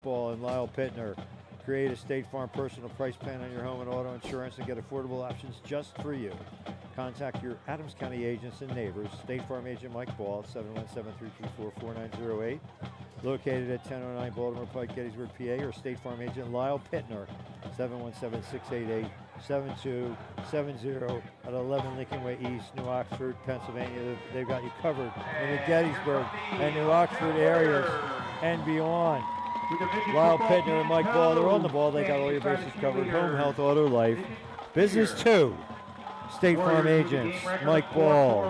Ball and Lyle Pittner. Create a State Farm personal price plan on your home and auto insurance and get affordable options just for you. Contact your Adams County agents and neighbors. State Farm agent Mike Ball, 717-334-4908. Located at 1009 Baltimore Pike, Gettysburg, PA, or State Farm agent Lyle Pittner, 717-688-7270 at 11 Lincoln Way East, New Oxford, Pennsylvania. They've got you covered in the Gettysburg and New Oxford areas and beyond. Lyle Pittner and Mike Ball, they're on the ball. They got all your bases covered. Home, health, auto, life. Business too. State Farm agents Mike Ball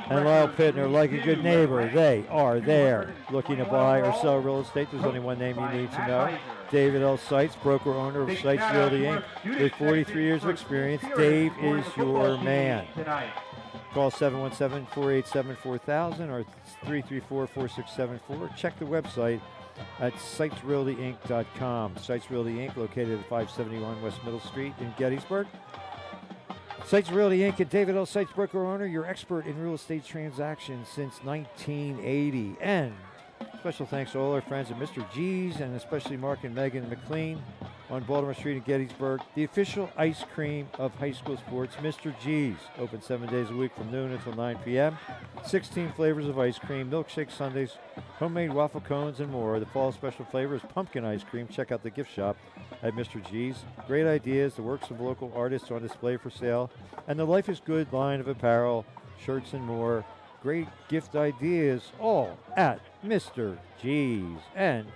and Lyle Pittner, like a good neighbor, they are there. Looking to buy or sell real estate, there's only one name you need to know. David L. Seitz, broker owner of Seitz Realty Inc. With 43 years of experience, Dave is your man. Call 717-487-4000 or 334-4674. Check the website at SeitsRealtyInc.com. Seitz Realty Inc. located at 571 West Middle Street in Gettysburg. Seitz Realty Inc. and David L. Seitz, broker owner, your expert in real estate transactions since 1980. And special thanks to all our friends at Mr. G's and especially Mark and Megan McLean on Baltimore Street in Gettysburg. The official ice cream of high school sports, Mr. G's. Open 7 days a week from noon until 9 p.m. 16 flavors of ice cream, milkshake sundaes, homemade waffle cones, and more. The fall special flavor is pumpkin ice cream. Check out the gift shop at Mr. G's. Great ideas, the works of local artists on display for sale, and the Life is Good line of apparel, shirts, and more. Great gift ideas, all at Mr. G's. And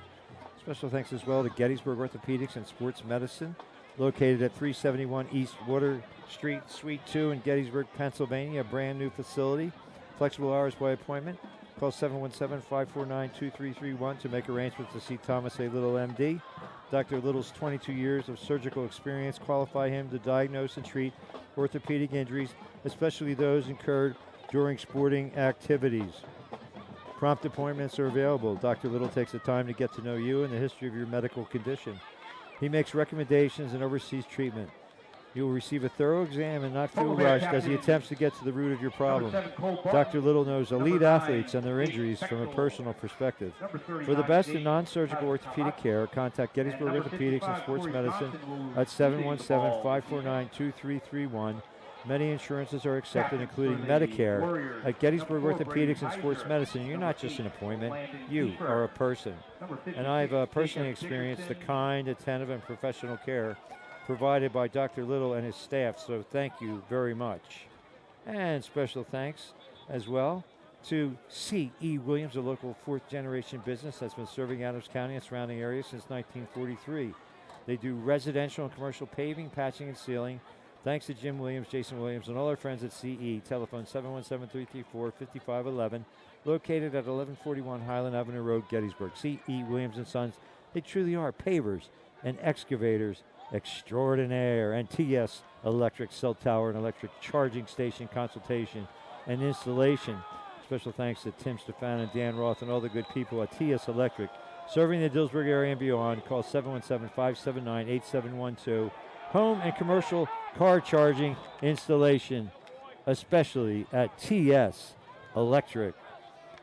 special thanks as well to Gettysburg Orthopedics and Sports Medicine, located at 371 East Water Street, Suite 2 in Gettysburg, Pennsylvania, a brand new facility. Flexible hours by appointment. Call 717-549-2331 to make arrangements to see Thomas A. Little, MD. Dr. Little's 22 years of surgical experience qualify him to diagnose and treat orthopedic injuries, especially those incurred during sporting activities. Prompt appointments are available. Dr. Little takes the time to get to know you and the history of your medical condition. He makes recommendations and oversees treatment. You will receive a thorough exam and not feel rushed as he attempts to get to the root of your problem. Dr. Little knows elite athletes and their injuries from a personal perspective. For the best in non-surgical orthopedic care, contact Gettysburg Orthopedics and Sports Medicine at 717-549-2331. Many insurances are accepted, including Medicare. At Gettysburg Orthopedics and Sports Medicine, you're not just an appointment, you are a person. And I've personally experienced the kind, attentive, and professional care provided by Dr. Little and his staff, so thank you very much. And special thanks as well to C.E. Williams, a local fourth-generation business that's been serving Adams County and surrounding areas since 1943. They do residential and commercial paving, patching, and sealing. Thanks to Jim Williams, Jason Williams, and all our friends at CE. Telephone 717-334-5511, located at 1141 Highland Avenue Road, Gettysburg. C.E. Williams & Sons, they truly are pavers and excavators extraordinaire. And TS Electric Cell Tower and Electric Charging Station consultation and installation. Special thanks to Tim Stefan and Dan Roth and all the good people at TS Electric, serving the Dillsburg area and beyond. Call 717-579-8712. Home and commercial car charging installation, especially at TS Electric.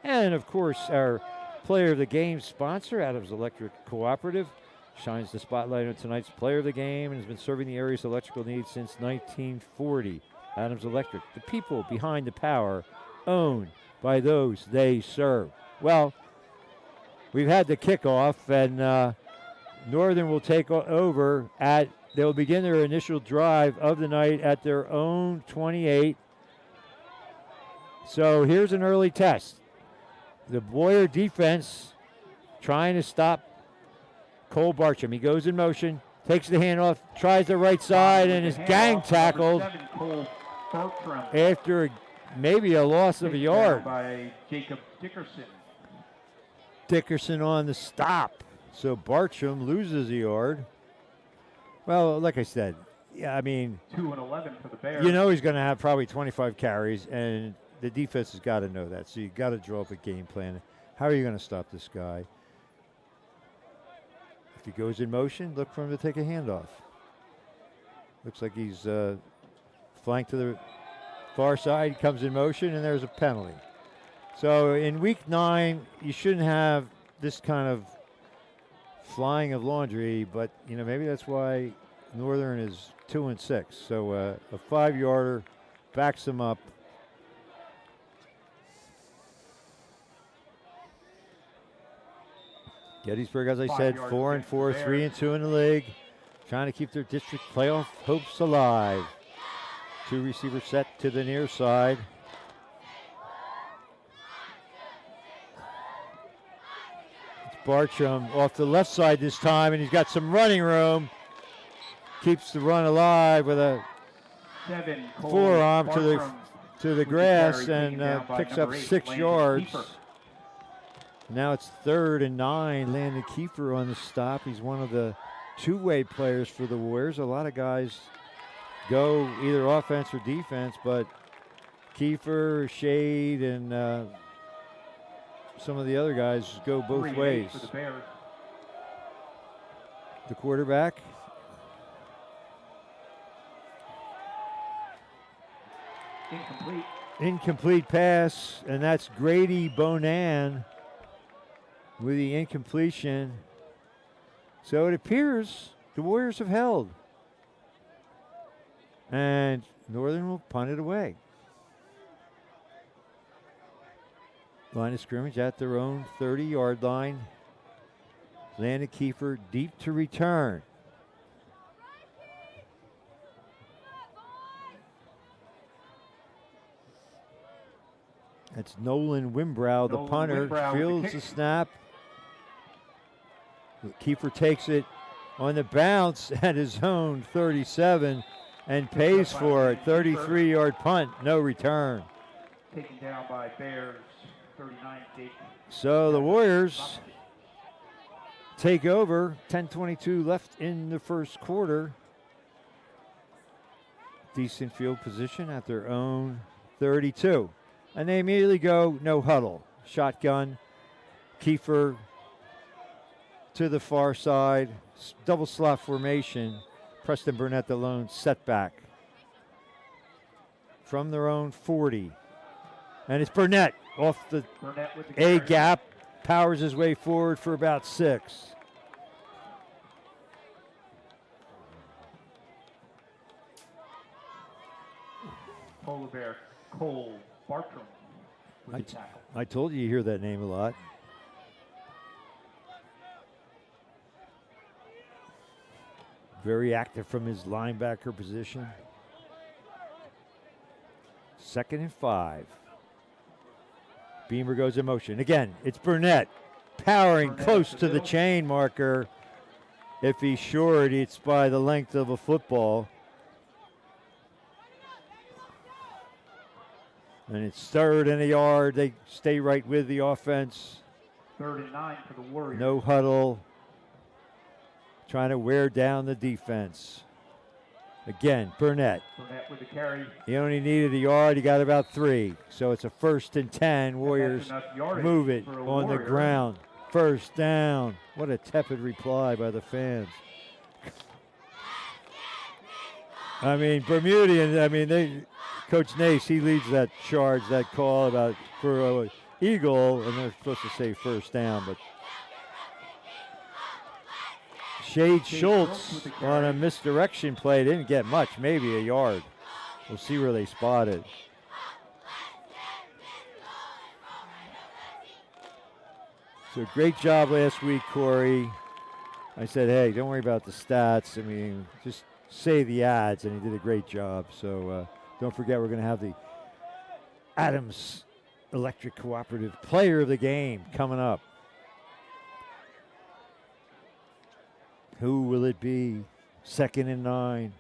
And, of course, our player of the game sponsor, Adams Electric Cooperative, shines the spotlight on tonight's player of the game and has been serving the area's electrical needs since 1940. Adams Electric, the people behind the power, owned by those they serve. Well, we've had the kickoff, and Northern will take over at, they'll begin their initial drive of the night at their own 28. So here's an early test. The Boyer defense trying to stop Cole Bartram. He goes in motion, takes the handoff, tries the right side, and is gang tackled after maybe a loss of a yard. By Jacob Dickerson. Dickerson on the stop. So Bartram loses a yard. Well, like I said, yeah, I mean, 2 and 11 for the Bears. You know he's going to have probably 25 carries, and the defense has got to know that. So you got to draw up a game plan. How are you going to stop this guy? If he goes in motion, look for him to take a handoff. Looks like he's flanked to the far side, comes in motion, and there's a penalty. So in week 9, you shouldn't have this kind of flying of laundry, but you know maybe that's why Northern is 2-6. So a 5-yarder backs them up. Gettysburg, as I said, 4-4, 3-2 in the league, trying to keep their district playoff hopes alive. 2 receivers set to the near side. It's Bartram off the left side this time, and he's got some running room. Keeps the run alive with a forearm to the grass and picks up 6 yards. Now it's 3rd and 9. Landon Kiefer on the stop. He's one of the two-way players for the Warriors. A lot of guys go either offense or defense, but Kiefer, Shade, and some of the other guys go both ways. The quarterback. Incomplete pass, and that's Grady Bonan with the incompletion. So it appears the Warriors have held. And Northern will punt it away. Line of scrimmage at their own 30-yard line. Landon Kiefer deep to return. That's Nolan Wimbrow, the punter, fields the snap. Kiefer takes it on the bounce at his own 37 and pays for it. 33-yard punt, no return. Taken down by Bears, 39. So the Warriors take over. 10:22 left in the first quarter. Decent field position at their own 32. And they immediately go no huddle. Shotgun. Kiefer to the far side. Double slot formation. Preston Burnett the lone setback. From their own 40. And it's Burnett off the A gap. Powers his way forward for about 6. Polar Bear Cole Bartram with the tackle. I told you hear that name a lot. Very active from his linebacker position. 2nd and 5. Beamer goes in motion. Again, it's Burnett powering close to the chain marker. If he's short, it's by the length of a football. And it's 3rd and a yard. They stay right with the offense. 3rd and 9 for the Warriors. No huddle. Trying to wear down the defense. Again, Burnett. Burnett with the carry. He only needed a yard. He got about 3. So it's a 1st and 10. Warriors move it on the ground. 1st down. What a tepid reply by the fans. I mean, Bermudian, Coach Nace, he leads that charge, that call about for Eagle, and they're supposed to say 1st down, but Shade Schultz on a misdirection play didn't get much, maybe a yard. We'll see where they spot it. So great job last week, Corey. I said, hey, don't worry about the stats. I mean, just say the ads, and he did a great job. So don't forget, we're going to have the Adams Electric Cooperative Player of the Game coming up. Who will it be? 2nd and 9.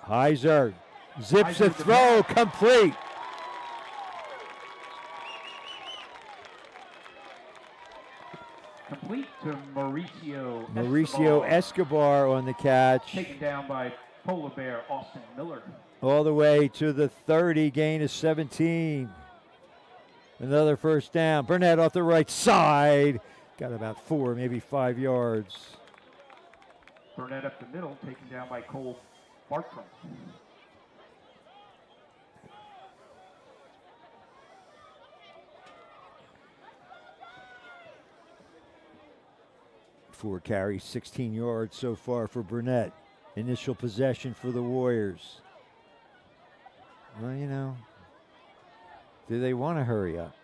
Heiser zips a throw, complete. Complete to Mauricio Escobar on the catch. Taken down by Polar Bear Austin Miller. All the way to the 30, gain of 17. Another 1st down. Burnett off the right side. Got about 4, maybe 5 yards. Burnett up the middle, taken down by Cole Bartram. 4 carries, 16 yards so far for Burnett. Initial possession for the Warriors. Well, you know, do they want to hurry up?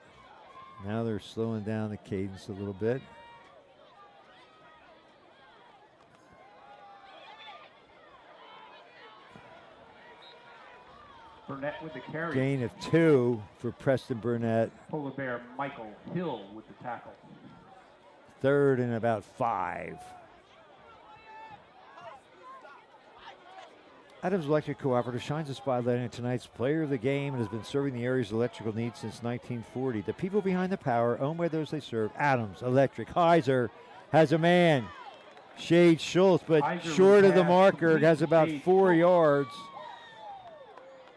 Now they're slowing down the cadence a little bit. Burnett with the carry. Gain of 2 for Preston Burnett. Polar Bear Michael Hill with the tackle. 3rd and about 5. Adams Electric Cooperative shines a spotlight on tonight's player of the game and has been serving the area's electrical needs since 1940. The people behind the power, owned by those they serve. Adams Electric. Heiser has a man. Shade Schultz, but Heiser short with of the pass marker. It complete has to about Shade 4 Schultz. yards.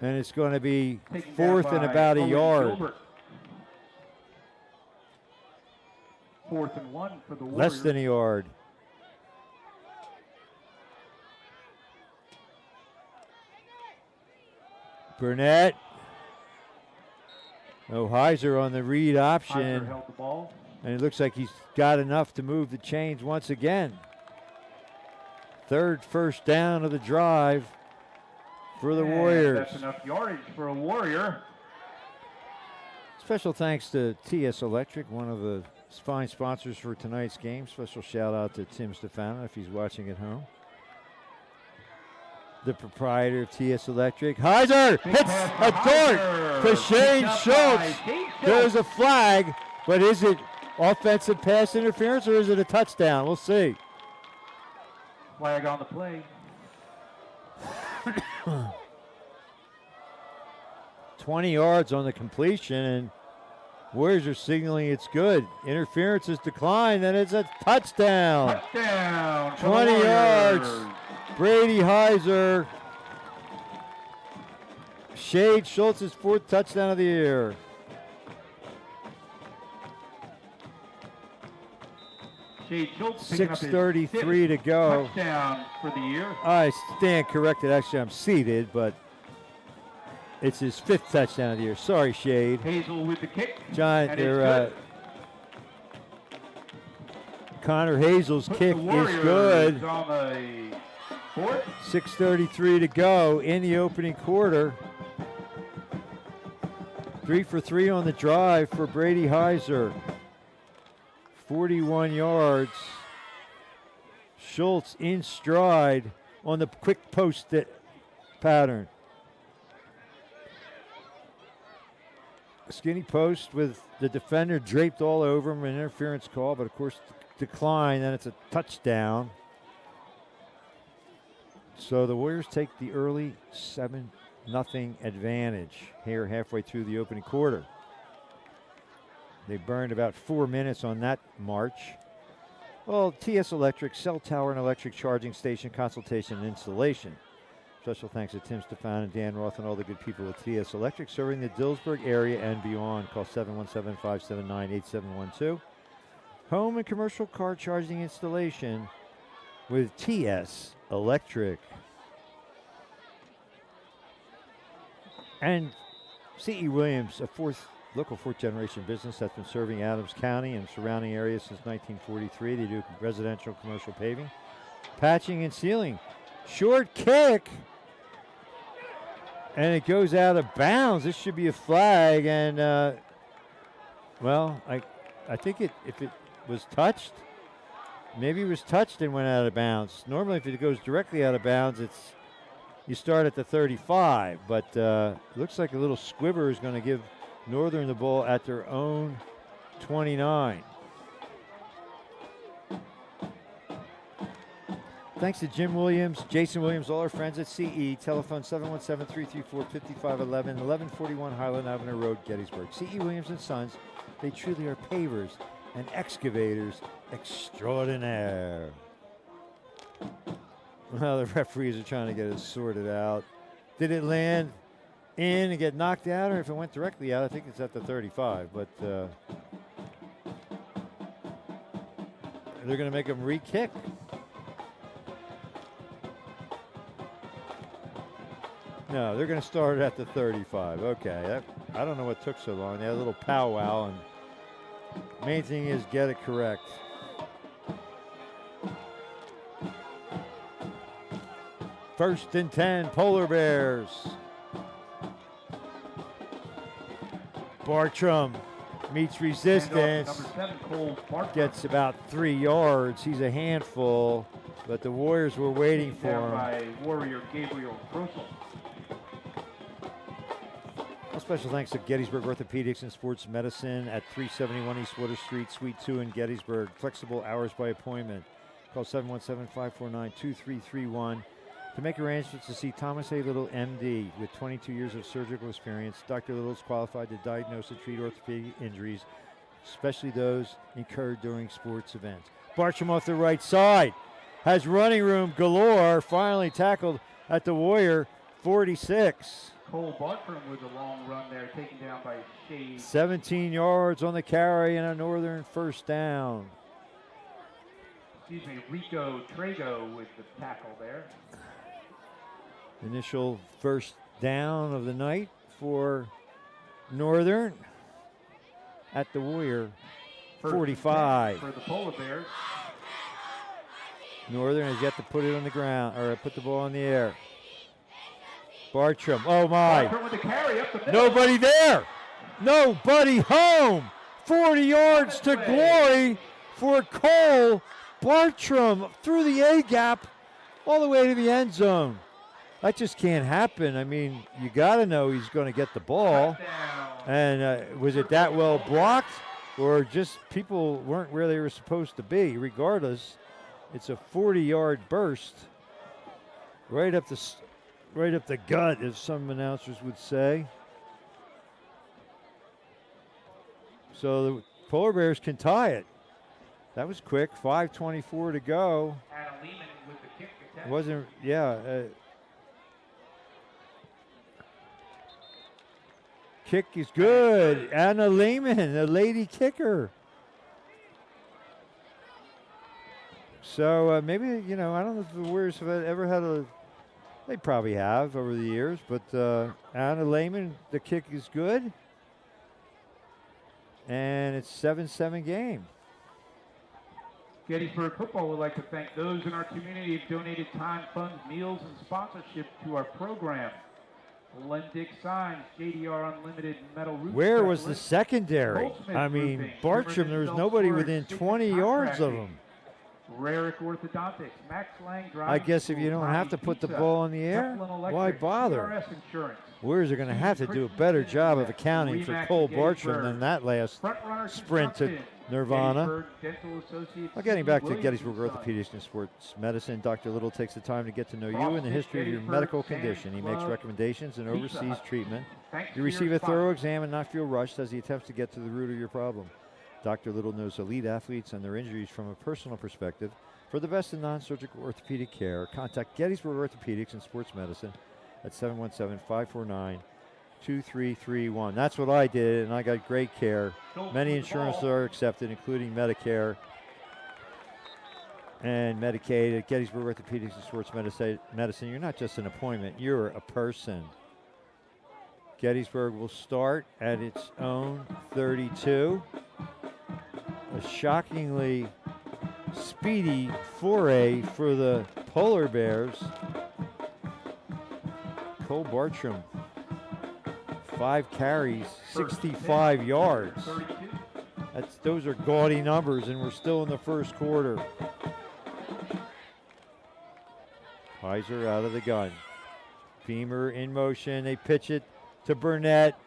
And it's going to be Taken 4th down and by about a Owen yard. Gilbert. 4th and 1 for the Warriors. Less than a yard. Burnett. Oh, Heiser on the read option. Heiser held the ball. And it looks like he's got enough to move the chains once again. 3rd first down of the drive for the And Warriors. That's enough yardage for a Warrior. Special thanks to TS Electric, one of the fine sponsors for tonight's game. Special shout out to Tim Stefano if he's watching at home. The proprietor of TS Electric. Heiser Big hits pass a for dart Heiser. for Shane Picked up Schultz. by Shane Schultz. There's a flag, but is it offensive pass interference or is it a touchdown? We'll see. Flag on the play. 20 yards on the completion, and Warriors are signaling it's good. Interference is declined, and it's a touchdown. Touchdown. for the 20 yards. Warriors. Brady Heiser. Shade Schultz's 4th touchdown of the year. Shade Schultz picking up his 6:33 to 5th go. touchdown for the year. I stand corrected. Actually, I'm seated, but it's his 5th touchdown of the year. Sorry, Shade. Hazel with the kick. John, And they're, it's Connor Hazel's Put kick the is Warriors good. on the 4th. 6:33 to go in the opening quarter. 3 for 3 on the drive for Brady Heiser. 41 yards. Schultz in stride on the quick post pattern. Skinny post with the defender draped all over him, an interference call, but of course declined, and it's a touchdown. So the Warriors take the early 7-0 advantage here halfway through the opening quarter. They burned about 4 minutes on that march. Well, TS Electric, cell tower and electric charging station consultation and installation. Special thanks to Tim Stefan and Dan Roth and all the good people at TS Electric serving the Dillsburg area and beyond. Call 717-579-8712. Home and commercial car charging installation with TS Electric. And C.E. Williams, a local fourth generation business that's been serving Adams County and surrounding areas since 1943. They do residential commercial paving, patching and sealing. Short kick. And it goes out of bounds. This should be a flag. And, well, I think if it was touched, maybe it was touched and went out of bounds. Normally, if it goes directly out of bounds, you start at the 35. But looks like a little squibber is going to give Northern the ball at their own 29. Thanks to Jim Williams, Jason Williams, all our friends at CE. Telephone 717-334-5511, 1141 Highland Avenue Road, Gettysburg. CE Williams & Sons, they truly are pavers and excavators extraordinaire. Well, the referees are trying to get it sorted out. Did it land in and get knocked out, or if it went directly out? I think it's at the 35, but they're going to make them re-kick. No, they're going to start at the 35. Okay, I don't know what took so long. They had a little powwow, and main thing is get it correct. First and 10, Polar Bears. Bartram meets resistance. Number 7, Cole Bartram. Gets about 3 yards. He's a handful, but the Warriors were waiting for Down him. by Warrior Gabriel Grossel. A special thanks to Gettysburg Orthopedics and Sports Medicine at 371 East Water Street, Suite 2 in Gettysburg. Flexible hours by appointment. Call 717-549-2331 to make arrangements to see Thomas A. Little, M.D. With 22 years of surgical experience. Dr. Little is qualified to diagnose and treat orthopedic injuries, especially those incurred during sports events. Bartram off the right side. Has running room galore. Finally tackled at the Warrior 46. Cole Bartram with a long run there, taken down by Shade. 17 yards on the carry and a Northern first down. Excuse me, Rico Trago with the tackle there. Initial first down of the night for Northern at the Warrior 45. For the Polar Bears. Northern has yet to put it on the ground, or put the ball in the air. Bartram, oh my. Bartram with the carry up the middle. Nobody there. Nobody home. 40 yards to glory for Cole Bartram through the A gap all the way to the end zone. That just can't happen. I mean, you got to know he's going to get the ball. And was it that well blocked, or just people weren't where they were supposed to be? Regardless, it's a 40-yard burst right up the gut, as some announcers would say. So the Polar Bears can tie it. That was quick. 5:24 to go. Adam Lehman with the kick attempt. Wasn't, yeah. Kick is good. Anna Lehman, the lady kicker. So maybe, I don't know if the Warriors have ever had they probably have over the years, but Anna Lehman, the kick is good. And it's 7-7 game. Gettysburg Football would like to thank those in our community who donated time, funds, meals, and sponsorship to our program. Lendick Signs, JDR Unlimited Metal Roof. Where was the secondary? I mean, Roofing, Bartram, there was nobody within 20 yards of him. Rarick Orthodontics, Max Lang Drive. I guess if you don't have to put the ball in the air, why bother? Warriors are going to have to do a better job of accounting for Cole Bartram than that last sprint to Nirvana. Well, getting back to Gettysburg Orthopedics and Sports Medicine, Dr. Little takes the time to get to know you and the history of your medical condition. He makes recommendations and oversees treatment. You receive a thorough exam and not feel rushed as he attempts to get to the root of your problem. Dr. Little knows elite athletes and their injuries from a personal perspective. For the best in non-surgical orthopedic care, contact Gettysburg Orthopedics and Sports Medicine at 717-549-2331. That's what I did, and I got great care. Many insurances are accepted, including Medicare and Medicaid. At Gettysburg Orthopedics and Sports Medicine, you're not just an appointment, you're a person. Gettysburg will start at its own 32. A shockingly speedy foray for the Polar Bears. Cole Bartram, 5 carries, 65 yards. Those are gaudy numbers, and we're still in the first quarter. Heiser out of the gun. Beamer in motion. They pitch it to Burnett.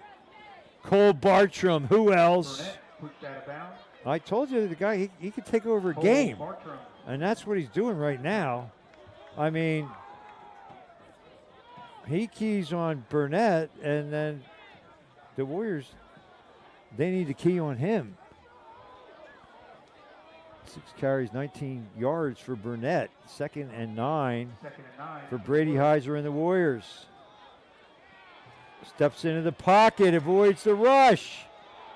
Cole Bartram, who else? Burnett pushed out of bounds. I told you the guy, he could take over a game. Bartram. And that's what he's doing right now. I mean, he keys on Burnett, and then the Warriors, they need to key on him. 6 carries, 19 yards for Burnett. Second and 9 for Brady Heiser and the Warriors. Steps into the pocket, avoids the rush,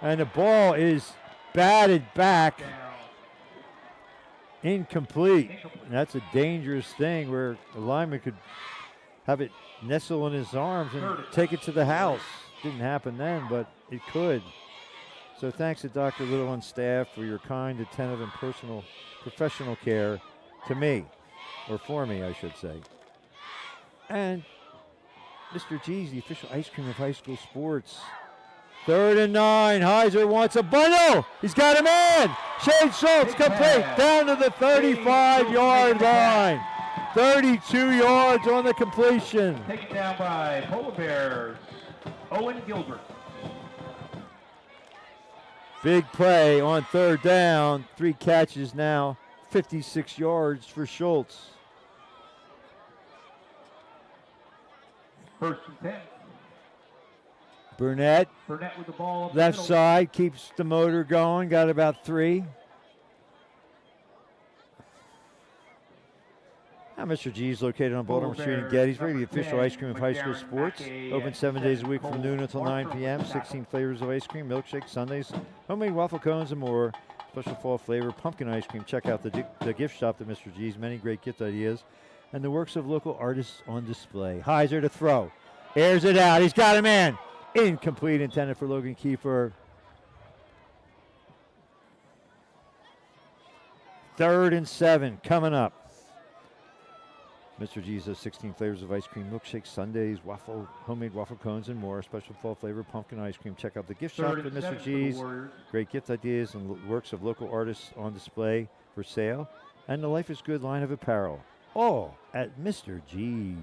and the ball is batted back. Incomplete. That's a dangerous thing where the lineman could have it nestle in his arms and take it to the house. Didn't happen then, but it could. So thanks to Dr. Little and staff for your kind, attentive, and professional care to me, or for me, I should say. And Mr. G's, the official ice cream of high school sports. 3rd and 9. Heiser wants a bundle. He's got a man. Shane Schultz complete down to the 35-yard line. 32 yards on the completion. Taken down by Polar Bears, Owen Gilbert. Big play on 3rd down. 3 catches now. 56 yards for Schultz. 1st and 10. Burnett, Burnett with the ball up left the middle. side, keeps the motor going. Got about 3. Now, Mr. G is located on Baltimore Street in Gettysburg, the official ice cream of high school sports. Open 7 days a week from noon until 9 p.m. 16 flavors of ice cream, milkshakes, sundaes, homemade waffle cones, and more. Special fall flavor, pumpkin ice cream. Check out the gift shop at Mr. G's. Many great gift ideas. And the works of local artists on display. Heiser to throw. Airs it out. He's got a man. Incomplete, intended for Logan Kiefer. 3rd and 7 coming up. Mr. G's has 16 flavors of ice cream, milkshakes, sundaes, homemade waffle cones, and more. Special fall flavor pumpkin ice cream. Check out the gift shop at Mr. G's. Great gift ideas and works of local artists on display for sale. And the Life is Good line of apparel. All at Mr. G's.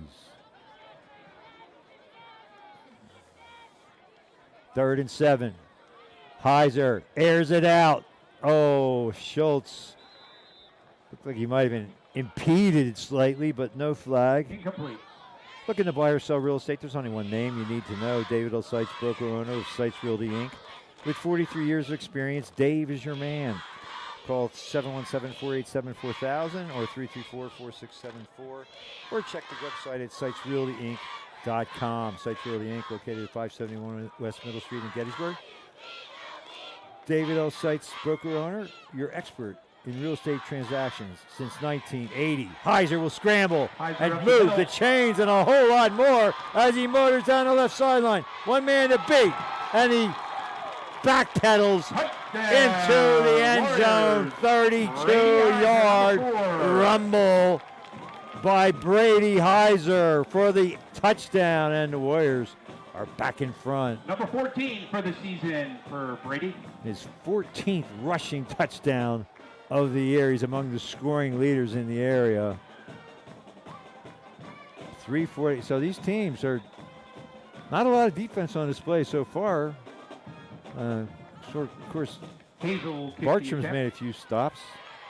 3rd and 7. Heiser airs it out. Oh, Schultz. Looked like he might have been impeded slightly, but no flag. Incomplete. Looking to buy or sell real estate, there's only one name you need to know. David L. Seitz, broker owner of Seitz Realty Inc. With 43 years of experience, Dave is your man. Call 717-487-4000 or 334-4674, or check the website at SeitZRealtyInc.com. Seitz Realty Inc., located at 571 West Middle Street in Gettysburg. David L. Seitz, broker owner, your expert in real estate transactions since 1980. Heiser will scramble and move the chains and a whole lot more as he motors down the left sideline. One man to beat, and he backpedals into the end zone. 32-yard rumble by Brady Heiser for the touchdown, and the Warriors are back in front. Number 14 for the season for Brady. His 14th rushing touchdown of the year. He's among the scoring leaders in the area. 340. So these teams are not a lot of defense on display so far. Of course, Hazel Bartram's made a few stops.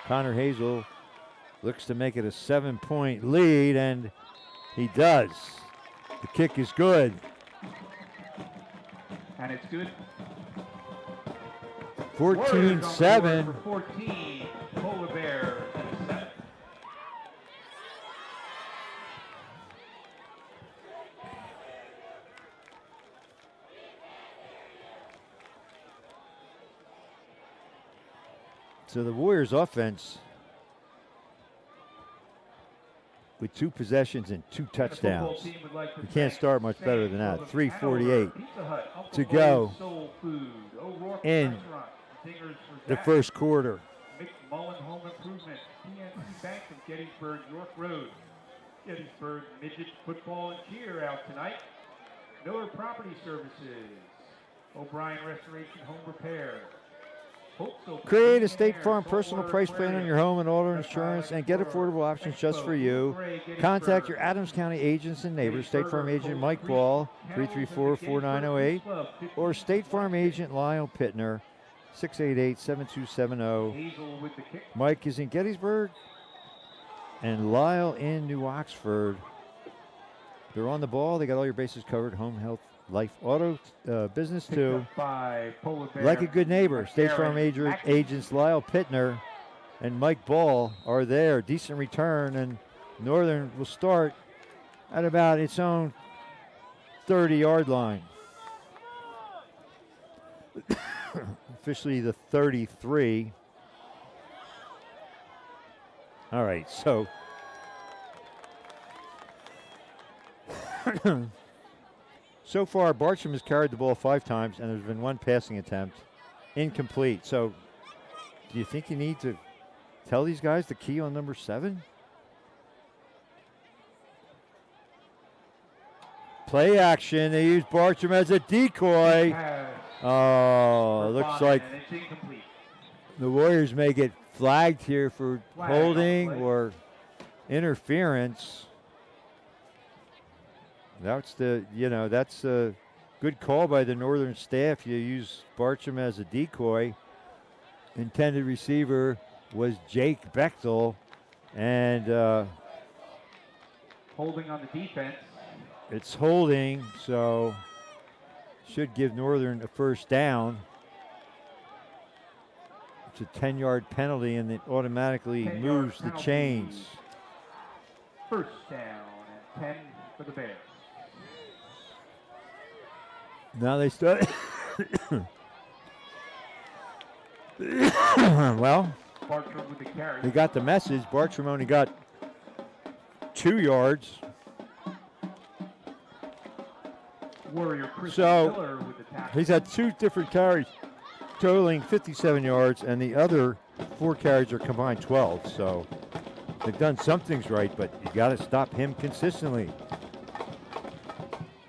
Connor Hazel looks to make it a 7-point lead, and he does. The kick is good. And it's good. 14-7. 14, Polar Bears at 7. So the Warriors offense with 2 possessions and 2 touchdowns. You can't start much better than that. 3:48 to go in the first quarter. McMullen Home Improvement, PNC Bank from Gettysburg, York Road. Gettysburg Midget Football and Cheer out tonight. Miller Property Services. O'Brien Restoration Home Repair. Create a State Farm personal price plan on your home and auto insurance and get affordable options just for you. Contact your Adams County agents and neighbors. State Farm agent Mike Ball, 334-4908, or State Farm agent Lyle Pittner, 688-7270. Mike is in Gettysburg and Lyle in New Oxford. They're on the ball. They got all your bases covered. Home, health, life, auto, business too. Like a good neighbor, State Farm agents Lyle Pittner and Mike Ball are there. Decent return, and Northern will start at about its own 30-yard line. Officially the 33. All right, so so far, Bartram has carried the ball 5 times, and there's been 1 passing attempt. Incomplete. So, do you think you need to tell these guys the key on number 7? Play action. They use Bartram as a decoy. Pass Oh, for looks Bonnet, like and it's incomplete. the Warriors may get flagged here for Flag on holding play. or interference. That's that's a good call by the Northern staff. You use Bartram as a decoy. Intended receiver was Jake Bechtel, and Holding on the defense. it's holding, so should give Northern a first down. It's a 10-yard penalty, and it automatically 10-yard moves the penalty. chains. First down and 10 for the Bears. Now they start. Well, Bartram with the carry. they got the message. Bartram only got 2 yards. Warrior Chris So, Miller with the tackle. He's had 2 different carries, totaling 57 yards, and the other 4 carries are combined 12. So they've done some things right, but you got to stop him consistently.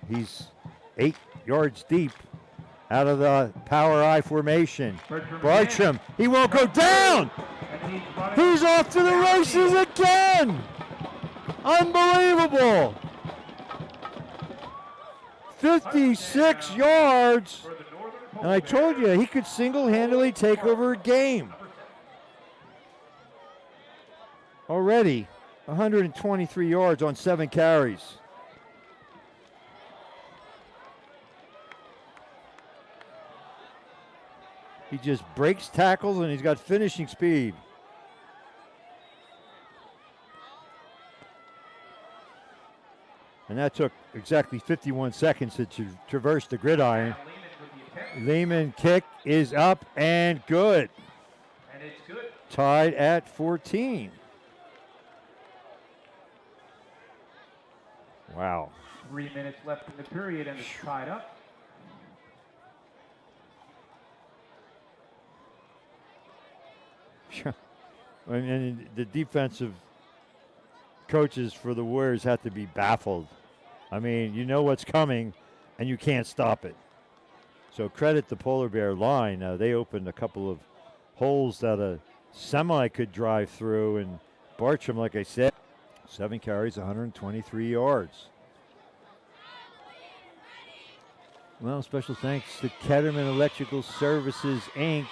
He's 8 yards deep out of the power I formation. Bartram, he won't go down. And he's running. He's off to the races again. Unbelievable. 56 yards. For the Northern And I told you, he could single-handedly take over a game. Already, 123 yards on 7 carries. He just breaks tackles, and he's got finishing speed. And that took exactly 51 seconds to traverse the gridiron. Lehman kick is up and good. And it's good. Tied at 14. Wow. 3 minutes left in the period, and it's tied up. And the defensive coaches for the Warriors have to be baffled. I mean, you know what's coming, and you can't stop it. So credit the Polar Bear line. They opened a couple of holes that a semi could drive through, and Bartram, like I said, 7 carries, 123 yards. Well, special thanks to Ketterman Electrical Services, Inc.,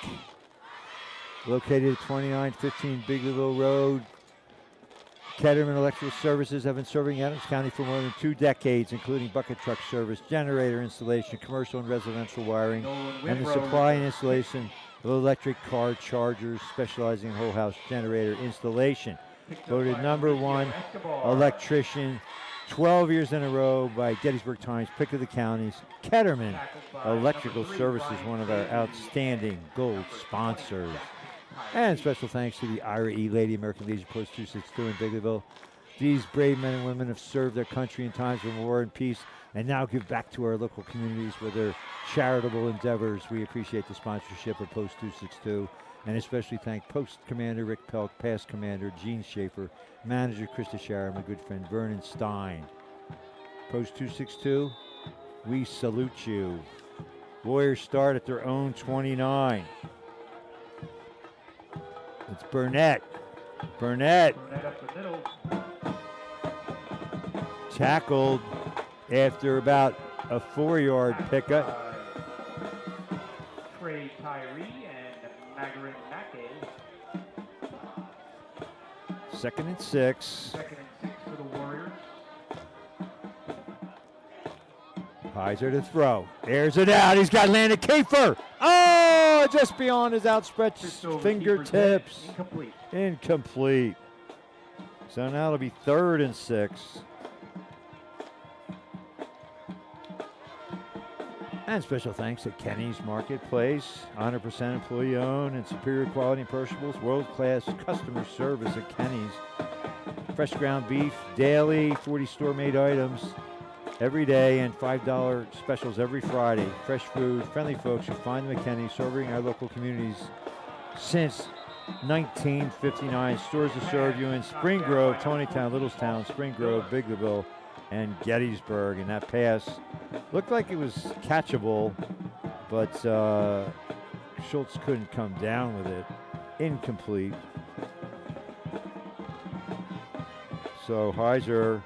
located at 2915 Bigleyville Road. Ketterman Electrical Services have been serving Adams County for more than 2 decades, including bucket truck service, generator installation, commercial and residential wiring, and the supply and installation of electric car chargers, specializing in whole house generator installation. Voted #1 electrician 12 years in a row by Gettysburg Times, pick of the counties. Ketterman Electrical Services, one of our outstanding gold sponsors. And special thanks to the Ira E. Lady American Legion Post 262 in Bigleyville. These brave men and women have served their country in times of war and peace, and now give back to our local communities with their charitable endeavors. We appreciate the sponsorship of Post 262, and especially thank Post Commander Rick Pelk, Past Commander Gene Schaefer, Manager Krista Shara, my good friend Vernon Stein. Post 262, we salute you. Warriors start at their own 29. It's Burnett. Burnett Up the middle. tackled after about a 4-yard pickup. Trey Tyree and Magarin Mackey. 2nd and 6. 2nd and 6 for the Warriors. Heiser to throw. Airs it out. He's got Landon Kafer. Oh, just beyond his outstretched Just over fingertips. keeper's head. Incomplete. Incomplete. So now it'll be 3rd and 6. And special thanks at Kenny's Marketplace, 100% employee owned and superior quality perishables, world-class customer service at Kenny's. Fresh ground beef, daily, 40 store-made items every day, and $5 specials every Friday. Fresh food, friendly folks. You find them at Kenny's, serving our local communities since 1959. Stores to serve you in Spring Grove, Tonytown, Littlestown, Spring Grove, Bigleyville, and Gettysburg, and that pass looked like it was catchable, but Schultz couldn't come down with it. Incomplete. So Heiser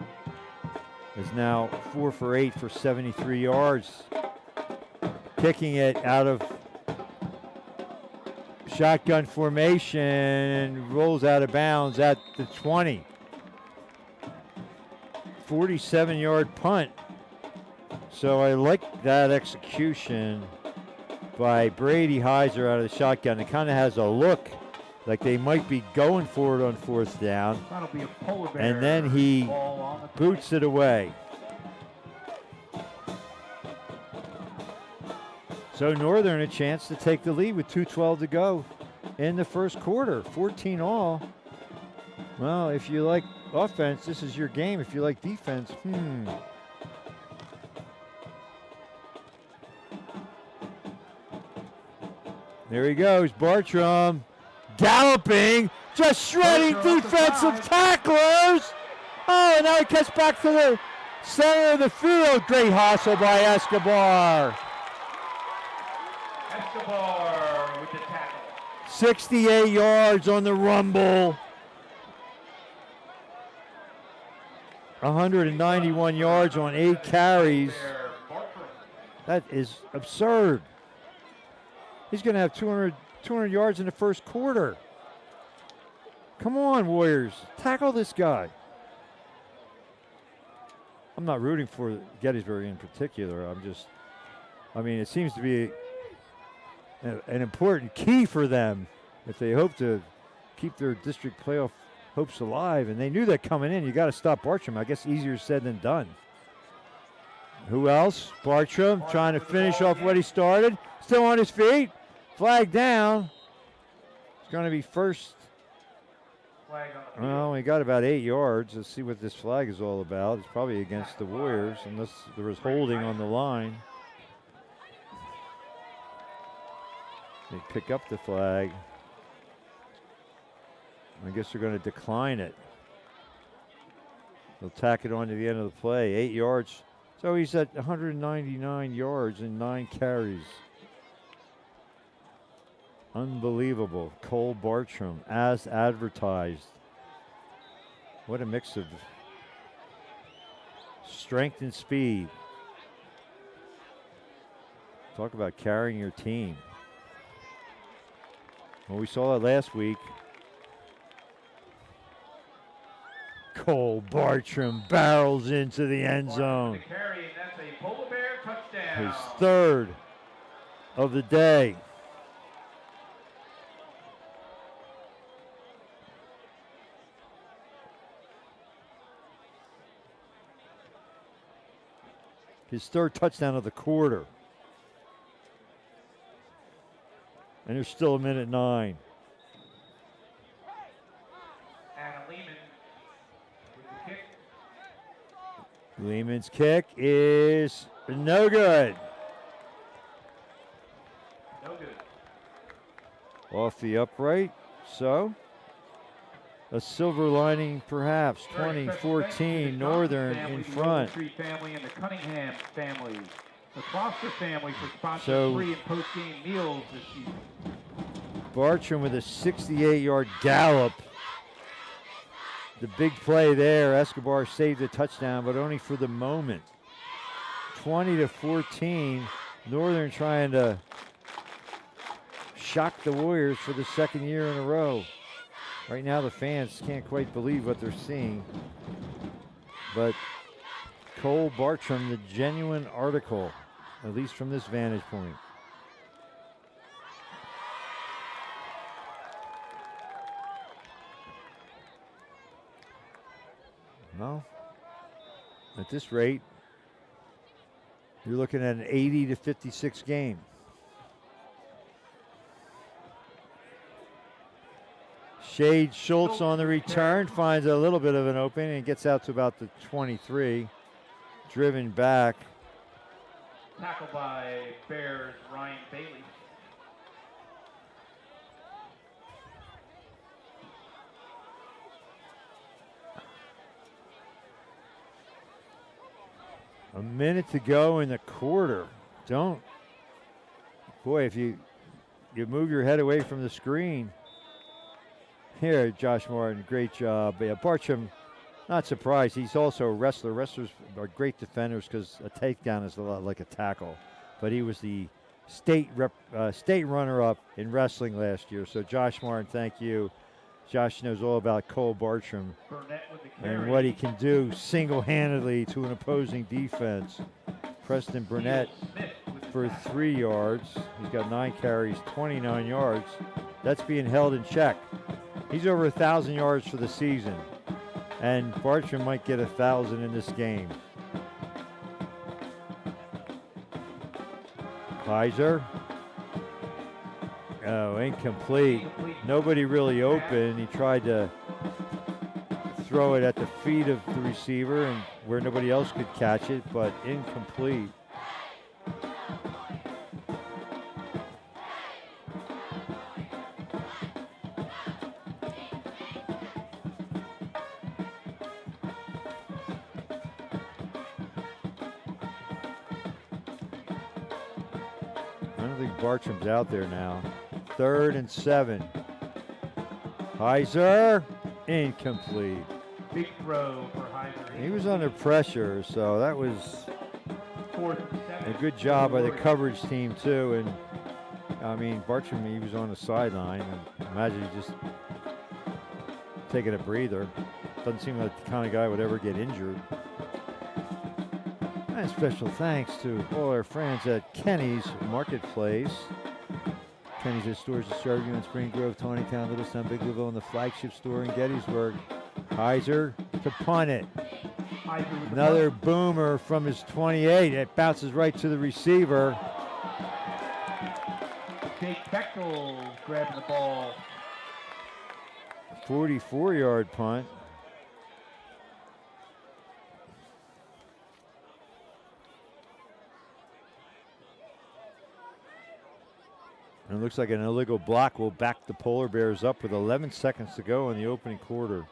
is now 4 for 8 for 73 yards. Kicking it out of shotgun formation, rolls out of bounds at the 20. 47-yard punt. So I like that execution by Brady Heiser out of the shotgun. It kind of has a look like they might be going for it on 4th down. That'll be a polar bear And then he ball on the boots it away. So Northern a chance to take the lead with 2:12 to go in the first quarter. 14 all. Well, if you like offense, this is your game. If you like defense, There he goes, Bartram. Galloping, just shredding defensive tacklers. Oh, and now he cuts back to the center of the field. Great hustle by Escobar. Escobar with the tackle. 68 yards on the rumble. 191 yards on 8 carries. That is absurd. He's going to have 200 yards in the first quarter. Come on, Warriors. Tackle this guy. I'm not rooting for Gettysburg in particular. It seems to be an important key for them if they hope to keep their district playoff hopes alive. And they knew that coming in. You got to stop Bartram. I guess easier said than done. Who else? Bartram trying to finish off what he started. Still on his feet. Flag down. It's going to be first. Flag on the field. Well, we got about 8 yards. Let's see what this flag is all about. It's probably against the Warriors, unless there was holding on the line. They pick up the flag. I guess they're going to decline it. They'll tack it on to the end of the play. 8 yards. So he's at 199 yards and 9 carries. Unbelievable. Cole Bartram, as advertised. What a mix of strength and speed. Talk about carrying your team. Well, we saw that last week. Cole Bartram barrels into the end zone. The carry, and that's a Polar Bear touchdown. His 3rd of the day. His 3rd touchdown of the quarter. And there's still 1:09. Adam Lehman with the kick. Lehman's kick is no good. No good. Off the upright. So, a silver lining perhaps. Very special 2014 thanks to the Northern Johnson family, in the front. Overstreet family and the Cunningham family. The Foster family for sponsoring So- free and post-game meals this season. Bartram with a 68-yard gallop. The big play there. Escobar saved the touchdown, but only for the moment. 20-14. Northern trying to shock the Warriors for the 2nd year in a row. Right now, the fans can't quite believe what they're seeing. But Cole Bartram, the genuine article, at least from this vantage point. Well, at this rate, you're looking at an 80-56 game. Shade Schultz on the return, finds a little bit of an opening and gets out to about the 23. Driven back. Tackled by Bears Ryan Bailey. A minute to go in the quarter. Boy, if you move your head away from the screen. Here, Josh Martin, great job. Yeah, Bartram, not surprised. He's also a wrestler. Wrestlers are great defenders because a takedown is a lot like a tackle. But he was the state runner-up in wrestling last year. So Josh Martin, thank you. Josh knows all about Cole Bartram and what he can do single-handedly to an opposing defense. Preston Burnett for 3 yards. He's got 9 carries, 29 yards. That's being held in check. He's over 1,000 yards for the season. And Bartram might get 1,000 in this game. Kaiser. Oh, incomplete. Nobody really open. He tried to throw it at the feet of the receiver and where nobody else could catch it, but incomplete. I don't think Bartram's out there now. 3rd and 7. Heiser, incomplete. Big throw for Heiser. He was under pressure, so that was 4th and 7. a good job by the coverage team too. And I mean, Bartram, he was on the sideline, and imagine he just taking a breather. Doesn't seem like the kind of guy would ever get injured. And special thanks to all our friends at Kenny's Marketplace. Kenny's has stores to serve you in Spring Grove, Tawnytown, Littlestown, Biglerville, and the flagship store in Gettysburg. Heiser to punt it. Another boomer from his 28. It bounces right to the receiver. Jake Bechtel grabbing the ball. 44-yard punt. And it looks like an illegal block will back the Polar Bears up with 11 seconds to go in the opening quarter.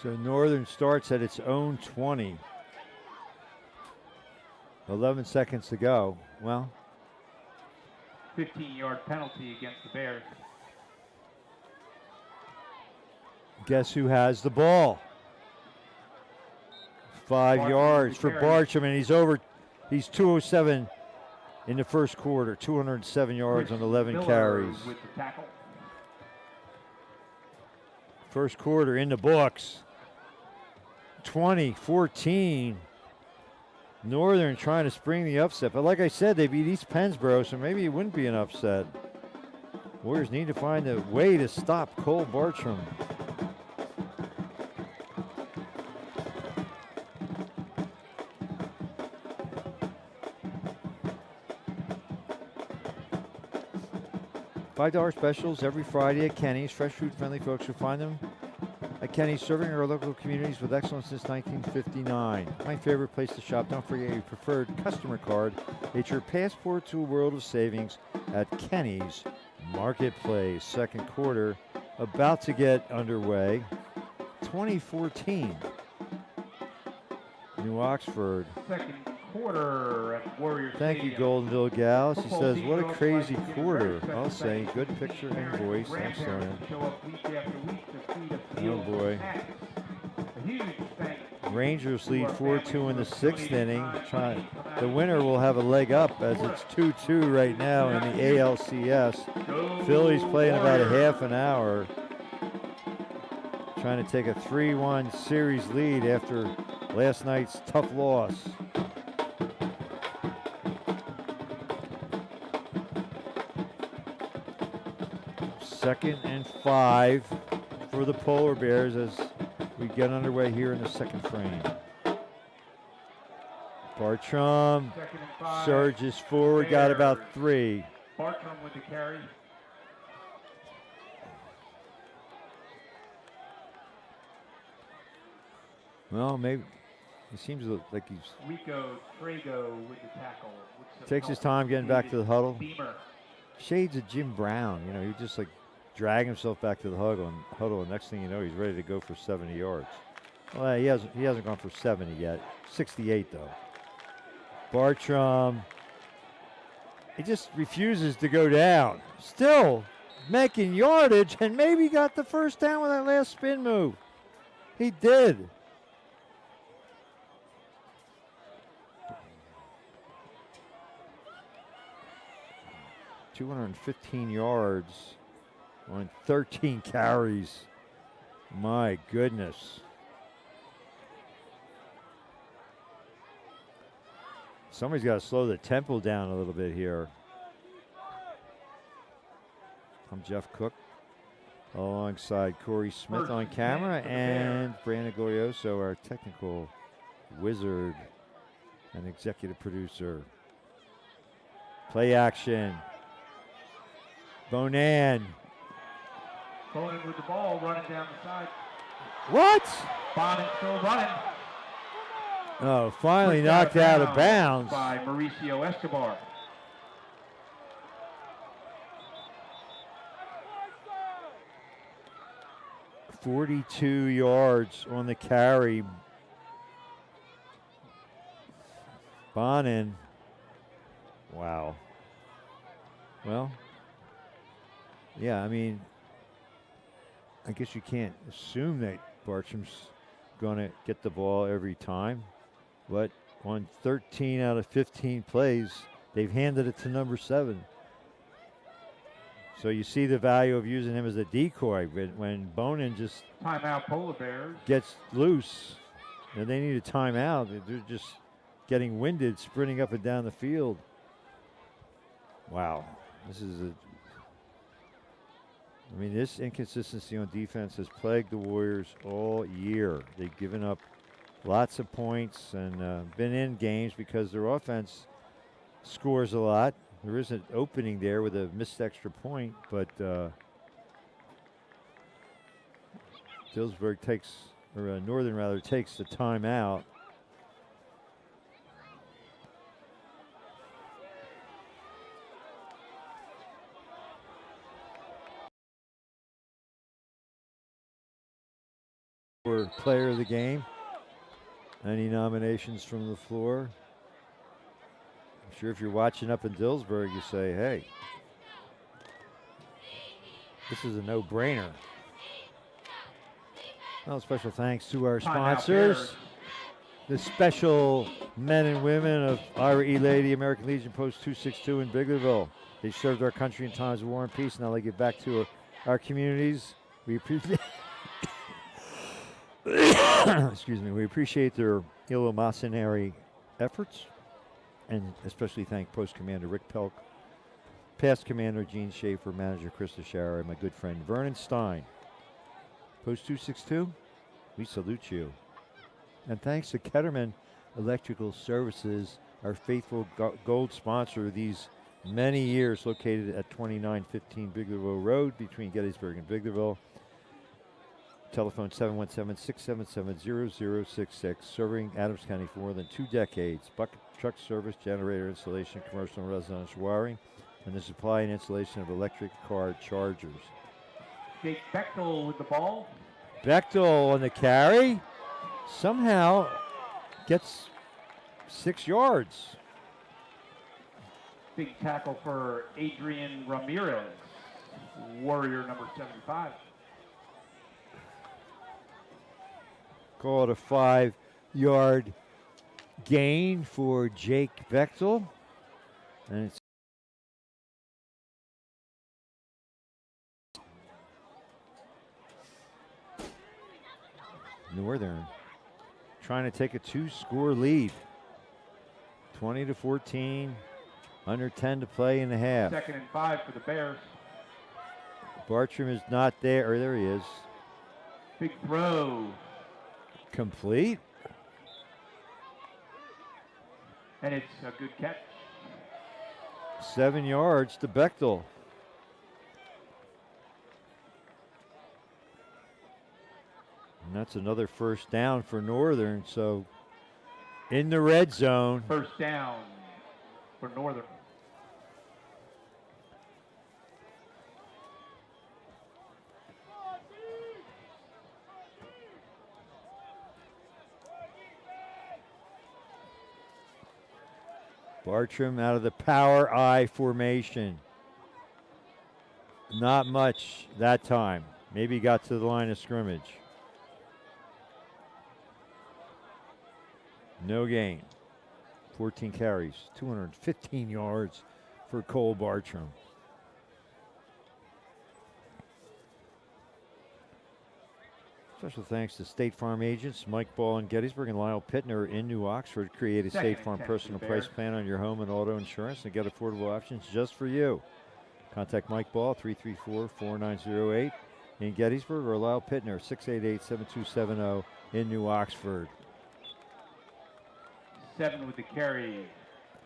So Northern starts at its own 20. 11 seconds to go. Well, 15-yard penalty against the Bears. Guess who has the ball? 5 yards for Bartram, and he's 207 in the first quarter, 207 yards on 11 carries. With the tackle. First quarter in the books. 20-14. Northern trying to spring the upset. But like I said, they beat East Pennsboro, so maybe it wouldn't be an upset. Warriors need to find a way to stop Cole Bartram. $5 specials every Friday at Kenny's. Fresh food friendly folks will find them at Kenny's, serving our local communities with excellence since 1959. My favorite place to shop. Don't forget your preferred customer card. It's your passport to a world of savings at Kenny's Marketplace. Second quarter about to get underway. 2014. New Oxford. Second quarter at Warriors Thank you, Stadium. Goldenville Gals. She Football says, team what a goes crazy like quarter. very I'll special say, thanks good to picture and parents, voice. Thanks, grandparents Sonia. who show up week after week to feed a Oh, field boy. snacks. A huge thanks. Rangers lead 4-2 in the sixth inning. The winner will have a leg up as it's 2-2 right now in the ALCS. Phillies playing about a half an hour. Trying to take a 3-1 series lead after last night's tough loss. Second and 5 for the Polar Bears as we get underway here in the second frame. Bartram 2nd and 5. surges forward, got about Bears. 3. Bartram with the carry. Well, maybe he seems like he's Rico Trago with the tackle. With some takes his help. time getting back to the huddle. Beamer. Shades of Jim Brown. You know, he just like drag himself back to the huddle, and next thing you know, he's ready to go for 70 yards. Well, he hasn't gone for 70 yet. 68 though. Bartram, he just refuses to go down. Still making yardage, and maybe got the first down with that last spin move. He did. $215 yards on 13 carries. My goodness. Somebody's got to slow the tempo down a little bit here. I'm Jeff Cook, alongside Corey Smith on camera, and Brandon Glorioso, our technical wizard and executive producer. Play action. Bonan. Bonan with the ball, running down the side. What? Bonan still running. Oh, finally Pushed knocked out of bounds. By Mauricio Escobar. $42 yards on the carry. Bonan. Wow. Well, yeah, I mean, I guess you can't assume that Bartram's going to get the ball every time, but on 13 out of 15 plays, they've handed it to number 7. So you see the value of using him as a decoy. When Bonan just Timeout, Polar Bears. gets loose and they need a timeout, they're just getting winded, sprinting up and down the field. Wow. This inconsistency on defense has plagued the Warriors all year. They've given up lots of points and been in games because their offense scores a lot. There is an opening there with a missed extra point, but Northern takes the timeout. For player of the game. Any nominations from the floor? I'm sure if you're watching up in Dillsburg, you say, hey, this is a no-brainer. Well, special thanks to our sponsors, the special men and women of Ira E. Lady, American Legion Post 262 in Biglerville. They served our country in times of war and peace. Now they give back to our communities. We appreciate excuse me, we appreciate their illuminatory efforts, and especially thank Post Commander Rick Pelk, Past Commander Gene Schaefer, Manager Krista Schauer, and my good friend Vernon Stein. Post 262, we salute you. And thanks to Ketterman Electrical Services, our faithful gold sponsor these many years, located at 2915 Biglerville Road between Gettysburg and Biglerville. Telephone 717-677-0066, serving Adams County for more than 2 decades. Bucket truck service, generator installation, commercial and residential wiring, and the supply and installation of electric car chargers. Jake Bechtel with the ball. Bechtel on the carry. Somehow gets 6 yards. Big tackle for Adrian Ramirez, Warrior number 75. Call it a 5-yard gain for Jake Bechtel. And it's Northern trying to take a 2-score lead. 20-14, under 10 to play in the half. 2nd and 5 for the Bears. Bartram is not there, or there he is. Big throw. Complete. And it's a good catch. 7 yards to Bechtel. And that's another first down for Northern. So in the red zone. First down for Northern. Bartram out of the power I formation. Not much that time. Maybe got to the line of scrimmage. No gain. 14 carries, 215 yards for Cole Bartram. Special thanks to State Farm agents Mike Ball in Gettysburg and Lyle Pittner in New Oxford. Create a State Farm personal price plan on your home and auto insurance and get affordable options just for you. Contact Mike Ball, 334-4908 in Gettysburg, or Lyle Pittner, 688-7270 in New Oxford. 7 with the carry.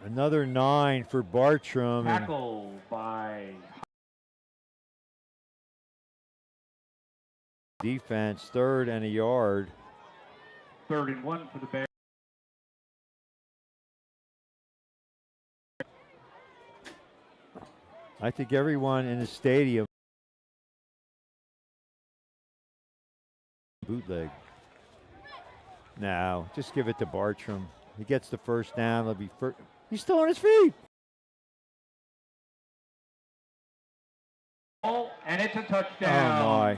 Another 9 for Bartram. Tackle by defense, 3rd and a yard. 3rd and 1 for the Bears. I think everyone in the stadium bootleg. Now, just give it to Bartram. He gets the first down. He'll be first. He's still on his feet. Oh, and it's a touchdown. Oh my.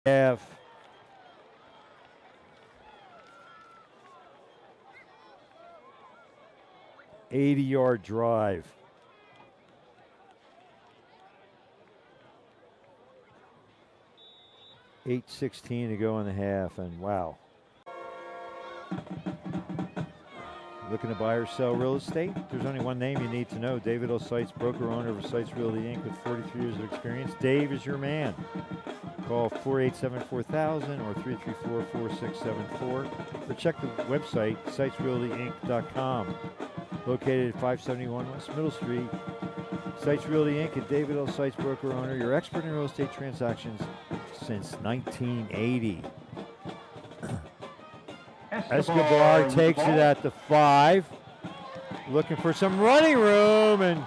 Half. $80-yard drive. $8:16 to go in the half, and wow. Looking to buy or sell real estate? There's only one name you need to know. David O. Sites, broker owner of Sites Realty Inc. with 43 years of experience. Dave is your man. Call 487-4000 or 334-4674 or check the website sitesrealtyinc.com. Located at 571 West Middle Street. Sites Realty Inc. and David L. Sites, broker owner, your expert in real estate transactions since 1980. Escobar takes it at the 5. Looking for some running room and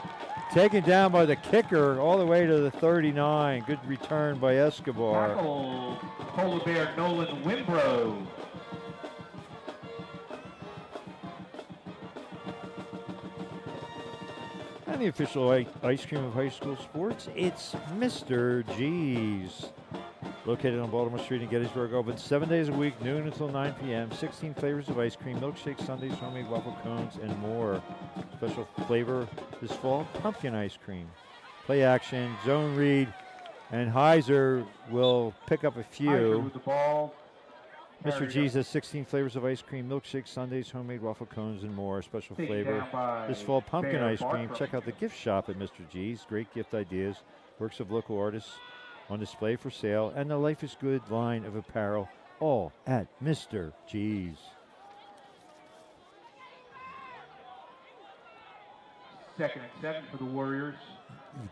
taken down by the kicker all the way to the 39. Good return by Escobar. Tackle, Polar Bear Nolan Wimbrow. And the official ice cream of high school sports, it's Mr. G's. Located on Baltimore Street in Gettysburg, open 7 days a week, noon until 9 p.m. 16 flavors of ice cream, milkshakes, sundaes, homemade waffle cones, and more. Special flavor this fall, pumpkin ice cream. Play action, zone read, and Heiser will pick up a few. Heiser with the ball. Mr. G's has 16 flavors of ice cream, milkshakes, sundaes, homemade waffle cones, and more. Special flavor this fall, pumpkin ice cream. Check out the gift shop at Mr. G's. Great gift ideas, works of local artists on display for sale, and the Life is Good line of apparel, all at Mr. G's. Second and 7 for the Warriors.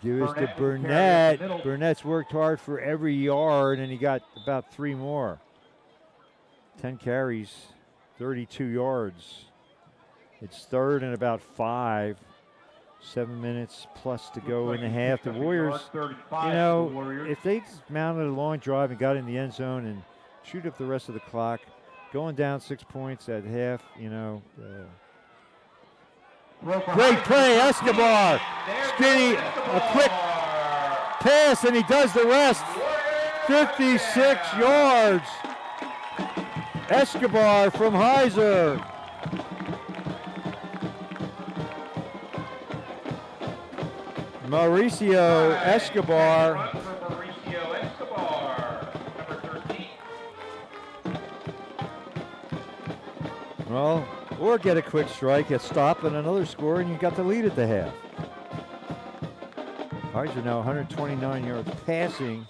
Give us to Burnett. Burnett's worked hard for every yard, and he got about 3 more. 10 carries, 32 yards. It's 3rd and about 5. 7 minutes plus to go in the half. The Warriors, if they mounted a long drive and got in the end zone and shoot up the rest of the clock, going down 6 points at half, great play, Escobar. Skinny, a quick pass, and he does the rest. 56 yards. Escobar from Heiser. Mauricio Escobar. Mauricio Escobar, number 13. Well, or get a quick strike, a stop, and another score, and you got the lead at the half. Heiser now 129 yards passing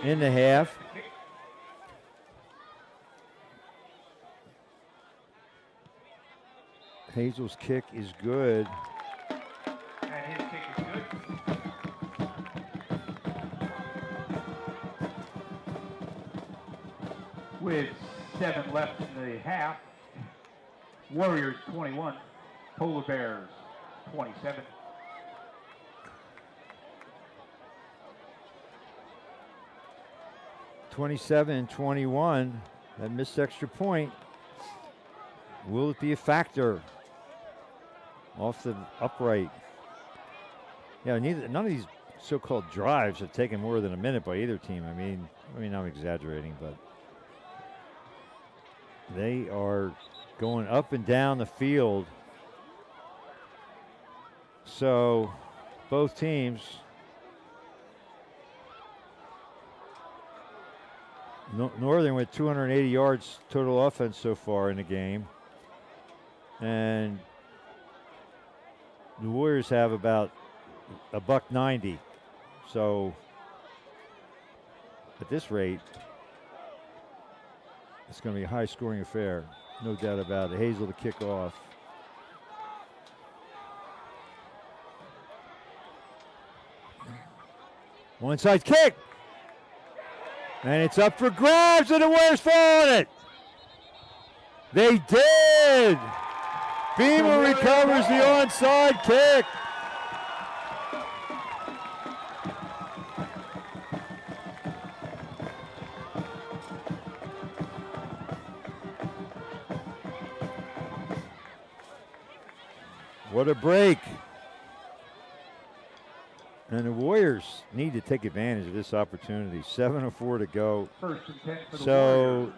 in the half. Hazel's kick is good. And his kick is good. With 7 left in the half, Warriors 21, Polar Bears 27. (27-21). That missed extra point. Will it be a factor? Off the upright. Yeah, none of these so-called drives have taken more than a minute by either team. I mean, I'm exaggerating, but they are going up and down the field. So both teams, Northern with 280 yards total offense so far in the game. And the Warriors have about $190. So at this rate, it's going to be a high-scoring affair, no doubt about it. Hazel to kick off. One side kick. And it's up for grabs, and the Warriors fall on it. They did. Beamer recovers the onside kick. What a break. And the Warriors need to take advantage of this opportunity. 7:04 to go. First and 10 for the So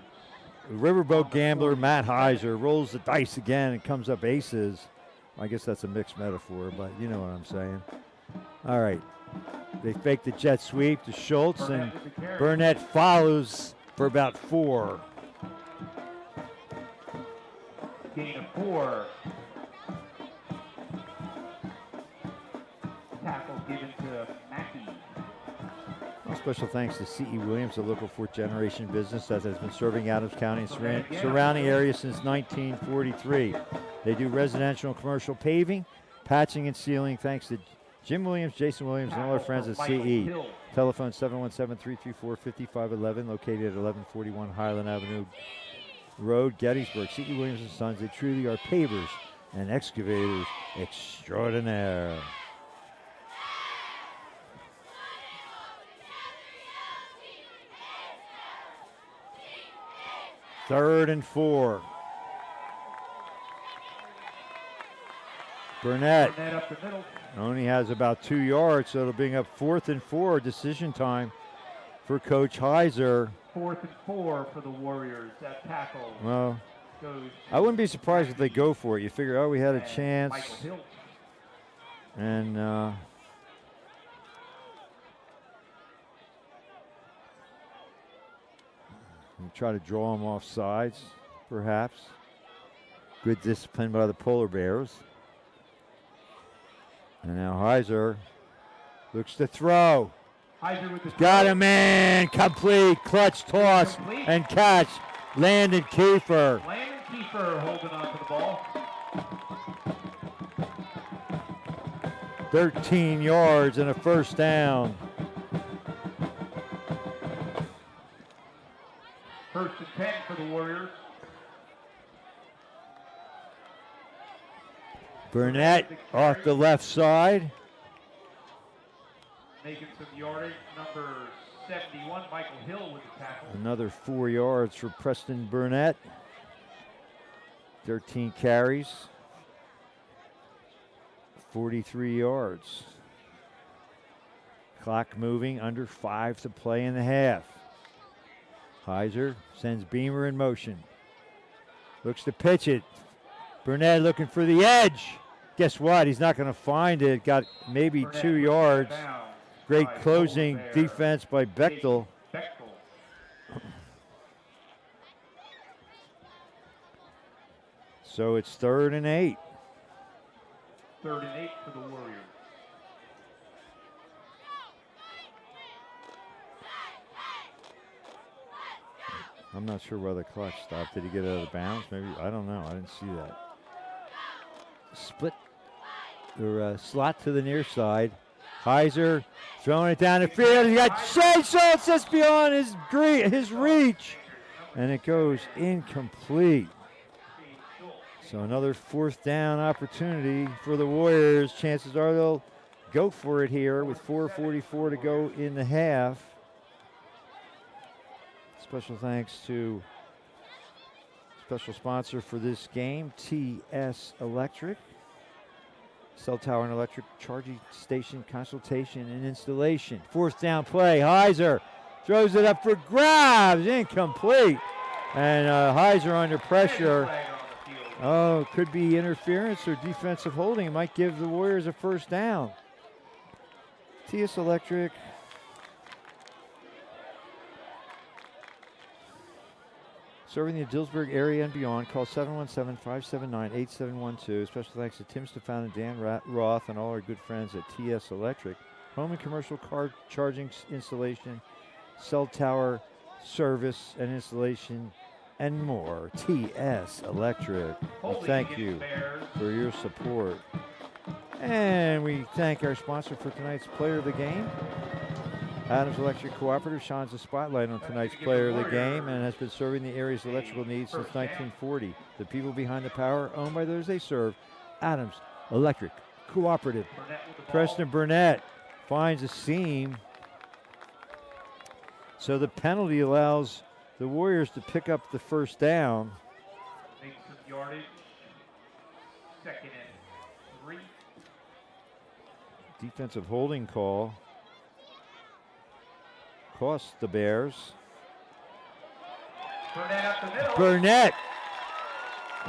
Warriors. Riverboat gambler Matt Heiser rolls the dice again and comes up aces. I guess that's a mixed metaphor, but you know what I'm saying. All right. They fake the jet sweep to Schultz, and Burnett follows for about 4. Gain of 4. Tackle given to Mackey. Well, special thanks to C.E. Williams, a local fourth-generation business that has been serving Adams County and surrounding areas since 1943. They do residential and commercial paving, patching, and sealing. Thanks to Jim Williams, Jason Williams, and all our friends at CE. Telephone 717-334-5511, located at 1141 Highland Avenue Road, Gettysburg. C.E. Williams and Sons, they truly are pavers and excavators extraordinaire. Third and 4. Burnett up the middle. only has about 2 yards, so it'll bring up 4th and 4, decision time for Coach Heiser. 4th and 4 for the Warriors. That tackle Well, goes. I wouldn't be surprised if they go for it. You figure, oh, we had a chance. Michael Hill. And try to draw them off sides, perhaps. Good discipline by the Polar Bears. And now Heiser looks to throw. Heiser with the Got throw. a man, complete, clutch toss Complete. and catch. Landon Kiefer. Landon Kiefer holding on to the ball. 13 yards and a first down. First and 10 for the Warriors. Burnett off the left side. Making some yardage. Number 71, Michael Hill with the tackle. Another 4 yards for Preston Burnett. 13 carries. 43 yards. Clock moving, under 5 to play in the half. Heiser sends Beamer in motion. Looks to pitch it. Burnett looking for the edge. Guess what? He's not going to find it. Got maybe Burnett 2 with yards. that down Great by closing Polar Bear. defense by Bechtel. Bechtel. So it's 3rd and 8. 3rd and 8 for the Warriors. I'm not sure why the clock stopped. Did he get out of bounds? Maybe. I don't know. I didn't see that. or slot to the near side. Heiser throwing it down the field. He got Shea Schultz just beyond his reach. And it goes incomplete. So another 4th down opportunity for the Warriors. Chances are they'll go for it here with 4:44 to go in the half. Special thanks to special sponsor for this game, TS Electric. Cell tower and electric charging station consultation and installation. 4th down play. Heiser throws it up for grabs. Incomplete. And Heiser under pressure. Oh, could be interference or defensive holding. It might give the Warriors a 1st down. TS Electric. Serving the Gettysburg area and beyond, call 717-579-8712. Special thanks to Tim Stefan and Dan Roth and all our good friends at TS Electric. Home and commercial car charging installation, cell tower service and installation, and more. TS Electric. Well, thank you for your support. And we thank our sponsor for tonight's player of the game. Adams Electric Cooperative shines a spotlight on tonight's player of the game and has been serving the area's electrical needs since 1940. The people behind the power, owned by those they serve. Adams Electric Cooperative. Preston Burnett finds a seam. So the penalty allows the Warriors to pick up the 1st down. Makes some yardage. 2nd and 3. Defensive holding call. Cost the Bears. Burnett up the middle. Burnett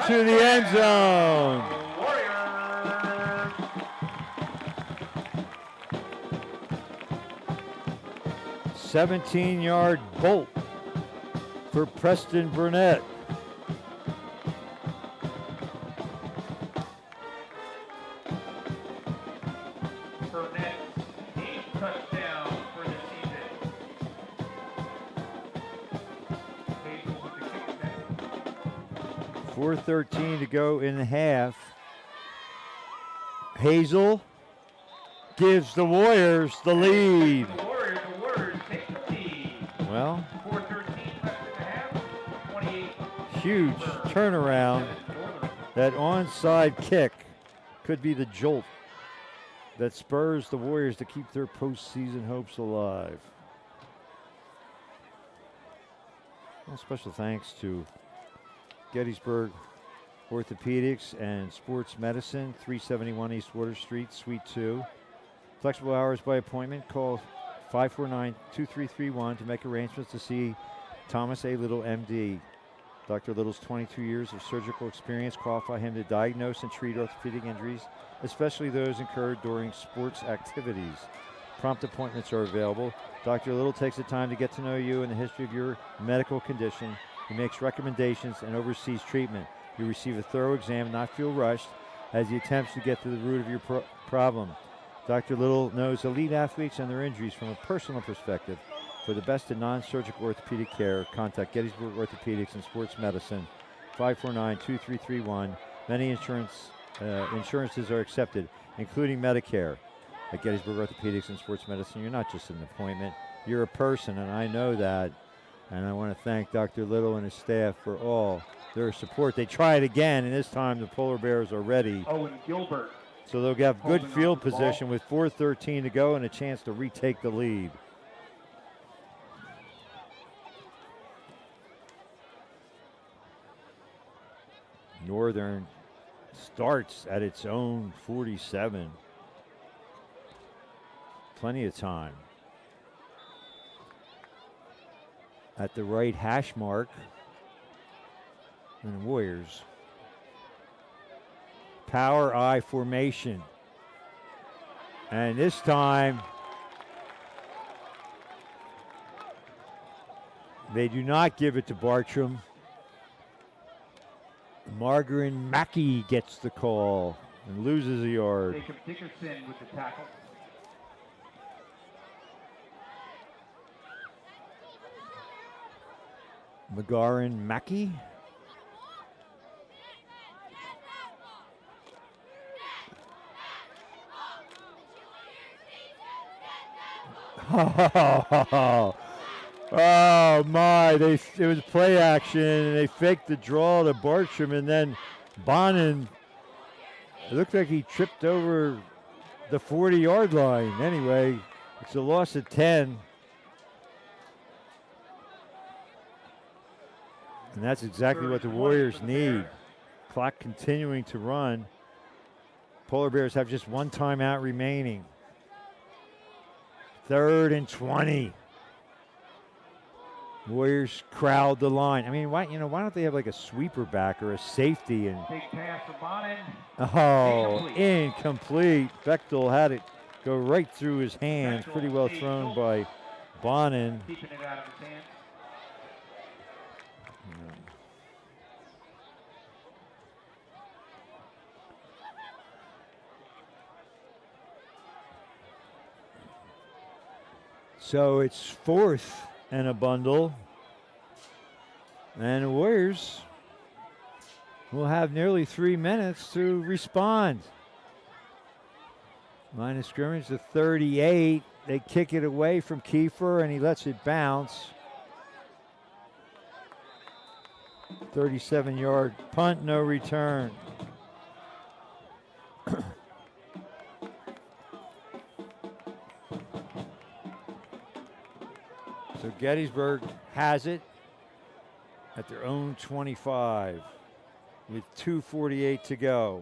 to the end zone. Warriors. 17-yard bolt for Preston Burnett. Burnett's 8th touchdown for the season. 4:13 to go in the half. Hazel gives the Warriors the lead. The Warriors take the lead. Well, 4:13 left in the half. 28. huge turnaround. That onside kick could be the jolt that spurs the Warriors to keep their postseason hopes alive. Well, special thanks to Gettysburg Orthopedics and Sports Medicine, 371 East Water Street, Suite 2. Flexible hours by appointment. Call 549-2331 to make arrangements to see Thomas A. Little, MD. Dr. Little's 22 years of surgical experience qualify him to diagnose and treat orthopedic injuries, especially those incurred during sports activities. Prompt appointments are available. Dr. Little takes the time to get to know you and the history of your medical condition. He makes recommendations and oversees treatment. You receive a thorough exam, not feel rushed, as he attempts to get to the root of your problem. Dr. Little knows elite athletes and their injuries from a personal perspective. For the best in non-surgical orthopedic care, contact Gettysburg Orthopedics and Sports Medicine, 549-2331. Many insurances are accepted, including Medicare. At Gettysburg Orthopedics and Sports Medicine, you're not just an appointment, you're a person, and I know that. And I want to thank Dr. Little and his staff for all their support. They try it again, and this time the Polar Bears are ready. Owen Gilbert. So they'll have good field position with 4:13 to go and a chance to retake the lead. Northern starts at its own 47. Plenty of time. At the right hash mark. And the Warriors. Power I formation. And this time, they do not give it to Bartram. Margaret Mackey gets the call and loses a yard. Jacob Dickerson with the tackle. McGarren Mackey. Oh my! It was play action, and they faked the draw to Bartram, and then Bonin. It looked like he tripped over the 40-yard line. Anyway, it's a loss of 10. And that's exactly what the Warriors need. Clock continuing to run. Polar Bears have just one timeout remaining. 3rd and 20. Warriors crowd the line. I mean, why don't they have like a sweeper back or a safety? And Big pass for Bonin. oh, incomplete. Bechtel had it go right through his hands. Pretty well thrown by Bonin. Keeping it out of his hands. So it's 4th and a bundle. And the Warriors will have nearly 3 minutes to respond. Line of scrimmage to 38. They kick it away from Kiefer, and he lets it bounce. 37-yard punt, no return. So Gettysburg has it at their own 25 with 2:48 to go.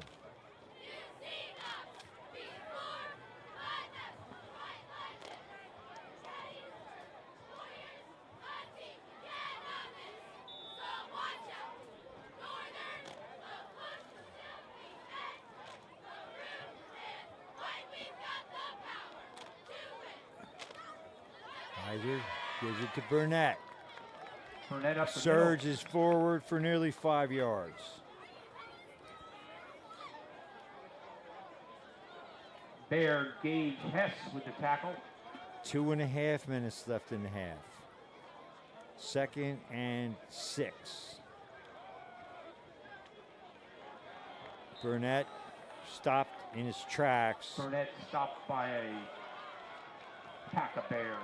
Gives it to Burnett. Burnett up the Surges forward for nearly 5 yards. There, Gage Hess with the tackle. 2.5 minutes left in the half. 2nd and 6. Burnett stopped in his tracks. Burnett stopped by a pack of Bears.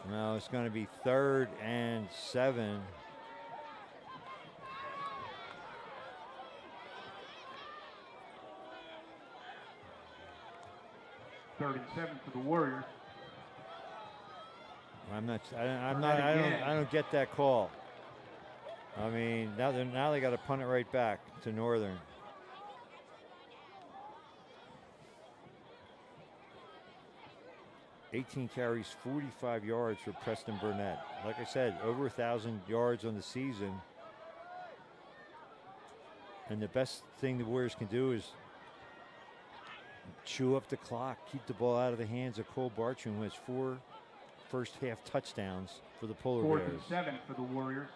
No, it's going to be 3rd and 7. Third and 7 for the Warriors. I don't get that call. I mean, now they got to punt it right back to Northern. $18 carries, 45 yards for Preston Burnett. Like I said, over 1,000 yards on the season. And the best thing the Warriors can do is chew up the clock, keep the ball out of the hands of Cole Bartram, who has 4 first-half touchdowns for the Polar Bears. 4th and 7 for the Warriors.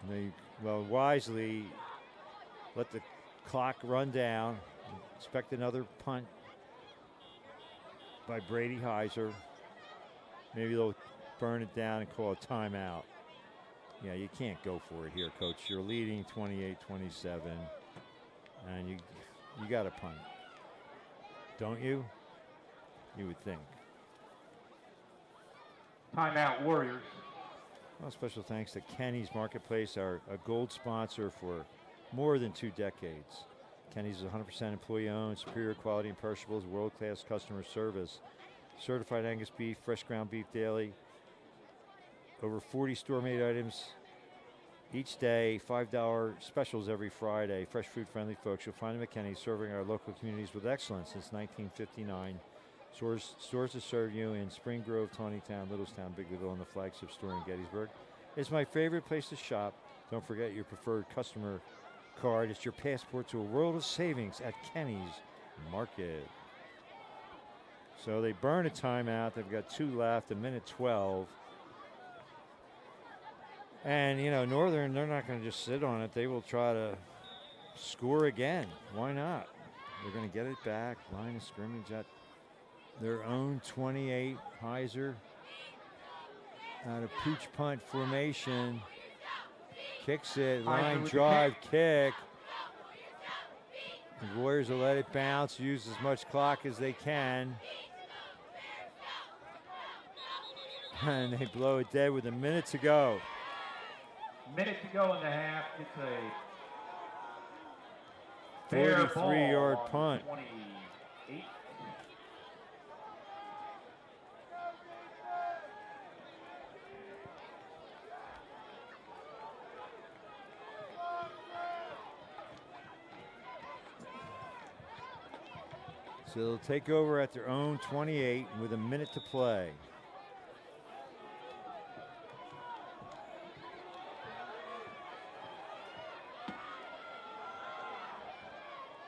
And they, wisely let the clock run down. Expect another punt by Brady Heiser. Maybe they'll burn it down and call a timeout. Yeah, you can't go for it here, Coach. You're leading 28-27, and you got to punt. Don't you? You would think. Timeout, Warriors. Well, special thanks to Kenny's Marketplace, a gold sponsor for more than 2 decades. Kenny's is 100% employee-owned, superior quality and perishables, world-class customer service. Certified Angus beef, fresh ground beef daily. Over 40 store-made items each day, $5 specials every Friday. Fresh food friendly folks. You'll find them at Kenny's, serving our local communities with excellence since 1959. Stores to serve you in Spring Grove, Tawnytown, Littlestown, Biglerville, and the flagship store in Gettysburg. It's my favorite place to shop. Don't forget your preferred customer card. It's your passport to a world of savings at Kenny's Market. So they burn a timeout. They've got 2 left, 1:12. And, Northern, they're not going to just sit on it. They will try to score again. Why not? They're going to get it back. Line of scrimmage at their own 28. Heiser out of pooch punt formation. Kicks it. Line drive kick. The Warriors will let it bounce. Use as much clock as they can. And they blow it dead with a minute to go. Minute to go in the half. It's a fair 43-yard ball on punt. 28. So they'll take over at their own 28 with a minute to play.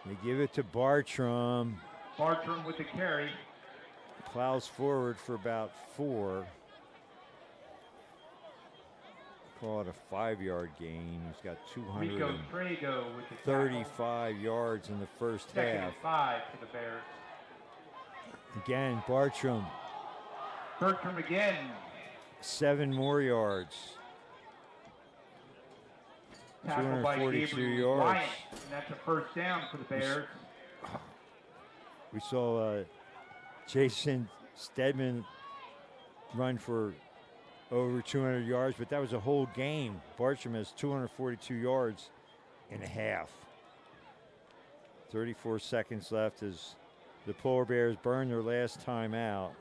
They give it to Bartram. Bartram with the carry. Plows forward for about 4. Call it a 5-yard gain. He's got Rico Trego with the tackle. 235 yards in the first Second half. and 5 for the Bears. Again, Bartram, Bertram again. 7 more yards. Tackled by 242 Gabriel yards. Wyatt, and that's a first down for the Bears. We saw Jason Stedman run for over 200 yards, but that was a whole game. Bartram has 242 yards and a half. 34 seconds left as the Polar Bears burn their last time out.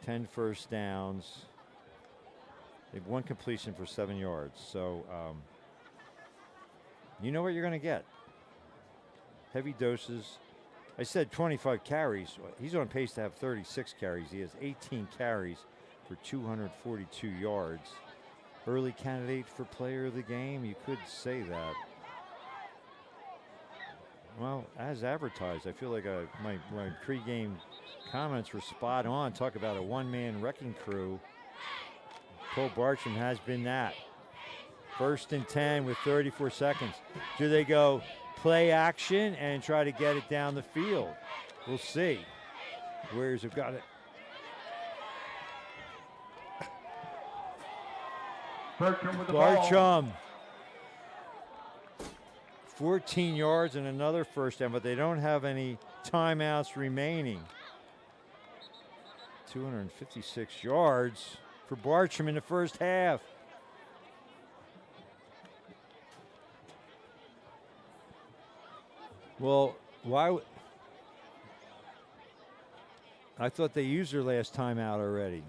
10 first downs. They've 1 completion for 7 yards. So you know what you're going to get. Heavy doses. I said 25 carries. He's on pace to have 36 carries. He has 18 carries for 242 yards. Early candidate for player of the game, you could say that. Well, as advertised, I feel like my pregame comments were spot on. Talk about a one-man wrecking crew. Cole Bartram has been that. 1st and 10 with 34 seconds. Do they go play action and try to get it down the field? We'll see. Warriors have got it. Bertram with the ball. Bartram. 14 yards and another first down, but they don't have any timeouts remaining. 256 yards for Bartram in the first half. Well, why? I thought they used their last timeout already.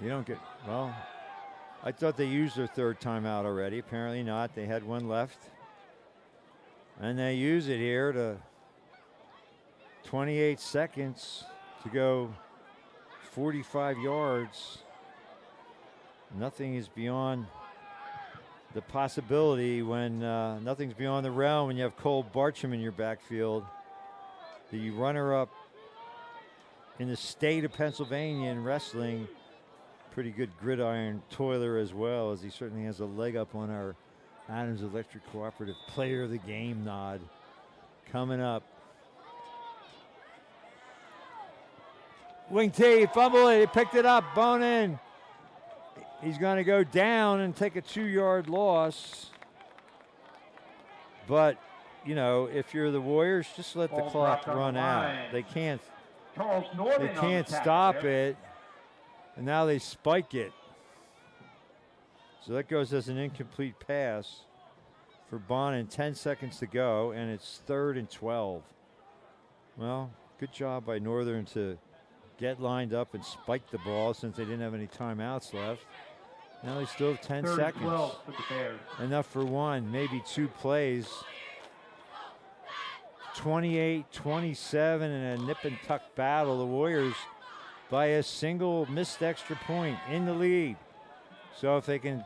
You don't get, well, I thought they used their 3rd timeout already. Apparently not. They had 1 left. And they use it here to 28 seconds to go 45 yards. Nothing is beyond the possibility when nothing's beyond the realm when you have Cole Bartram in your backfield. The runner-up in the state of Pennsylvania in wrestling. Pretty good gridiron toiler as well, as he certainly has a leg up on our Adams Electric Cooperative Player of the Game nod. Coming up. Wing T, fumble it, he picked it up, bone in. He's going to go down and take a 2-yard loss. But, you know, if you're the Warriors, just let the clock run out. They can't stop it. And now they spike it. So that goes as an incomplete pass for Bonin. 10 seconds to go, and it's 3rd and 12. Well, good job by Northern to get lined up and spike the ball since they didn't have any timeouts left. Now they still have 10 3rd seconds. 12 for the Bears. Enough for 1, maybe 2 plays. 28-27 in a nip and tuck battle. The Warriors by a single missed extra point in the lead. So if they can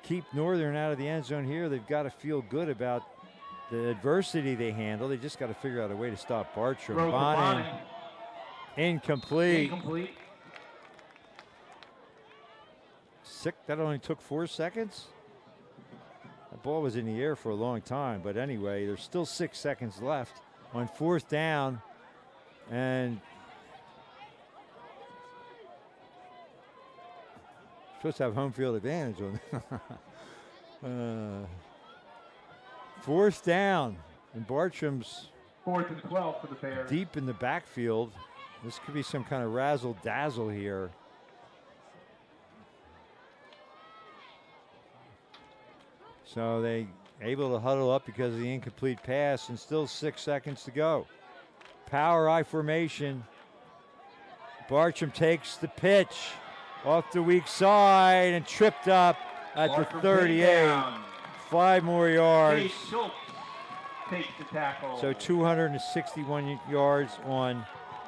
keep Northern out of the end zone here, they've got to feel good about the adversity they handle. They just got to figure out a way to stop Bartram. Bonin, incomplete. That only took 4 seconds. That ball was in the air for a long time, but anyway, there's still 6 seconds left on 4th down, and supposed to have home field advantage on 4th down, and Bartram's 4th and 12 for the Bears. Deep in the backfield. This could be some kind of razzle-dazzle here. So they able to huddle up because of the incomplete pass, and still 6 seconds to go. Power I formation. Bartram takes the pitch off the weak side and tripped up at the 38. 5 more yards. Dave Schultz takes the tackle. So 261 yards on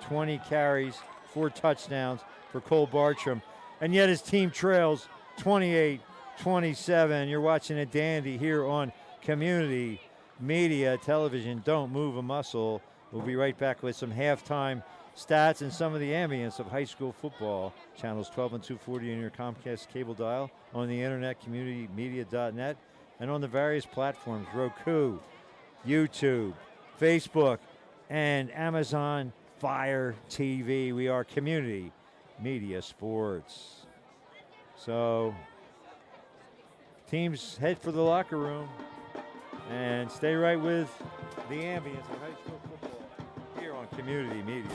20 carries, 4 touchdowns for Cole Bartram. And yet his team trails 28-27. You're watching a dandy here on Community Media Television. Don't move a muscle. We'll be right back with some halftime stats and some of the ambience of high school football. Channels 12 and 240 on your Comcast cable dial, on the internet, communitymedia.net, and on the various platforms, Roku, YouTube, Facebook, and Amazon Fire TV. We are Community Media Sports. So teams head for the locker room and stay right with the ambience of high school football here on Community Media.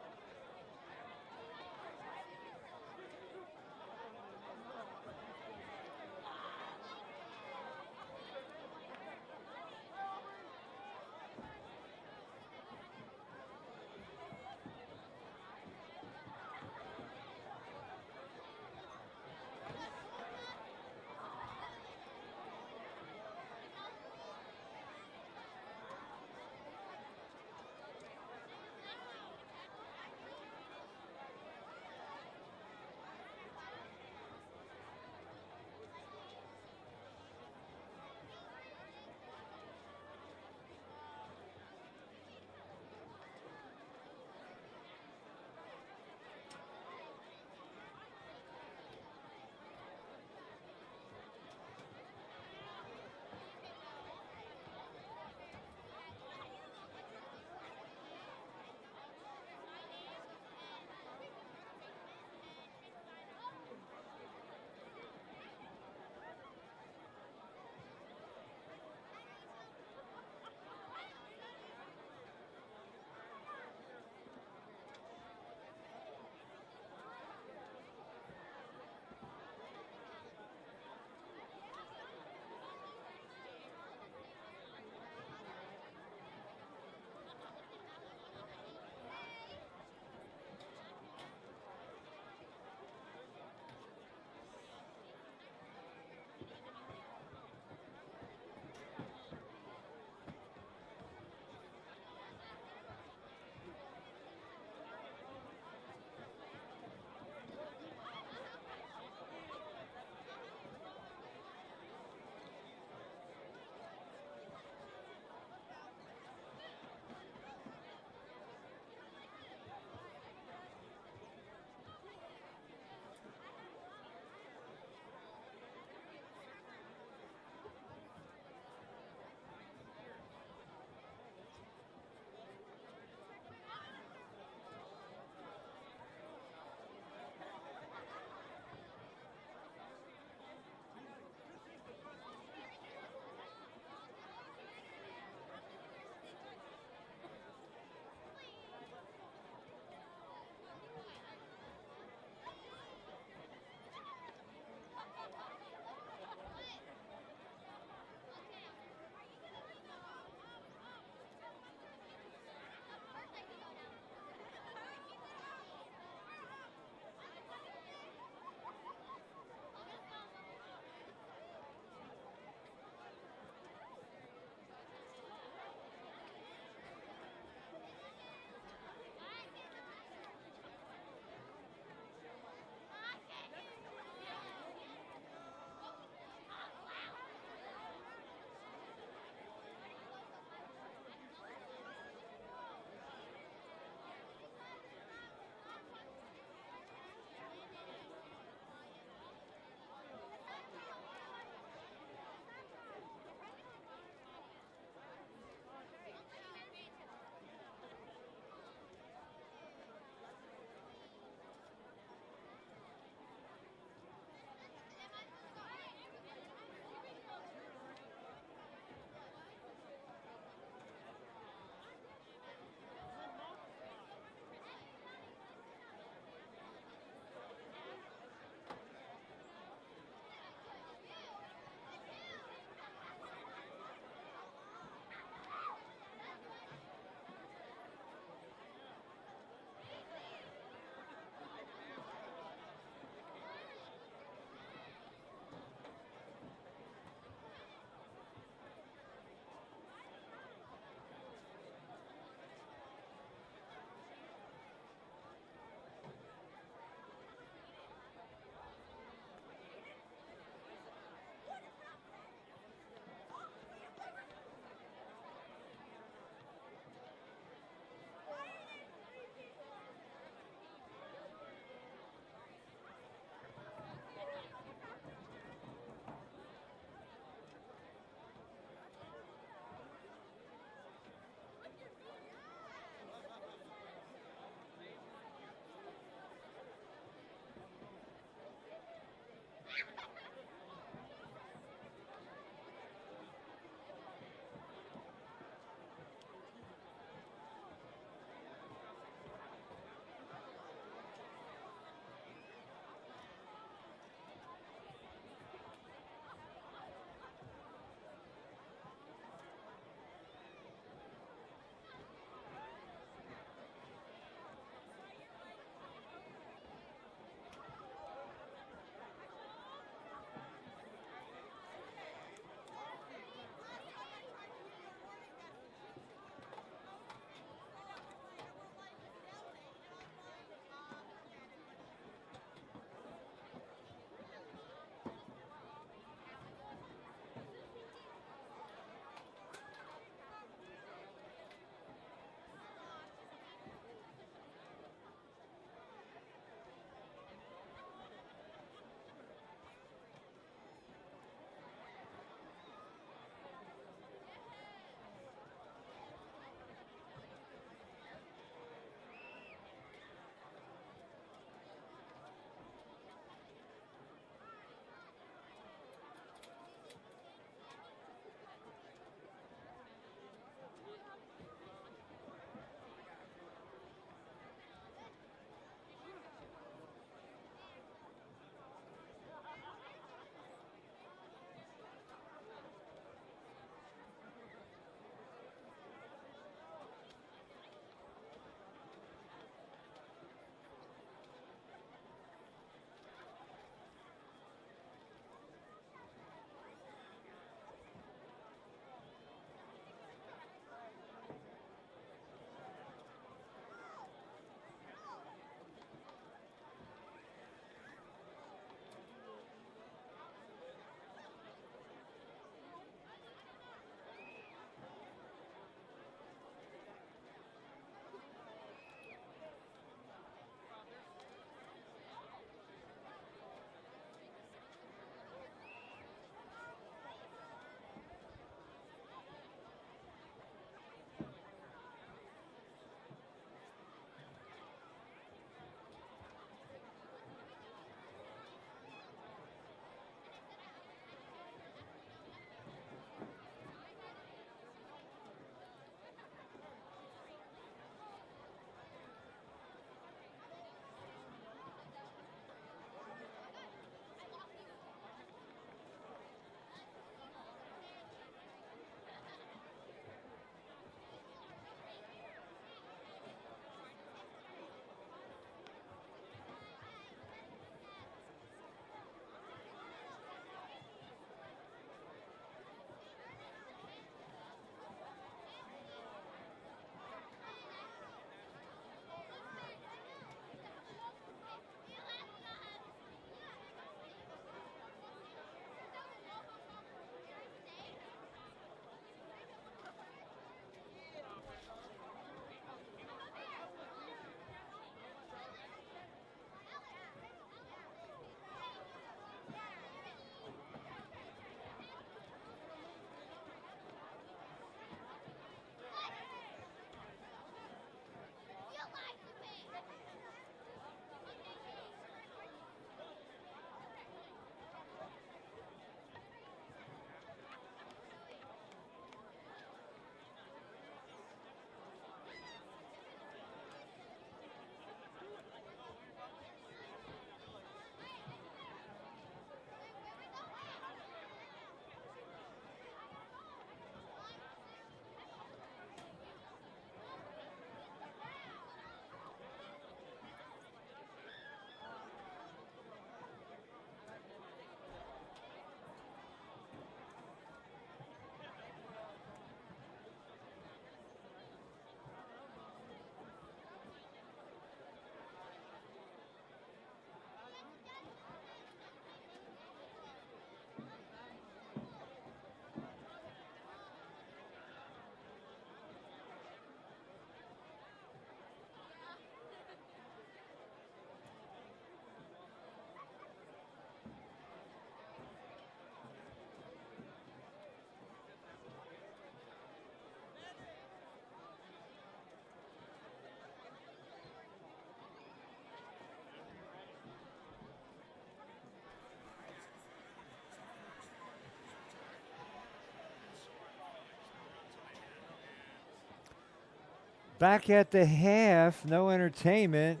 Back at the half, no entertainment.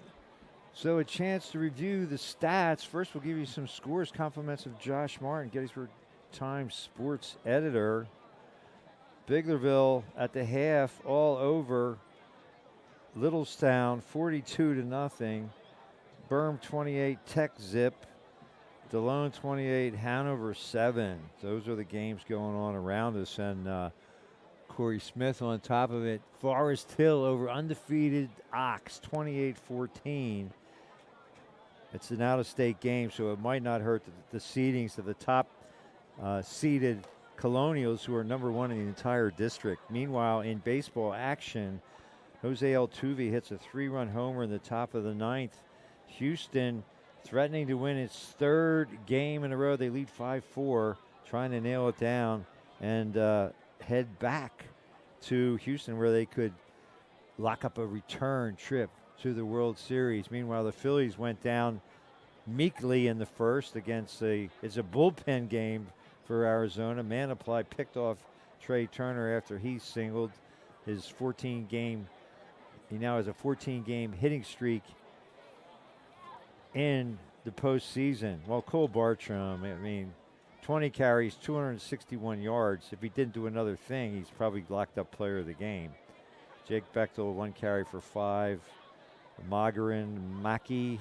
So a chance to review the stats. First, we'll give you some scores, compliments of Josh Martin, Gettysburg Times sports editor. Biglerville at the half, all over Littlestown, 42-0. Berm 28, Tech zip. DeLone 28, Hanover 7. Those are the games going on around us. And Corey Smith on top of it. Forest Hill over undefeated Ox, 28-14. It's an out-of-state game, so it might not hurt the seedings of the top seeded Colonials, who are number 1 in the entire district. Meanwhile, in baseball action, Jose Altuve hits a 3-run homer in the top of the 9th. Houston threatening to win its 3rd game in a row. They lead 5-4, trying to nail it down and head back to Houston, where they could lock up a return trip to the World Series. Meanwhile, the Phillies went down meekly in the first against it's a bullpen game for Arizona. Mantiply picked off Trey Turner after he singled his 14-game. He now has a 14-game hitting streak in the postseason. Well, Cole Bartram, 20 carries, 261 yards. If he didn't do another thing, he's probably locked up player of the game. Jake Bechtel, 1 carry for 5. Magarin Maki,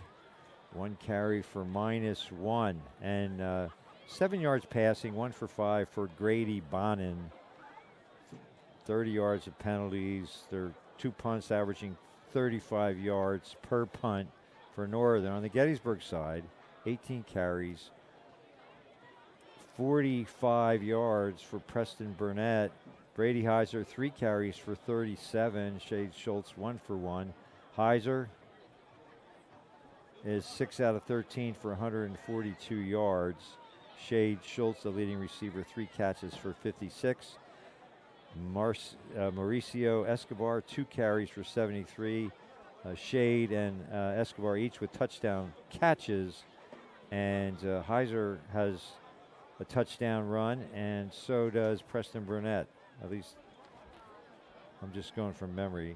1 carry for -1. And 7 yards passing, 1 for 5 for Grady Bonin. 30 yards of penalties. There are 2 punts averaging 35 yards per punt for Northern. On the Gettysburg side, 18 carries, 45 yards for Preston Burnett. Brady Heiser, 3 carries for 37. Shade Schultz, 1 for 1. Heiser is 6 out of 13 for 142 yards. Shade Schultz, the leading receiver, 3 catches for 56. Mauricio Escobar, 2 carries for 73. Shade and Escobar each with touchdown catches. And Heiser has a touchdown run, and so does Preston Burnett. At least I'm just going from memory.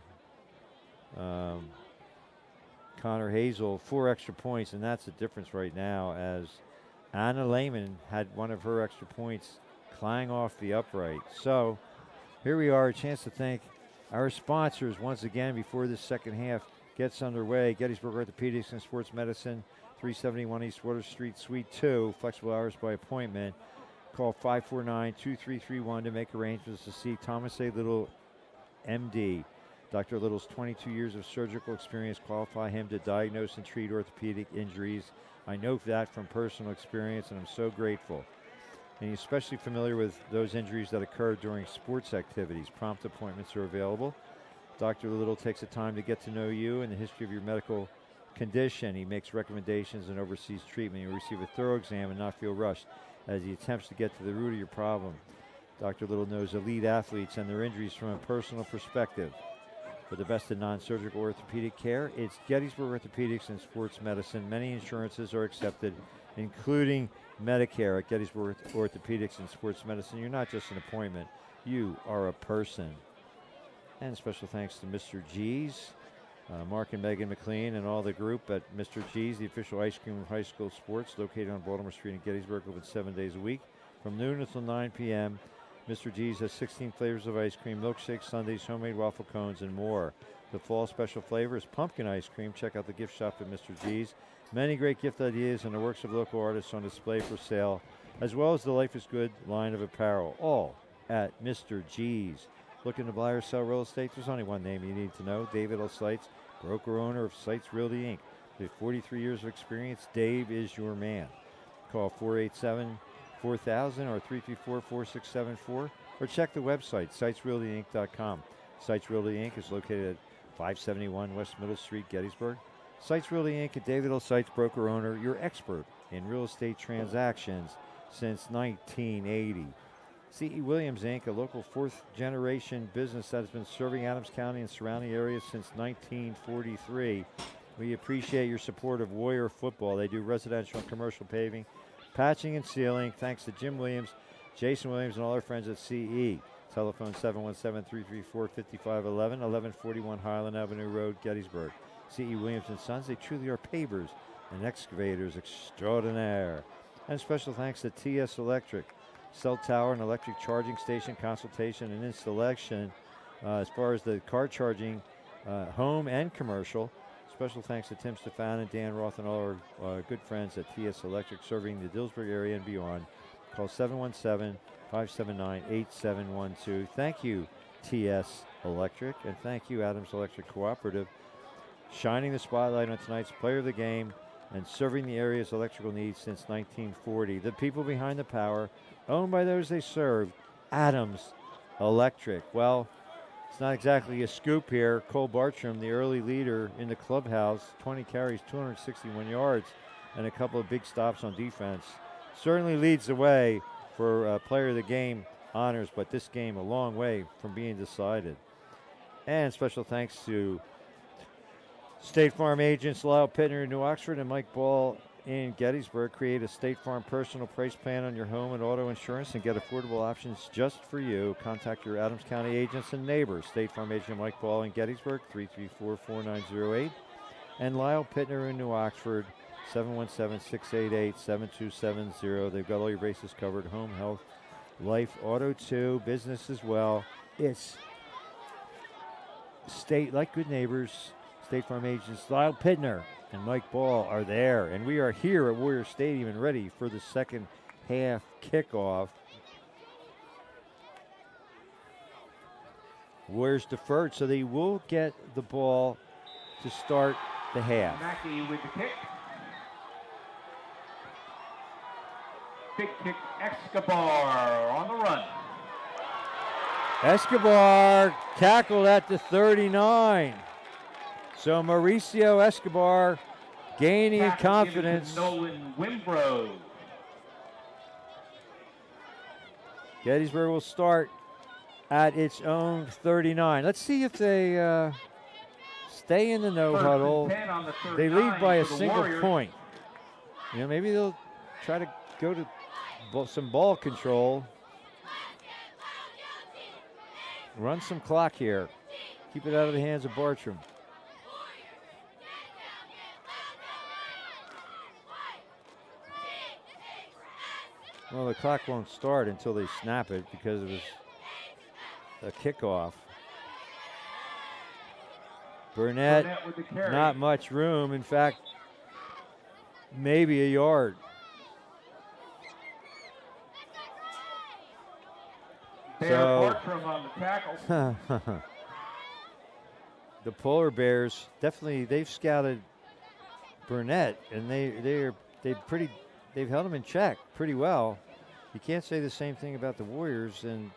Connor Hazel, 4 extra points, and that's the difference right now, as Anna Lehman had one of her extra points clang off the upright. So here we are, a chance to thank our sponsors once again before this second half gets underway. Gettysburg Orthopedics and Sports Medicine, 371 East Water Street, Suite 2. Flexible hours by appointment. Call 549-2331 to make arrangements to see Thomas A. Little, MD. Dr. Little's 22 years of surgical experience qualify him to diagnose and treat orthopedic injuries. I know that from personal experience, and I'm so grateful. And he's especially familiar with those injuries that occur during sports activities. Prompt appointments are available. Dr. Little takes the time to get to know you and the history of your medical condition. He makes recommendations and oversees treatment. You'll receive a thorough exam and not feel rushed as he attempts to get to the root of your problem. Dr. Little knows elite athletes and their injuries from a personal perspective. For the best in non-surgical orthopedic care, it's Gettysburg Orthopedics and Sports Medicine. Many insurances are accepted, including Medicare. At Gettysburg Orthopedics and Sports Medicine, you're not just an appointment, you are a person. And special thanks to Mr. G's, Mark and Megan McLean, and all the group at Mr. G's, the official ice cream of high school sports, located on Baltimore Street in Gettysburg, open 7 days a week. From noon until 9 p.m., Mr. G's has 16 flavors of ice cream, milkshakes, sundaes, homemade waffle cones, and more. The fall special flavor is pumpkin ice cream. Check out the gift shop at Mr. G's. Many great gift ideas and the works of local artists on display for sale, as well as the Life is Good line of apparel, all at Mr. G's. Looking to buy or sell real estate? There's only one name you need to know, David L. Seitz, broker-owner of Seitz Realty, Inc. With 43 years of experience, Dave is your man. Call 487-4000 or 334-4674, or check the website, SeittzRealtyInc.com. Seitz Realty Inc. is located at 571 West Middle Street, Gettysburg. Seitz Realty Inc. and David L. Seitz, broker-owner, your expert in real estate transactions since 1980. C.E. Williams, Inc., a local fourth-generation business that has been serving Adams County and surrounding areas since 1943. We appreciate your support of Warrior football. They do residential and commercial paving, patching and sealing. Thanks to Jim Williams, Jason Williams, and all our friends at CE. Telephone 717-334-5511, 1141 Highland Avenue Road, Gettysburg. C.E. Williams & Sons, they truly are pavers and excavators extraordinaire. And special thanks to TS Electric, cell tower and electric charging station consultation and installation as far as the car charging, home and commercial. Special thanks to Tim Stefan and Dan Roth and all our good friends at TS Electric serving the Dillsburg area and beyond. Call 717-579-8712. Thank you, TS Electric, and thank you, Adams Electric Cooperative, shining the spotlight on tonight's player of the game and serving the area's electrical needs since 1940. The people behind the power, owned by those they serve, Adams Electric. Well, it's not exactly a scoop here. Cole Bartram, the early leader in the clubhouse, 20 carries, 261 yards, and a couple of big stops on defense. Certainly leads the way for player of the game honors, but this game a long way from being decided. And special thanks to State Farm agents Lyle Pittner in New Oxford and Mike Ball in Gettysburg. Create a State Farm personal price plan on your home and auto insurance and get affordable options just for you. Contact your Adams County agents and neighbors. State Farm agent Mike Ball in Gettysburg, 334-4908. And Lyle Pittner in New Oxford, 717-688-7270. They've got all your bases covered. Home, health, life, auto too, business as well. It's state, like good neighbors, State Farm agents Lyle Pittner and Mike Ball are there. And we are here at Warrior Stadium and ready for the second half kickoff. Warriors deferred, so they will get the ball to start the half. Mackey with the kick. Big kick, Escobar on the run. Escobar tackled at the 39. So Mauricio Escobar gaining Tackle confidence. given to Nolan Wimbrow. Gettysburg will start at its own 39. Let's see if they stay in the no First and huddle. 10 on the They lead by a for the single Warriors. point. You know, maybe they'll try to go to some ball control. Run some clock here. Keep it out of the hands of Bartram. Well, the clock won't start until they snap it because it was a kickoff. Burnett, Burnett with the carry. not much room. In fact, maybe a yard. Bear So- Bartram on the tackle. The Polar Bears definitely, they've scouted Burnett and they've held him in check pretty well. You can't say the same thing about the Warriors and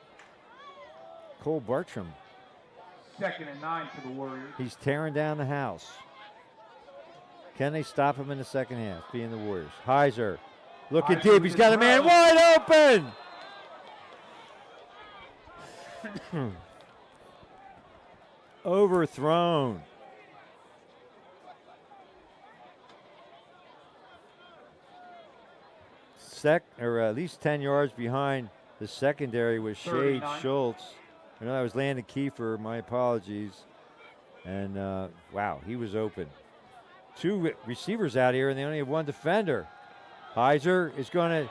Cole Bartram. 2nd and 9 for the Warriors. He's tearing down the house. Can they stop him in the second half, being the Warriors? Heiser, looking Heiser deep. with He's the got a man throw. wide open. Overthrown. Or at least 10 yards behind the secondary was Shade 39. Schultz. I know that was Landon Kiefer. My apologies. And wow, he was open. Two receivers out here, and they only have one defender. Heiser is going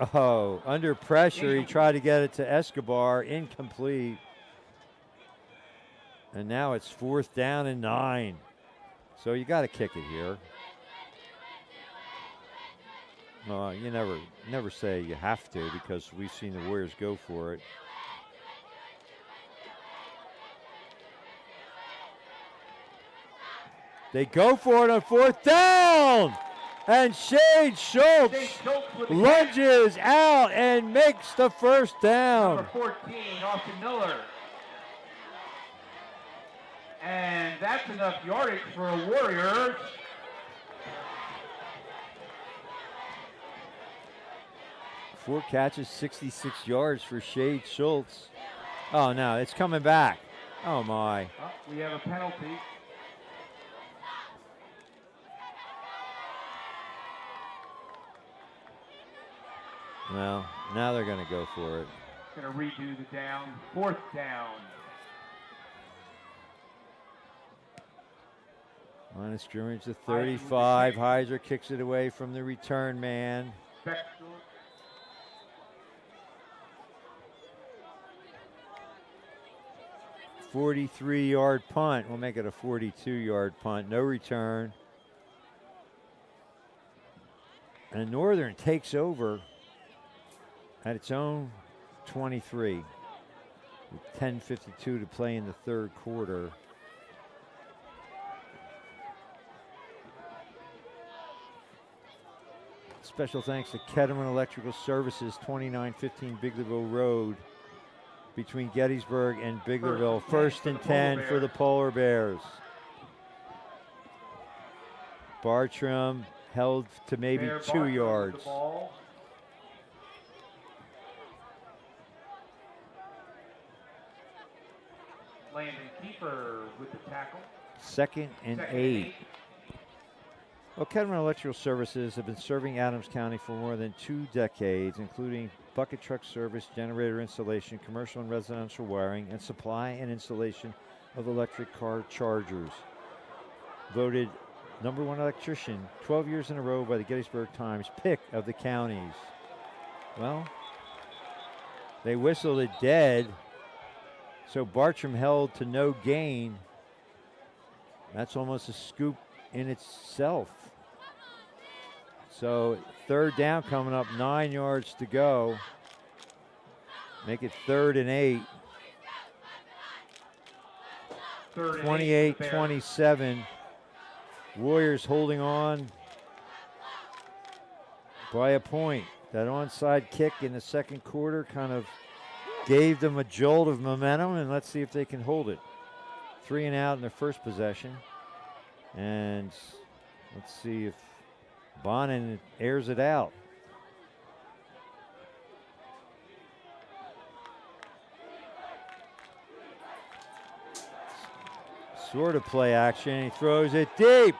to, under pressure. He tried to get it to Escobar, incomplete. And now it's 4th down and 9. So you got to kick it here. You never say you have to because we've seen the Warriors go for it. They go for it on 4th down. And Shade Schultz Shade Schultz with the lunges out and makes the first down. Number 14, Austin Miller. And that's enough yardage for a Warriors. Four catches, 66 yards for Shade Schultz. Oh, no, it's coming back. Oh, my. Oh, we have a penalty. Well, now they're going to go for it. Going to redo the down. 4th down. Line of scrimmage to 35. Heiser kicks it away from the return man. Bechtel. 43-yard punt. We'll make it a 42-yard punt. No return. And Northern takes over at its own 23 with 10:52 to play in the third quarter. Special thanks to Kettleman Electrical Services, 2915 Biglerville Road, between Gettysburg and Biglerville. First and 10 for the Polar Bears. Bartram held to maybe 2 yards. Landon Kiefer with the tackle. Second and 8. Well, Kettleman Electrical Services have been serving Adams County for more than 2 decades, including bucket truck service, generator installation, commercial and residential wiring, and supply and installation of electric car chargers. Voted #1 electrician 12 years in a row by the Gettysburg Times, pick of the counties. Well, they whistled it dead, so Bartram held to no gain. That's almost a scoop in itself. So 3rd down coming up, 9 yards to go. Make it 3rd and 8. 28-27. Warriors holding on by a point. That onside kick in the second quarter kind of gave them a jolt of momentum, and let's see if they can hold it. 3 and out in their first possession. And let's see if Bonin airs it out. Sort of play action. He throws it deep.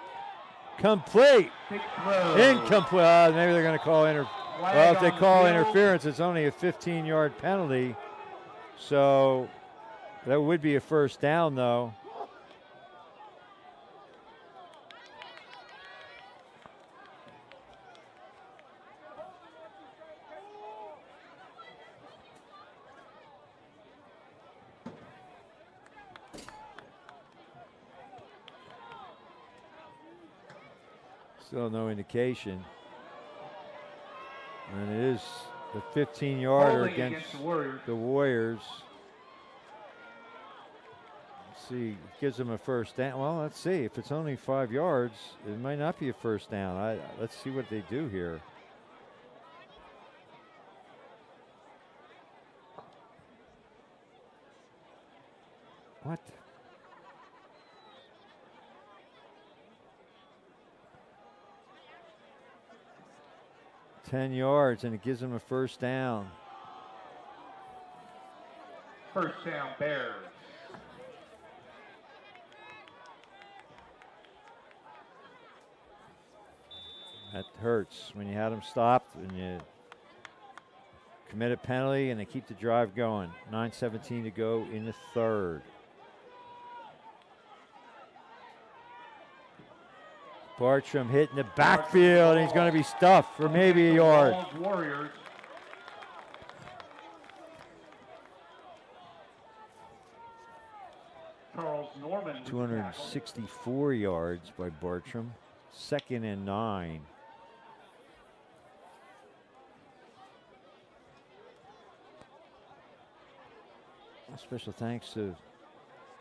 Complete. Incomplete. Maybe they're going to call well, if they call interference, it's only a 15-yard penalty. So that would be a first down, though. Still no indication. And it is the 15-yarder against the Warriors. Let's see, gives them a first down. Well, let's see. If it's only 5 yards, it might not be a first down. Let's see what they do here. What? $10 yards, and it gives them a first down. First down, Bears. That hurts when you had them stopped and you commit a penalty and they keep the drive going. 9:17 to go in the third. Bartram hitting the backfield, and he's going to be stuffed for maybe a yard. Warriors. Charles Norman. 264 yards by Bartram. 2nd and 9. Special thanks to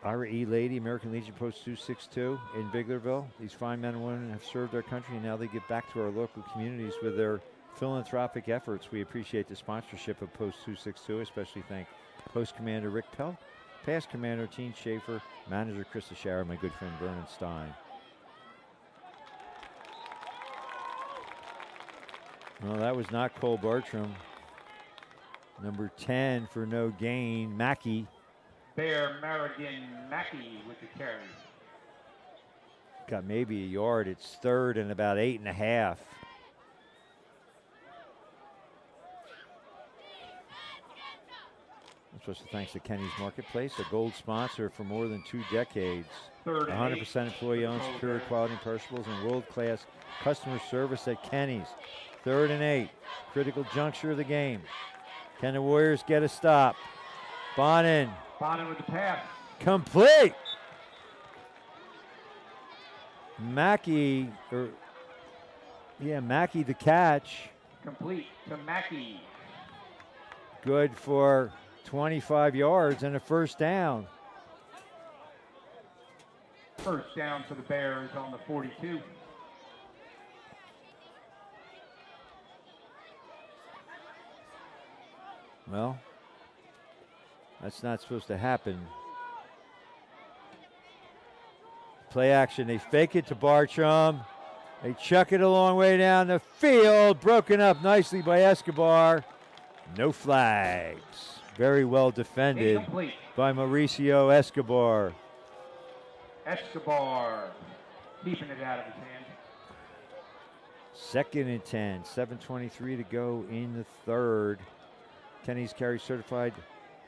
Ira E. Lady, American Legion Post 262 in Biglerville. These fine men and women have served our country, and now they give back to our local communities with their philanthropic efforts. We appreciate the sponsorship of Post 262, especially thank Post Commander Rick Pell, Past Commander Gene Schaefer, Manager Krista Schauer, my good friend Vernon Stein. Well, that was not Cole Bartram. Number 10 for no gain, Mackey. Bear Marigan Mackey with the carry. Got maybe a yard. It's 3rd and about 8.5. Special thanks to Kenny's Marketplace, a gold sponsor for more than 2 decades. Third and 100% employee-owned, superior quality and perishables, and world-class customer service at Kenny's. 3rd and 8, critical juncture of the game. Can the Warriors get a stop? Bonin. Bonin with the pass. Complete. Mackey the catch. Complete to Mackey. Good for 25 yards and a first down. First down for the Bears on the 42. Well, that's not supposed to happen. Play action. They fake it to Bartram. They chuck it a long way down the field. Broken up nicely by Escobar. No flags. Very well defended Incomplete. by Mauricio Escobar. Escobar keeping it out of his hand. 2nd and 10. 7:23 to go in the 3rd. Kenny's carry certified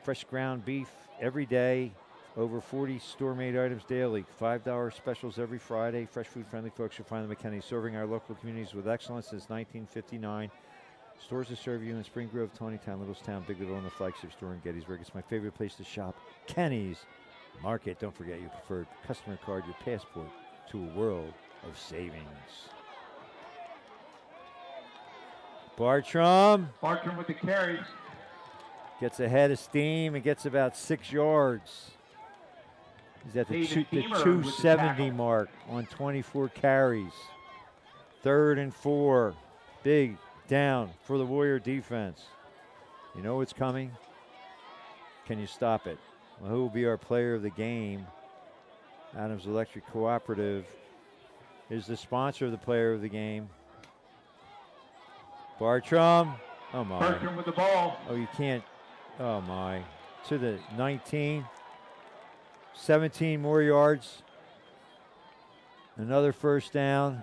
fresh ground beef every day. Over 40 store-made items daily. $5 specials every Friday. Fresh food-friendly folks, you'll find them at Kenny's, serving our local communities with excellence since 1959. Stores that serve you in Spring Grove, Tonytown, Littlestown, Big Little, and the flagship store in Gettysburg. It's my favorite place to shop. Kenny's Market. Don't forget your preferred customer card, your passport to a world of savings. Bartram Bartram with the carry. gets ahead of steam and gets about 6 yards. He's at the David Beamer with the 270 tackle. mark on 24 carries. 3rd and 4. Big down for the Warrior defense. You know what's coming. Can you stop it? Well, who will be our player of the game? Adams Electric Cooperative is the sponsor of the player of the game. Bartram. Oh, my. Bartram with the ball. Oh, you can't. Oh, my. To the 19. 17 more yards. Another first down.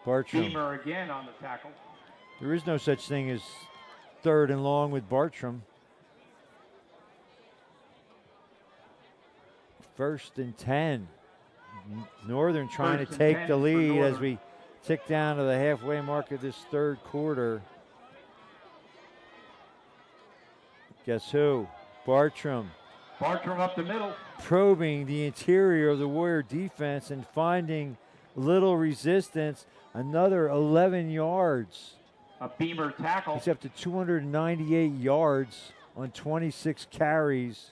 Bartram. Beamer again on the tackle. There is no such thing as 3rd and long with Bartram. 1st and 10. Northern trying First to and take 10 the for lead as Northern. we tick down to the halfway mark of this 3rd quarter. Guess who? Bartram. Bartram up the middle. Probing the interior of the Warrior defense and finding little resistance. Another 11 yards. A Beamer tackle. He's up to 298 yards on 26 carries.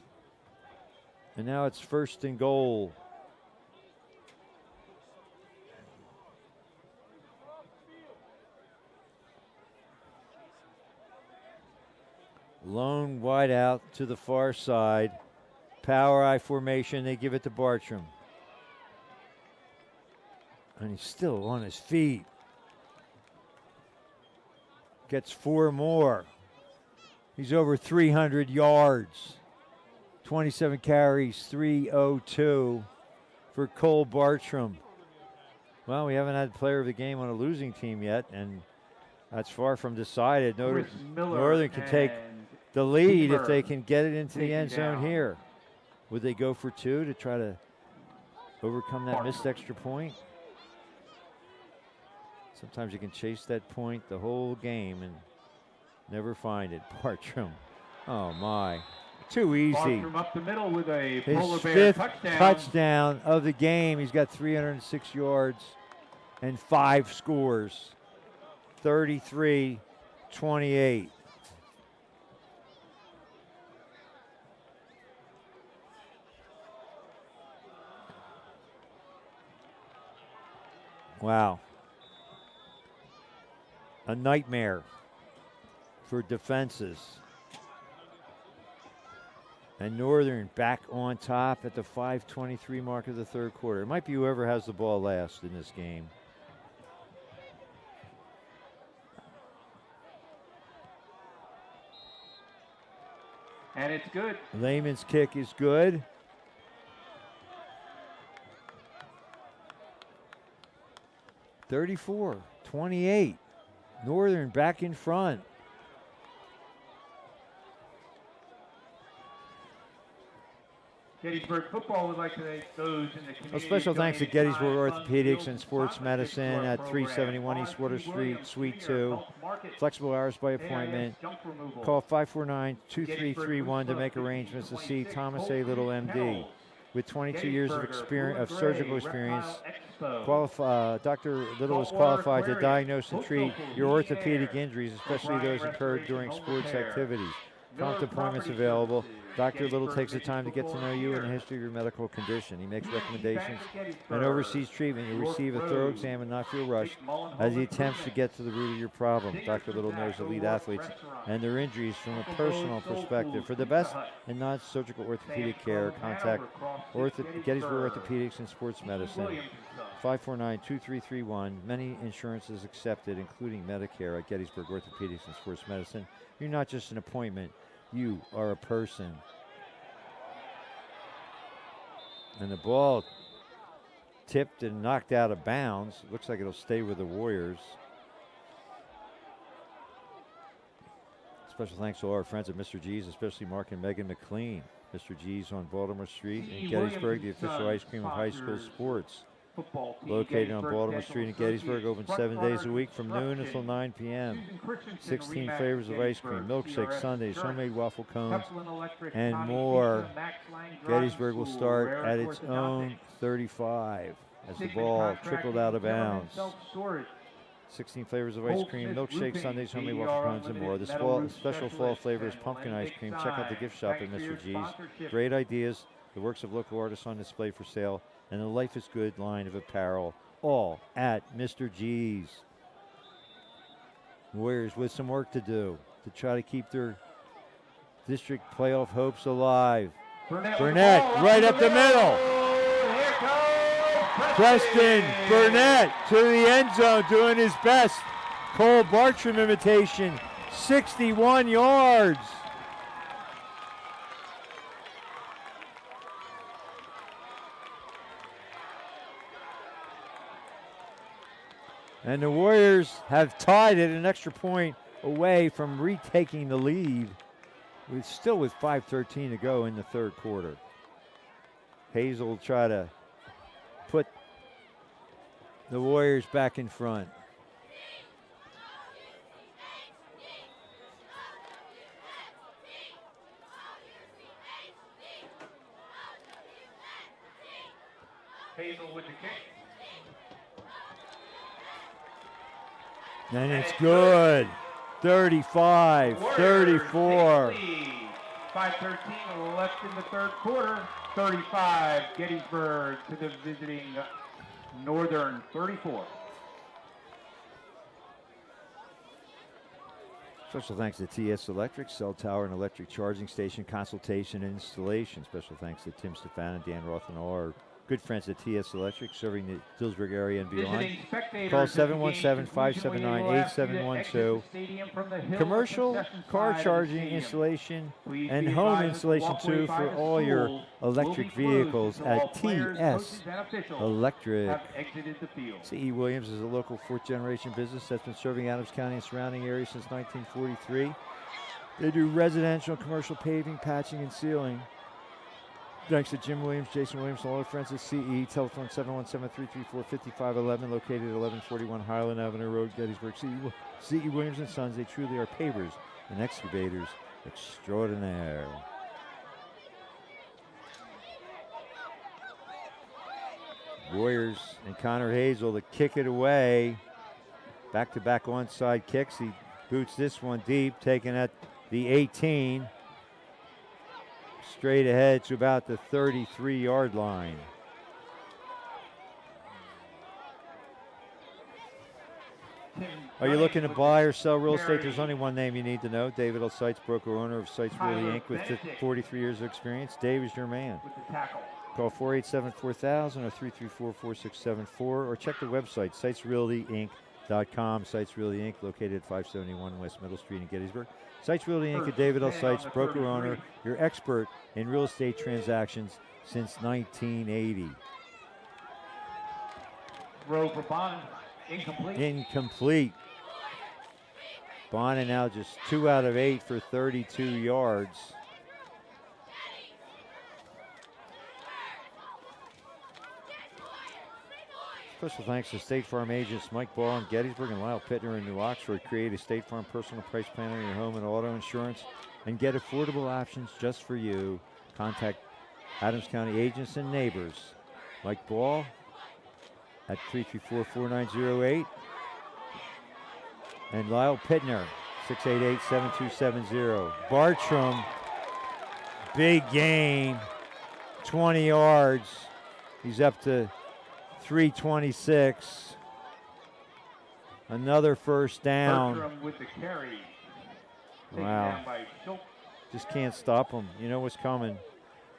And now it's 1st and goal. Lone wide out to the far side. Power I formation. They give it to Bartram. And he's still on his feet. Gets 4 more. He's over 300 yards. 27 carries, 302 for Cole Bartram. Well, we haven't had player of the game on a losing team yet, and that's far from decided. Chris Miller Northern can take and the lead Beamer if they can get it into the taken end zone down. here. Would they go for 2 to try to overcome that Bartram. missed extra point? Sometimes you can chase that point the whole game and never find it. Bartram. Oh, my. Too easy. Bartram up the middle with a His Polar Bear 5th touchdown of the game. He's got 306 yards and 5 scores. 33-28. Wow. A nightmare for defenses. And Northern back on top at the 5:23 mark of the 3rd quarter. It might be whoever has the ball last in this game. And it's good. Lehman's kick is good. (34-28). Northern back in front. Gettysburg football would like to thank those in the community. A special thanks to donated Gettysburg time, Orthopedics funds, and fields, Sports sponsorships Medicine to our at program. 371 East Water R.C. Street, Williams, Suite Jr. 2. Health Market, Flexible hours by AIS appointment. junk removal. Call 549-2331 to make arrangements to see Thomas A. Little, MD. With 22 years of surgical experience, Dr. Little is qualified to diagnose and treat your orthopedic injuries, especially those incurred during sports activities. Prompt appointments available. Dr. Little takes the time to get to know you and the history of your medical condition. He makes recommendations and oversees treatment. You'll receive a thorough exam and not feel rushed as he attempts to get to the root of your problem. Dr. Little knows elite athletes and their injuries from a personal perspective. For the best and non-surgical orthopedic care, contact Gettysburg Orthopedics and Sports Medicine. 549-2331. Many insurances accepted, including Medicare at Gettysburg Orthopedics and Sports Medicine. You're not just an appointment. You are a person. And the ball tipped and knocked out of bounds. Looks like it'll stay with the Warriors. Special thanks to all our friends at Mr. G's, especially Mark and Megan McLean. Mr. G's on Baltimore Street in Gettysburg, the official ice cream of high school sports. Located on Baltimore Street in Gettysburg, open 7 days a week from noon until 9 p.m. 16 flavors of ice cream, milkshakes, sundaes, homemade waffle cones, and more. Gettysburg will start at its own 35 as the ball trickled out of bounds. 16 flavors of ice cream, milkshakes, sundaes, homemade waffle cones, and more. The special fall flavor is pumpkin ice cream. Check out the gift shop at Mr. G's. Great ideas, the works of local artists on display for sale, and the Life is Good line of apparel, all at Mr. G's. Warriors with some work to do to try to keep their district playoff hopes alive. Burnett right up the middle. Preston Burnett to the end zone doing his best. Cole Bartram imitation, 61 yards. And the Warriors have tied it an extra point away from retaking the lead, with 5:13 to go in the third quarter. Hazel will try to put the Warriors back in front. Hazel with the kick. And it's good. 35, 34. 5:13 left in the third quarter. 35, Gettysburg to the visiting Northern 34. Special thanks to TS Electric, cell tower and electric charging station consultation and installation. Special thanks to Tim Stefan and Dan Roth and all our good friends at TS Electric, serving the Dillsburg area and beyond. Call 717-579-8712. Commercial, car charging installation, and home installation too for all your electric vehicles at TS Electric. C.E. Williams is a local fourth-generation business that's been serving Adams County and surrounding areas since 1943. They do residential and commercial paving, patching, and sealing. Thanks to Jim Williams, Jason Williams, and all our friends at CE. Telephone 717-334-5511, located at 1141 Highland Avenue Road, Gettysburg. CE Williams and Sons, they truly are pavers and excavators extraordinaire. Warriors and Connor Hazel to kick it away. Back-to-back onside kicks. He boots this one deep, taken at the 18. Straight ahead to about the 33-yard line. Are you looking to buy or sell real estate? There's only one name you need to know. David L. Seitz, broker owner of Seitz Realty Inc. with 43 years of experience. Dave is your man. Call 487-4000 or 334-4674 or check the website, SeitzzRealtyInc.com. Seitz Realty Inc. located at 571 West Middle Street in Gettysburg. Seitz Realty Inc. David L. Seitz, broker owner, your expert in real estate transactions since 1980. Throw for Bonner, incomplete. Incomplete. Bonner now just 2 out of 8 for 32 yards. Special thanks to State Farm agents Mike Ball in Gettysburg and Lyle Pittner in New Oxford. Create a State Farm personal price plan on your home and auto insurance and get affordable options just for you. Contact Adams County agents and neighbors. Mike Ball at 334-4908. And Lyle Pittner, 688-7270. Bartram, big game, 20 yards. He's up to 326. Another first down. Bertram with the carry. Taken Wow. down by Schultz. Just can't stop him. You know what's coming,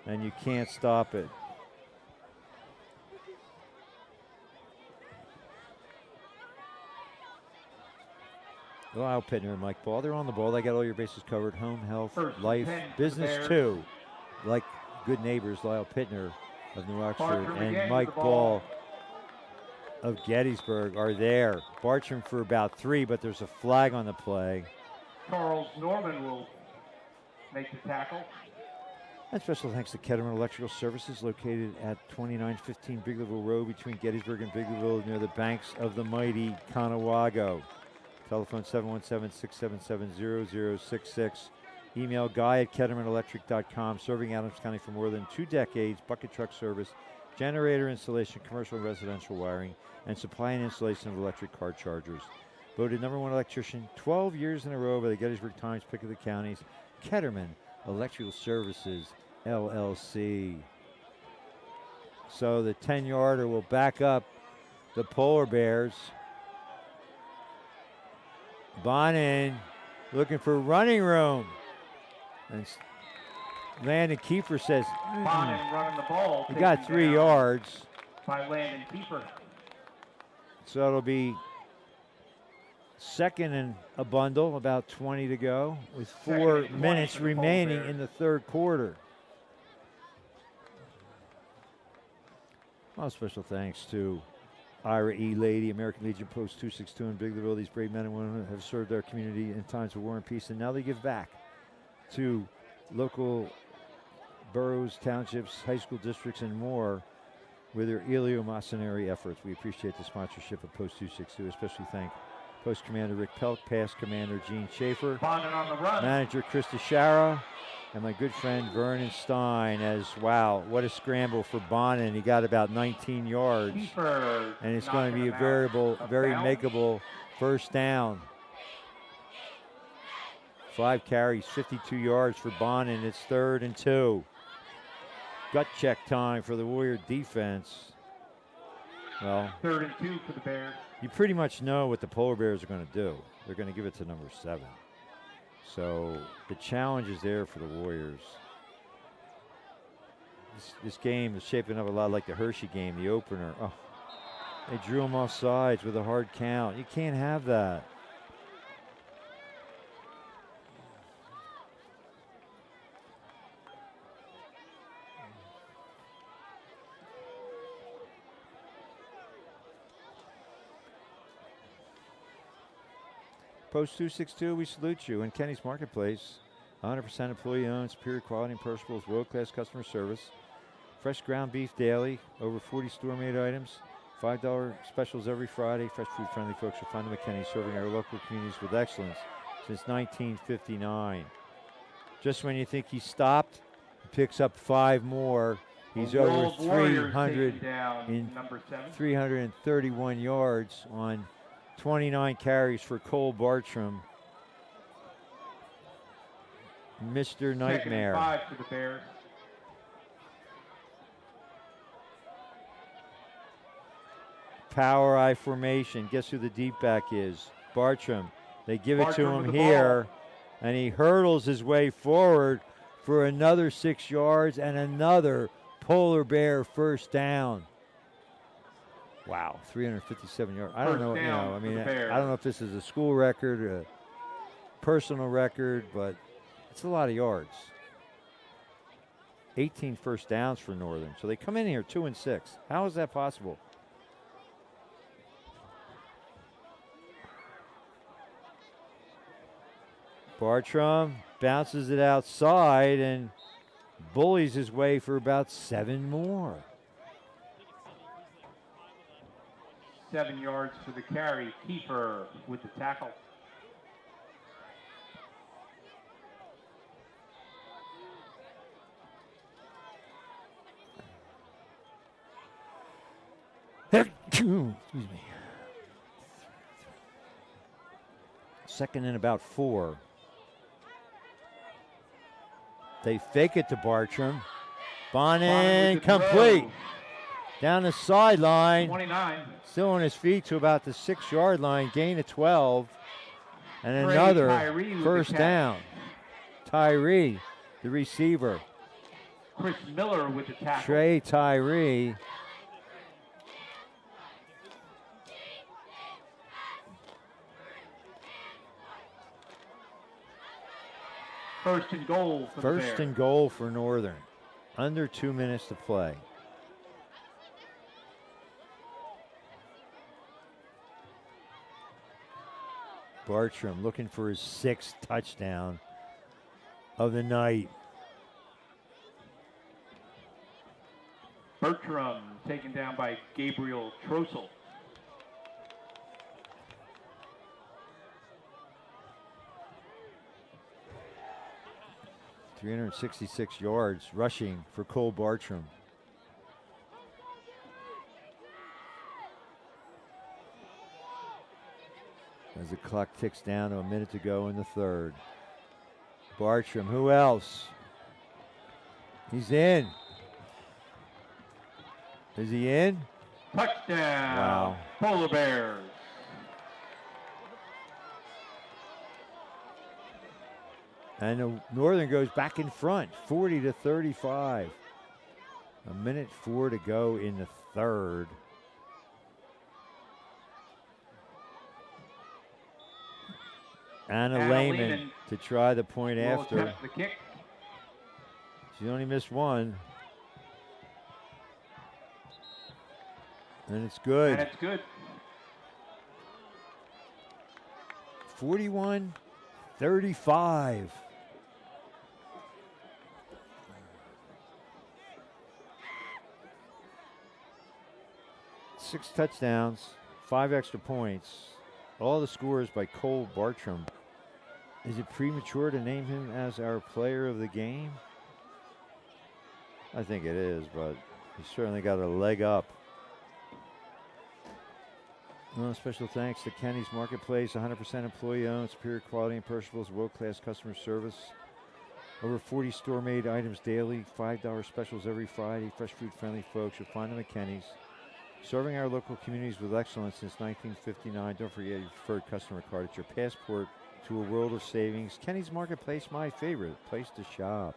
and you can't stop it. Lyle Pittner and Mike Ball, they're on the ball. They got all your bases covered. Home, health, First and life, 10 for the business Bears. too. Like good neighbors, Lyle Pittner of New Oxford Bartram again and with Mike the Ball ball. of Gettysburg are there. Bartram for about 3, but there's a flag on the play. Charles Norman will make the tackle. And special thanks to Ketterman Electrical Services, located at 2915 Biglerville Road between Gettysburg and Biglerville, near the banks of the mighty Conewago. Telephone 717-677-0066. Email guy@kettermanelectric.com. Serving Adams County for more than 2 decades. Bucket truck service, generator installation, commercial and residential wiring, and supply and installation of electric car chargers. Voted #1 electrician 12 years in a row by the Gettysburg Times Pick of the Counties. Ketterman Electrical Services, LLC. So the 10-yarder will back up the Polar Bears. Bonin looking for running room. And Landon Kiefer says, Bonin running the ball. he got taken 3 down yards. By Landon Kiefer. So it'll be second and a bundle, about 20 to go, with 4 Second and 20 minutes for the Polar remaining Bears. in the third quarter. Well, special thanks to Ira E. Lady, American Legion Post 262 in Biglerville. These brave men and women have served their community in times of war and peace, and now they give back to local boroughs, townships, high school districts, and more with their eleemosynary efforts. We appreciate the sponsorship of Post 262, especially thank Post Commander Rick Pelk, Past Commander Gene Schaefer, Bonin on the run. Manager Chris Shara, and my good friend Vernon Stein. As wow, what a scramble for Bonin. He got about 19 yards. Kiefer And it's going to knocking be a him out variable, of very bounds. makeable first down. 5 carries, 52 yards for Bonin. It's 3rd and 2. Gut check time for the Warrior defense. Well, 3rd and 2 for the Bears. you pretty much know what the Polar Bears are going to do. They're going to give it to number 7. So the challenge is there for the Warriors. This game is shaping up a lot like the Hershey game, the opener. Oh, they drew him off sides with a hard count. You can't have that. Post 262, we salute you. In Kenny's Marketplace, 100% employee owned, superior quality and perishables, world-class customer service. Fresh ground beef daily, over 40 store-made items, $5 specials every Friday. Fresh food-friendly folks will find them at Kenny's, serving our local communities with excellence since 1959. Just when you think he stopped, he picks up 5 more. He's over World Warriors 300 taking down in number 7. 331 yards on 29 carries for Cole Bartram. Mr. Nightmare. 2nd and 5 for the Bears. Power I formation. Guess who the deep back is? Bartram. They give it to Bartram him with the here, and he hurdles his way forward for another 6 yards and another Polar Bear first down. Wow, 357 yards. I don't First know, down I for mean, the Bears. I don't know if this is a school record or a personal record, but it's a lot of yards. 18 first downs for Northern. So they come in here 2 and 6. How is that possible? Bartram bounces it outside and bullies his way for about 7 more. 7 yards for the carry. Kiefer with the tackle. Excuse me. Second and about 4. They fake it to Bartram. Bonin complete. Down the sideline. 29. Still on his feet to about the 6-yard line. Gain of 12. And another first down. Tyree, the receiver. Chris Miller with the tackle. Trey Tyree. First and goal for the First Bears. and goal for Northern. Under 2 minutes to play. Bartram looking for his 6th touchdown of the night. Bertram taken down by Gabriel Trossel. .366 yards rushing for Cole Bartram. As the clock ticks down to a minute to go in the third. Bartram, who else? He's in. Is he in? Touchdown. Wow. Polar Bears. And the Northern goes back in front, 40-35. A minute 4 to go in the third. Anna Lehman to try the point after. The kick. She only missed one. And it's good. And it's good. 41-35. Six touchdowns, 5 extra points. All the scores by Cole Bartram. Is it premature to name him as our player of the game? I think it is, but he's certainly got a leg up. Well, special thanks to Kenny's Marketplace, 100% employee-owned, superior quality and perishables, world-class customer service. Over 40 store-made items daily, $5 specials every Friday. Fresh food-friendly folks. You'll find them at Kenny's. Serving our local communities with excellence since 1959. Don't forget your preferred customer card. It's your passport to a world of savings. Kenny's Marketplace, my favorite place to shop.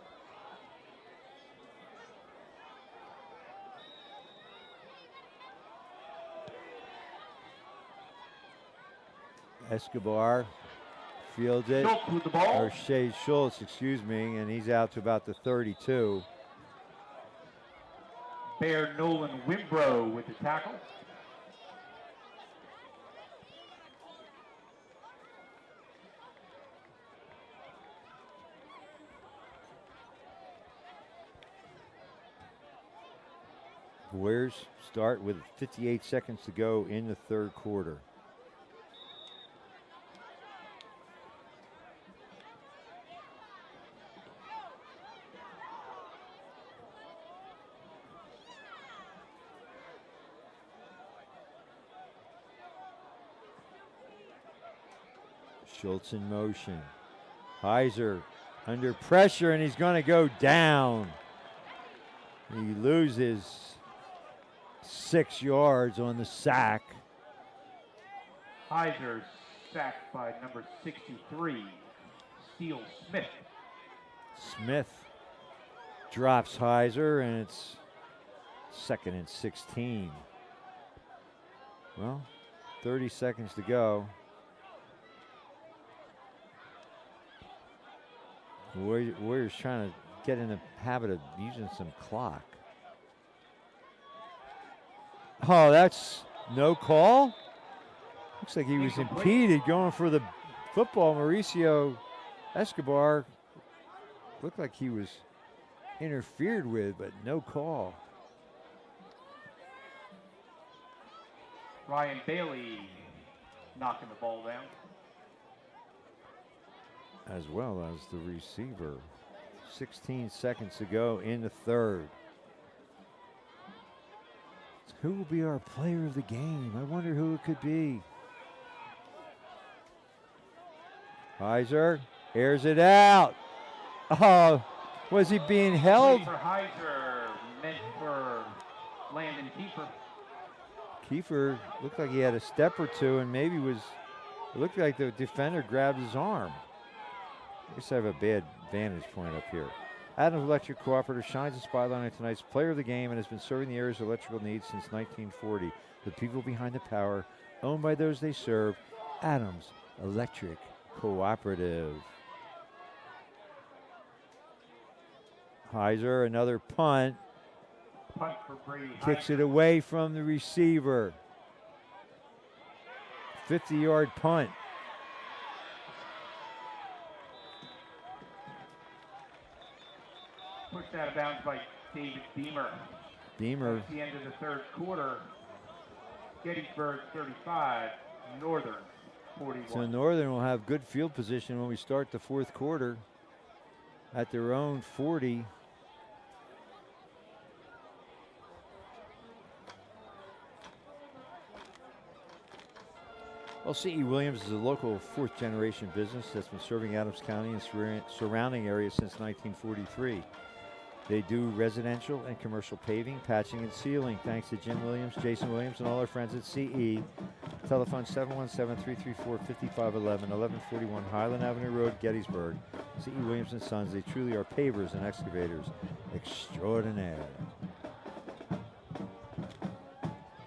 Escobar fields it. Schultz with the ball. Or Shea Schultz, excuse me, and he's out to about the 32. Bear Nolan Wimbrow with the tackle. Warriors start with 58 seconds to go in the third quarter. Schultz in motion. Heiser under pressure, and he's going to go down. He loses 6 yards on the sack. Heiser sacked by number 63, Steele Smith. Smith drops Heiser, and it's 2nd and 16. Well, 30 seconds to go. Warriors trying to get in the habit of using some clock. Oh, that's no call? Looks like he was impeded going for the football. Mauricio Escobar looked like he was interfered with, but no call. Ryan Bailey knocking the ball down. As well as the receiver. 16 seconds to go in the third. Who will be our player of the game? I wonder who it could be. Heiser airs it out. Oh, was he being held? For Heiser, meant for Landon Kiefer. Kiefer looked like he had a step or two, and maybe it looked like the defender grabbed his arm. I guess I have a bad vantage point up here. Adams Electric Cooperative shines a spotlight on tonight's player of the game and has been serving the area's electrical needs since 1940. The people behind the power, owned by those they serve, Adams Electric Cooperative. Heiser, another punt. Punt for Brady. Kicks it away from the receiver. 50-yard punt. Pushed out of bounds by David Beamer. Beamer. At the end of the third quarter, Gettysburg 35, Northern 41. So Northern will have good field position when we start the fourth quarter at their own 40. Well, C.E. Williams is a local fourth-generation business that's been serving Adams County and surrounding areas since 1943. They do residential and commercial paving, patching, and sealing. Thanks to Jim Williams, Jason Williams, and all our friends at CE. Telephone 717-334-5511, 1141 Highland Avenue Road, Gettysburg. CE Williams and Sons, they truly are pavers and excavators extraordinaire.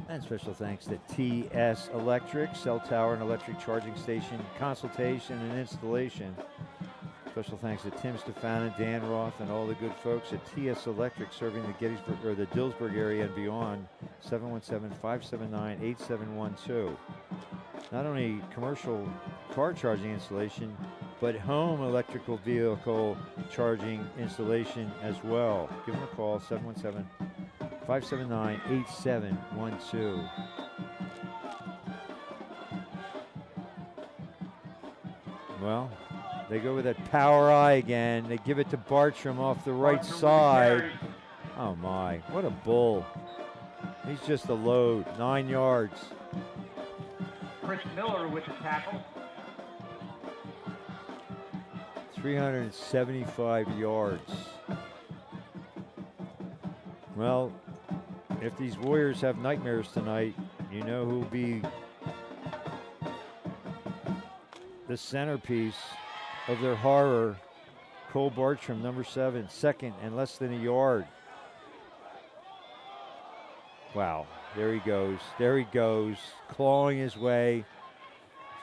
And special thanks to TS Electric, cell tower and electric charging station, consultation and installation. Special thanks to Tim Stefan and Dan Roth and all the good folks at TS Electric serving the Gettysburg or the Dillsburg area and beyond. 717-579-8712. Not only commercial car charging installation, but home electrical vehicle charging installation as well. Give them a call, 717-579-8712. Well, they go with that power eye again. They give it to Bartram off the right side. Oh my, what a bull. He's just a load, 9 yards. Chris Miller with the tackle. 375 yards. Well, if these Warriors have nightmares tonight, you know who'll be the centerpiece of their horror. Cole Bartram, number 7, second and less than a yard. Wow, there he goes. There he goes, clawing his way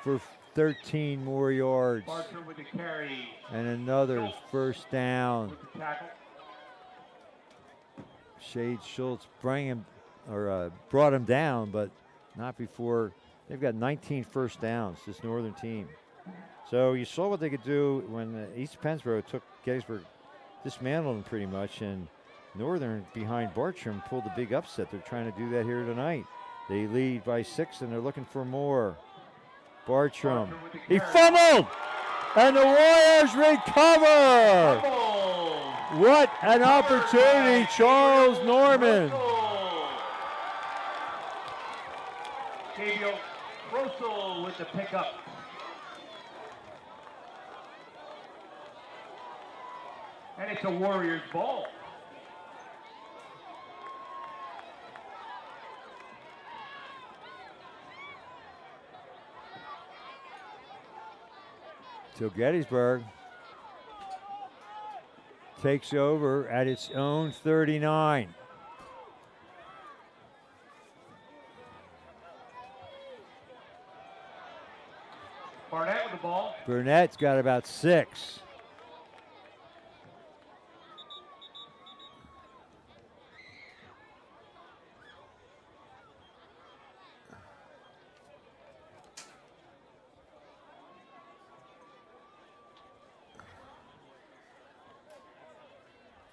for 13 more yards. Bartram with the carry. And another first down. With the tackle. Shade Schultz brought him down, but not before. They've got 19 first downs, this Northern team. So you saw what they could do when East Pennsboro took Gettysburg, dismantled them pretty much, and Northern behind Bartram pulled the big upset. They're trying to do that here tonight. They lead by 6, and they're looking for more. Bartram, he fumbled, and the Warriors recover. What an opportunity, Charles Norman. Gabriel Russell with the pickup. And it's a Warriors ball. So Gettysburg takes over at its own 39. Barnett with the ball. Burnett's got about 6.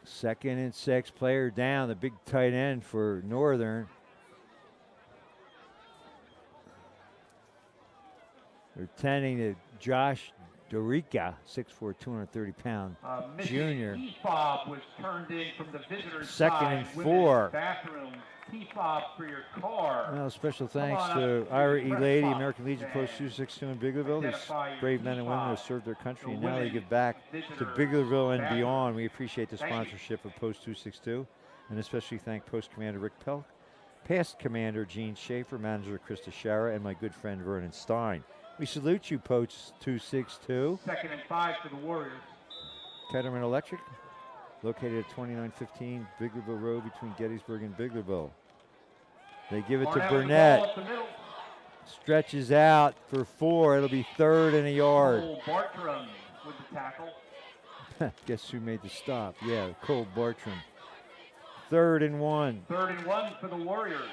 Second and 6, player down, the big tight end for Northern. tending to Josh Dorica, 6'4", 230-pound junior. Key fob was turned in from the visitor's Second side. and Women's 4. Bathroom. Key fob for your car. Well, special thanks on to up to Ira the E. press Lady, box American Legion and Post 262 in Biglerville. These identify your brave men and women who have key served their country, The and now they women's give back to visitor Biglerville and bathroom. beyond. We appreciate the Thank you. sponsorship of Post 262, and especially thank Post Commander Rick Pelk, Past Commander Gene Schaefer, Manager Krista Shara, and my good friend Vernon Stein. We salute you, Post 262. 2nd and 5 for the Warriors. Ketterman Electric, located at 2915 Biglerville Road between Gettysburg and Biglerville. They give it to Barnett with the Burnett. ball up the middle. Stretches out for 4. It'll be 3rd and a yard. Cole Bartram with the tackle. Guess who made the stop? Yeah, Cole Bartram. 3rd and 1. 3rd and 1 for the Warriors.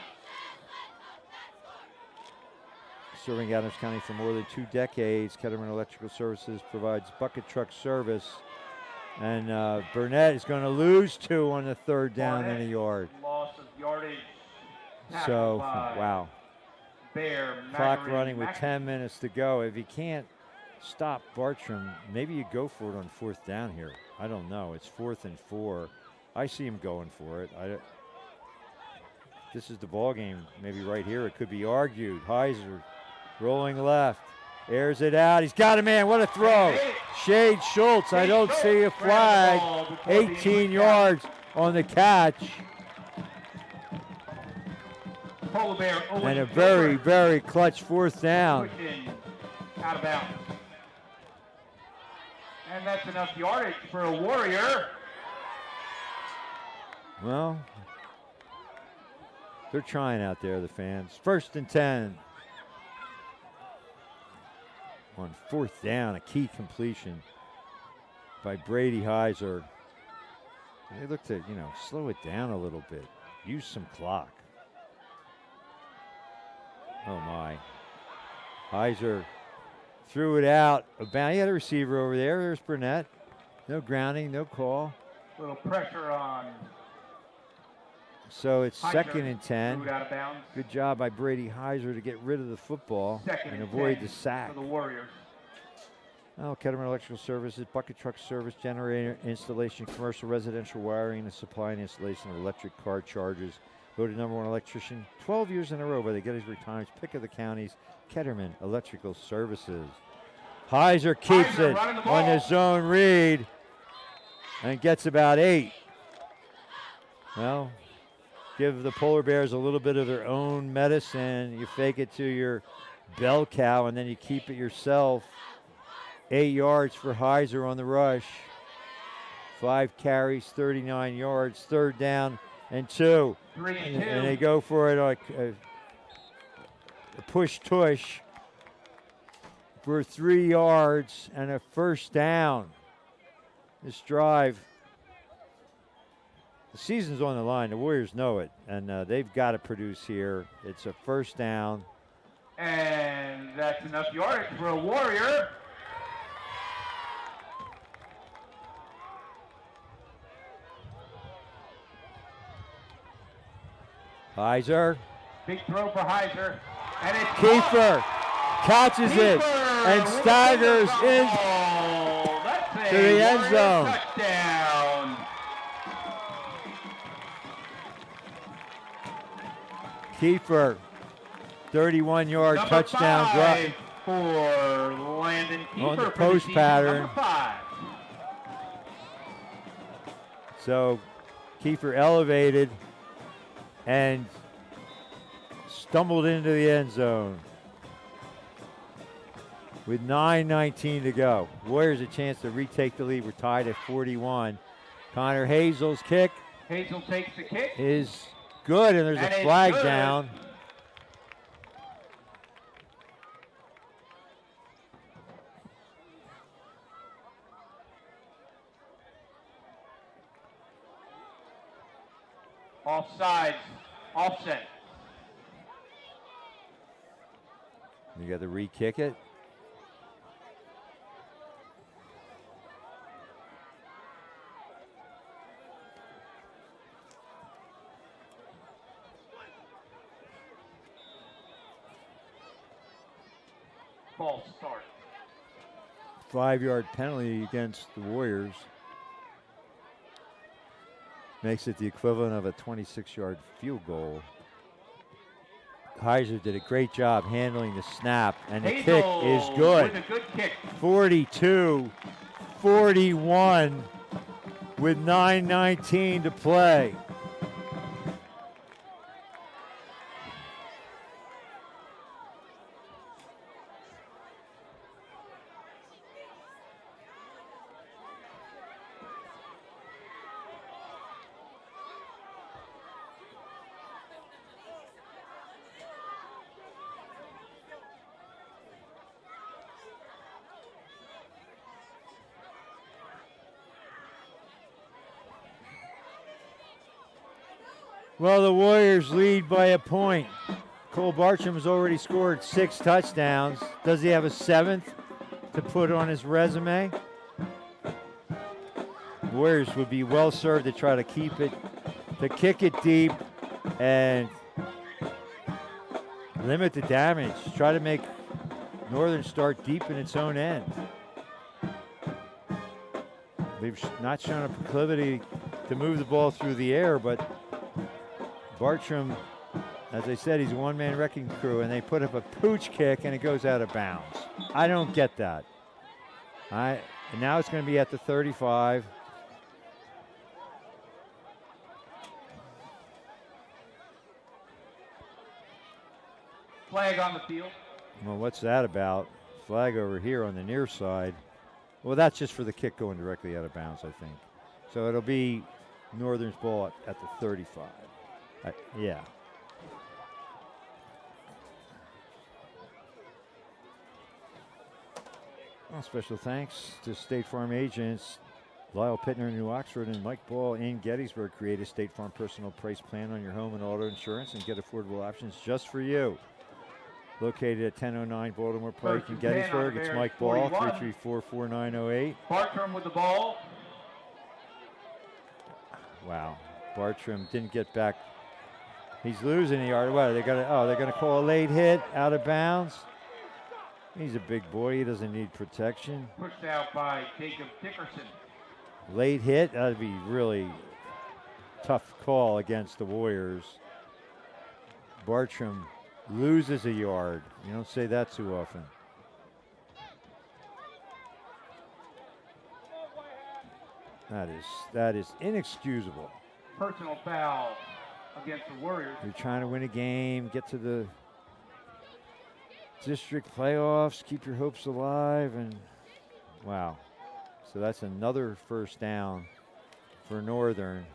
Serving Adams County for more than 2 decades, Ketterman Electrical Services provides bucket truck service. And Burnett is going to lose 2 on the 3rd down and a yard. Loss of yardage. So, Tackled by wow. Bear Clock Magarin running with Mac- 10 minutes to go. If you can't stop Bartram, maybe you go for it on 4th down here. I don't know. It's 4th and 4. I see him going for it. This is the ball game. Maybe right here it could be argued. Heiser rolling left. Airs it out. He's got a man. What a throw. Shade Schultz. I don't see a flag. 18 yards on the catch. Polar Bear Owen And a very, Gilbert very clutch 4th down. pushing out of bounds. And that's enough yardage for a Warrior. Well, they're trying out there, the fans. 1st and 10. On 4th down, a key completion by Brady Heiser. They look to, slow it down a little bit. Use some clock. Oh, my. Heiser threw it out. He had a receiver over there. There's Burnett. No grounding, no call. Little pressure on So it's Heiser. 2nd and 10. Moved out of bounds. Good job by Brady Heiser to get rid of the football 2nd and and avoid 10 the sack. for the Warriors. Oh, Ketterman Electrical Services, bucket truck service, generator installation, commercial, residential wiring, and supply and installation of electric car chargers. Voted #1 electrician 12 years in a row by the Gettysburg Times, pick of the county's Ketterman Electrical Services. Heiser keeps Heiser it running the on the ball. zone read and gets about 8. Well, give the Polar Bears a little bit of their own medicine. You fake it to your bell cow, and then you keep it yourself. 8 yards for Heiser on the rush. 5 carries, 39 yards. 3rd down and 2. 3 and 2. And they go for it like a push-tush for 3 yards and a 1st down. This drive, the season's on the line. The Warriors know it, and they've got to produce here. It's a 1st down. And that's enough yardage for a Warrior. Heiser, Big throw for Heiser. And it's Kiefer catches it and staggers in That's to the end Warrior zone. Touchdown. Kiefer, 31-yard Number touchdown 5 drive. for Landon Kiefer On the for post season, pattern. number 5. So Kiefer elevated and stumbled into the end zone with 9:19 to go. Warriors a chance to retake the lead. We're tied at 41. Connor Hazel's kick Hazel takes the kick. is good, and there's And a it's flag good. down. Offside. Offset. You got to re-kick it. false start. 5-yard penalty against the Warriors. Makes it the equivalent of a 26-yard field goal. Heiser did a great job handling the snap, and the kick is good. With a good kick. 42-41 with 9:19 to play. Well, the Warriors lead by a point. Cole Bartram has already scored 6 touchdowns. Does he have a 7th to put on his resume? Warriors would be well served to try to keep it, to kick it deep and limit the damage. Try to make Northern start deep in its own end. They've not shown a proclivity to move the ball through the air, but Bartram, as I said, he's a one-man wrecking crew, and they put up a pooch kick, and it goes out of bounds. I don't get that. And now it's going to be at the 35. Flag on the field. Well, what's that about? Flag over here on the near side. Well, that's just for the kick going directly out of bounds, I think. So it'll be Northern's ball at the 35. Yeah. Well, special thanks to State Farm agents Lyle Pittner in New Oxford and Mike Ball in Gettysburg. Create a State Farm personal price plan on your home and auto insurance and get affordable options just for you. Located at 1009 Baltimore Pike in Gettysburg. It's Mike Ball, 334-4908. Bartram with the ball. Wow. Bartram didn't get back. He's losing the yard. What? They're gonna call a late hit out of bounds. He's a big boy. He doesn't need protection. Pushed out by Jacob Dickerson. Late hit. That'd be really tough call against the Warriors. Bartram loses a yard. You don't say that too often. That is inexcusable. Personal foul against the Warriors. You're trying to win a game, get to the district playoffs, keep your hopes alive, and wow. So that's another first down for Northern.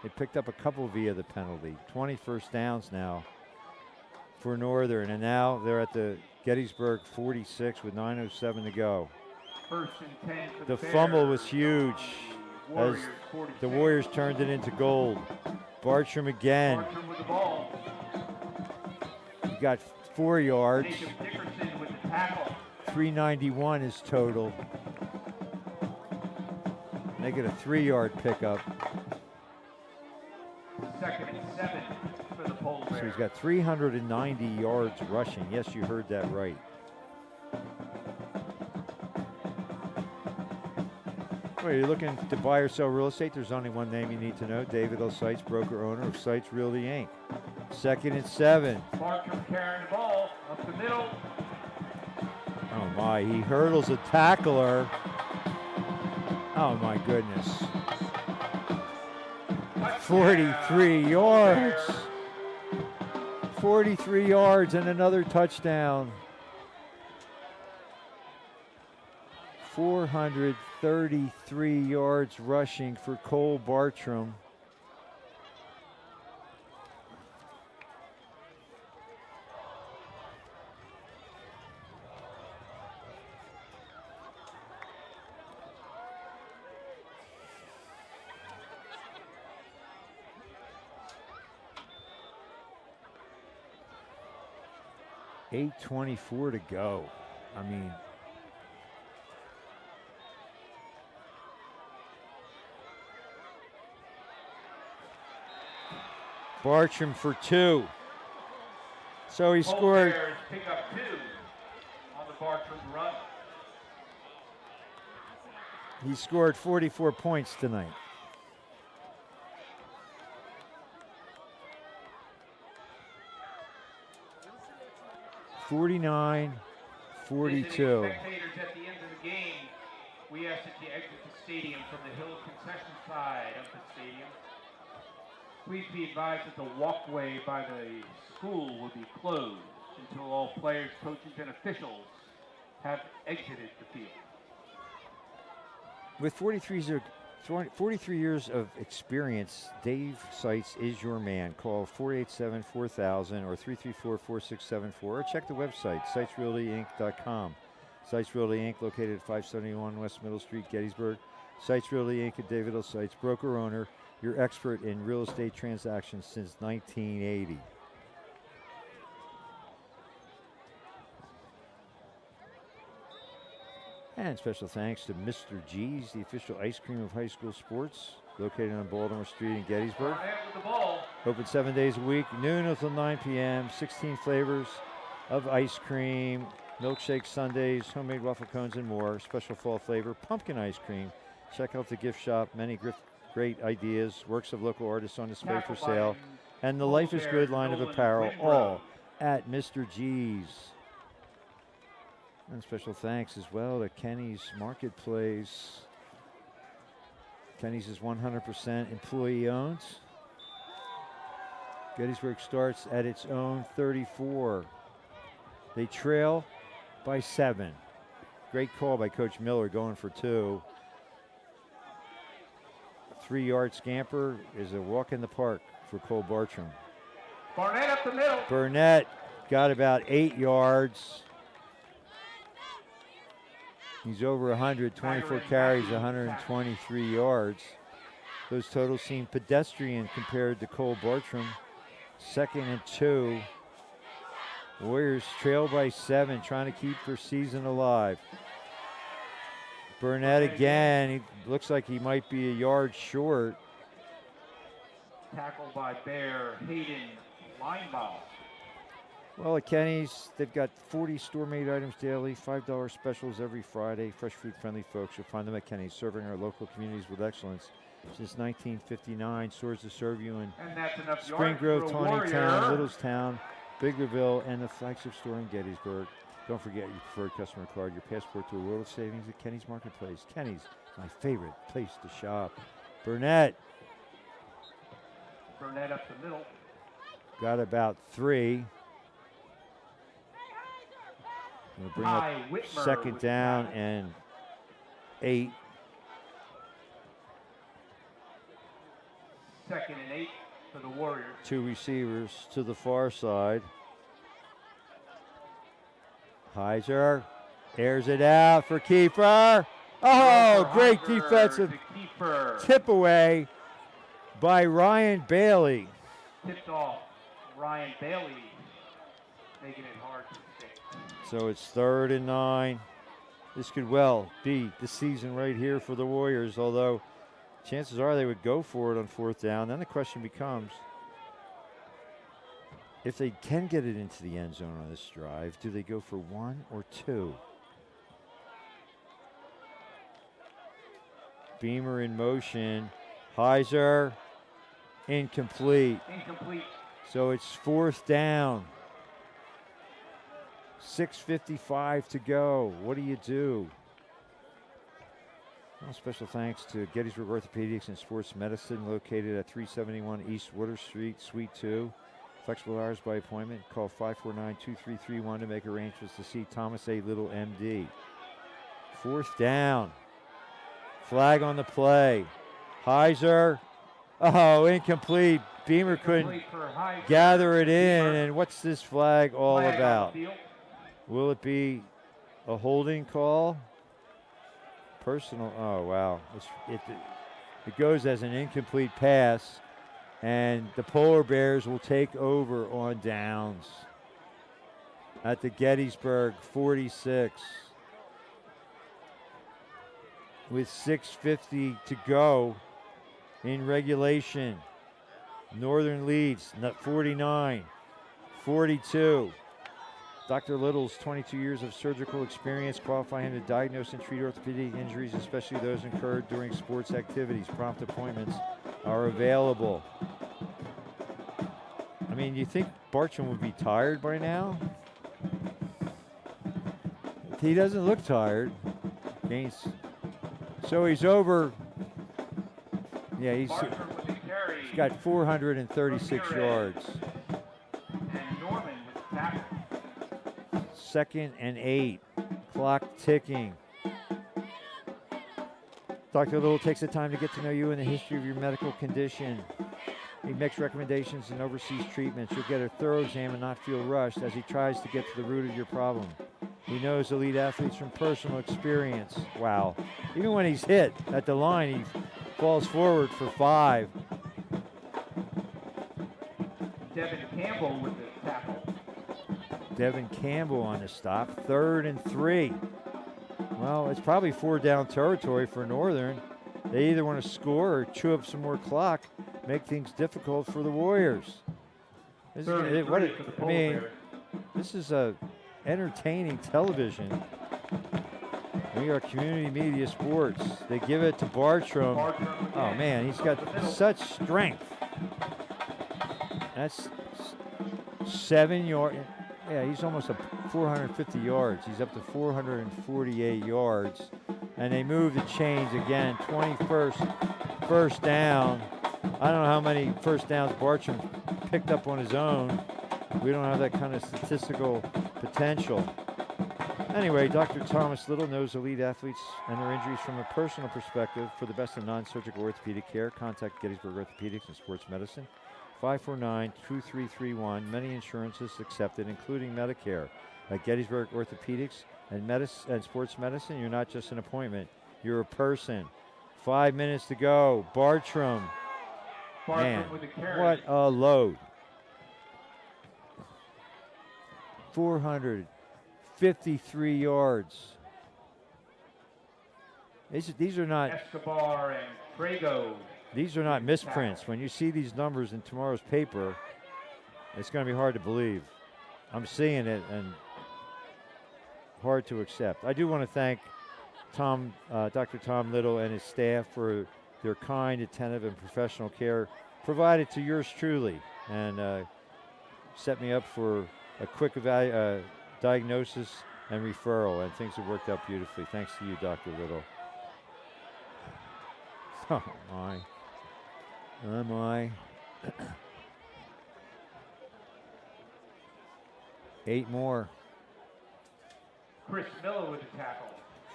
They picked up a couple via the penalty. 20 first downs now for Northern, and now they're at the Gettysburg 46 with 9:07 to go. First and 10 for the the fumble Bears. was huge Warriors, as 46. the Warriors turned it into gold. Bartram again. Bartram with the ball. He got 4 yards. Jacob Dickerson with the tackle. 391 is total. They get a 3-yard pickup. Second and 7 for the Polar Bears. So he's got 390 yards rushing. Yes, you heard that right. Well, you're looking to buy or sell real estate, there's only one name you need to know. David L. Seitz, broker owner of Seitz Realty Inc. Second and 7. Bartram carrying the ball up the middle. Oh my, he hurdles a tackler. Oh my goodness. 43 yards. 43 yards and another touchdown. 433 yards rushing for Cole Bartram. .824 to go. I mean, Bartram for 2. So he scored. Bears pick up 2. Bartram run. He scored 44 points tonight. Visiting 49-42. spectators at the end of the game, we ask that you exit the stadium from the hill concession side of the stadium. Please be advised that the walkway by the school will be closed until all players, coaches, and officials have exited the field. With 43 years of experience, Dave Seitz is your man. Call 487-4000 or 334-4674 or check the website, SeitsRealtyInc.com. Seitz Realty Inc., located at 571 West Middle Street, Gettysburg. Seitz Realty Inc. and David L. Seitz, broker-owner, your expert in real estate transactions since 1980. And special thanks to Mr. G's, the official ice cream of high school sports, located on Baltimore Street in Gettysburg. With the ball. Open 7 days a week, noon until 9 p.m., 16 flavors of ice cream, milkshake sundaes, homemade waffle cones, and more. Special fall flavor, pumpkin ice cream. Check out the gift shop, many great ideas, works of local artists on display for sale, and the Life is Good line of apparel, all at Mr. G's. And special thanks as well to Kenny's Marketplace. Kenny's is 100% employee owned. Gettysburg starts at its own 34. They trail by 7. Great call by Coach Miller, going for 2. 3-yard scamper is a walk in the park for Cole Bartram. Barnett up the middle. Burnett got about 8 yards. He's over 100, 24 carries, 123 yards. Those totals seem pedestrian compared to Cole Bartram. 2nd and 2. Warriors trail by 7, trying to keep their season alive. Burnett again, he looks like he might be a yard short. Tackled by Bear, Hayden, line ball. Well, at Kenny's, they've got 40 store-made items daily, $5 specials every Friday. Fresh food-friendly folks. You'll find them at Kenny's, serving our local communities with excellence. Since 1959, stores to serve you in Spring Grove, Tawnytown, Littlestown, Biglerville, and the flagship store in Gettysburg. Don't forget your preferred customer card, your passport to a world of savings at Kenny's Marketplace. Kenny's, my favorite place to shop. Burnett. Burnett up the middle. Got about 3. We'll bring up Whitmer 2nd down and 8. 2nd and 8 for the Warriors. 2 receivers to the far side. Heiser airs it out for Kiefer. Oh, great defensive tip away by Ryan Bailey. Tipped off Ryan Bailey, making it hard to stick. So it's 3rd and 9. This could well be the season right here for the Warriors, although chances are they would go for it on 4th down. Then the question becomes, if they can get it into the end zone on this drive, do they go for 1 or 2? Beamer in motion. Heiser, incomplete. So it's 4th down. 6:55 to go. What do? Well, special thanks to Gettysburg Orthopedics and Sports Medicine, located at 371 East Water Street, Suite 2. Flexible hours by appointment. Call 549-2331 to make arrangements to see Thomas A. Little, MD. 4th down. Flag on the play. Heiser. Oh, incomplete. Beamer couldn't gather it in. And what's this flag all about? Will it be a holding call? Personal. Oh, wow. It goes as an incomplete pass. And the Polar Bears will take over on downs at the Gettysburg 46. With 6:50 to go in regulation. Northern leads 49-42. Dr. Little's 22 years of surgical experience qualify him to diagnose and treat orthopedic injuries, especially those incurred during sports activities. Prompt appointments are available. I mean, you think Bartram would be tired by now? He doesn't look tired. So he's over. Yeah, he's got 436 yards. And Norman with the tackle. 2nd and 8. Clock ticking. Dr. Little takes the time to get to know you and the history of your medical condition. He makes recommendations and oversees treatments. You'll get a thorough exam and not feel rushed as he tries to get to the root of your problem. He knows elite athletes from personal experience. Wow. Even when he's hit at the line, he falls forward for 5. Devin Campbell with the tackle. Devin Campbell on the stop. 3rd and 3. Well, it's probably 4-down territory for Northern. They either want to score or chew up some more clock, make things difficult for the Warriors. This is a entertaining television. We are community media sports. They give it to Bartram. Oh man, he's got such strength. That's 7 yards. Yeah, he's almost up 450 yards. He's up to 448 yards. And they move the chains again. 21st first down. I don't know how many first downs Bartram picked up on his own. We don't have that kind of statistical potential. Anyway, Dr. Thomas Little knows elite athletes and their injuries from a personal perspective. For the best of non-surgical orthopedic care, contact Gettysburg Orthopedics and Sports Medicine. 549-2331. Many insurances accepted, including Medicare. At Gettysburg Orthopedics and Sports Medicine, you're not just an appointment. You're a person. 5 minutes to go. Bartram. Man, with the carry. what a load. 453 yards. These are not Escobar and Prego. These are not misprints. When you see these numbers in tomorrow's paper, it's going to be hard to believe. I'm seeing it and hard to accept. I do want to thank Dr. Tom Little and his staff for their kind, attentive, and professional care provided to yours truly, and set me up for a quick diagnosis and referral, and things have worked out beautifully. Thanks to you, Dr. Little. Oh, my. Oh, my. 8 more. Chris Miller with the tackle.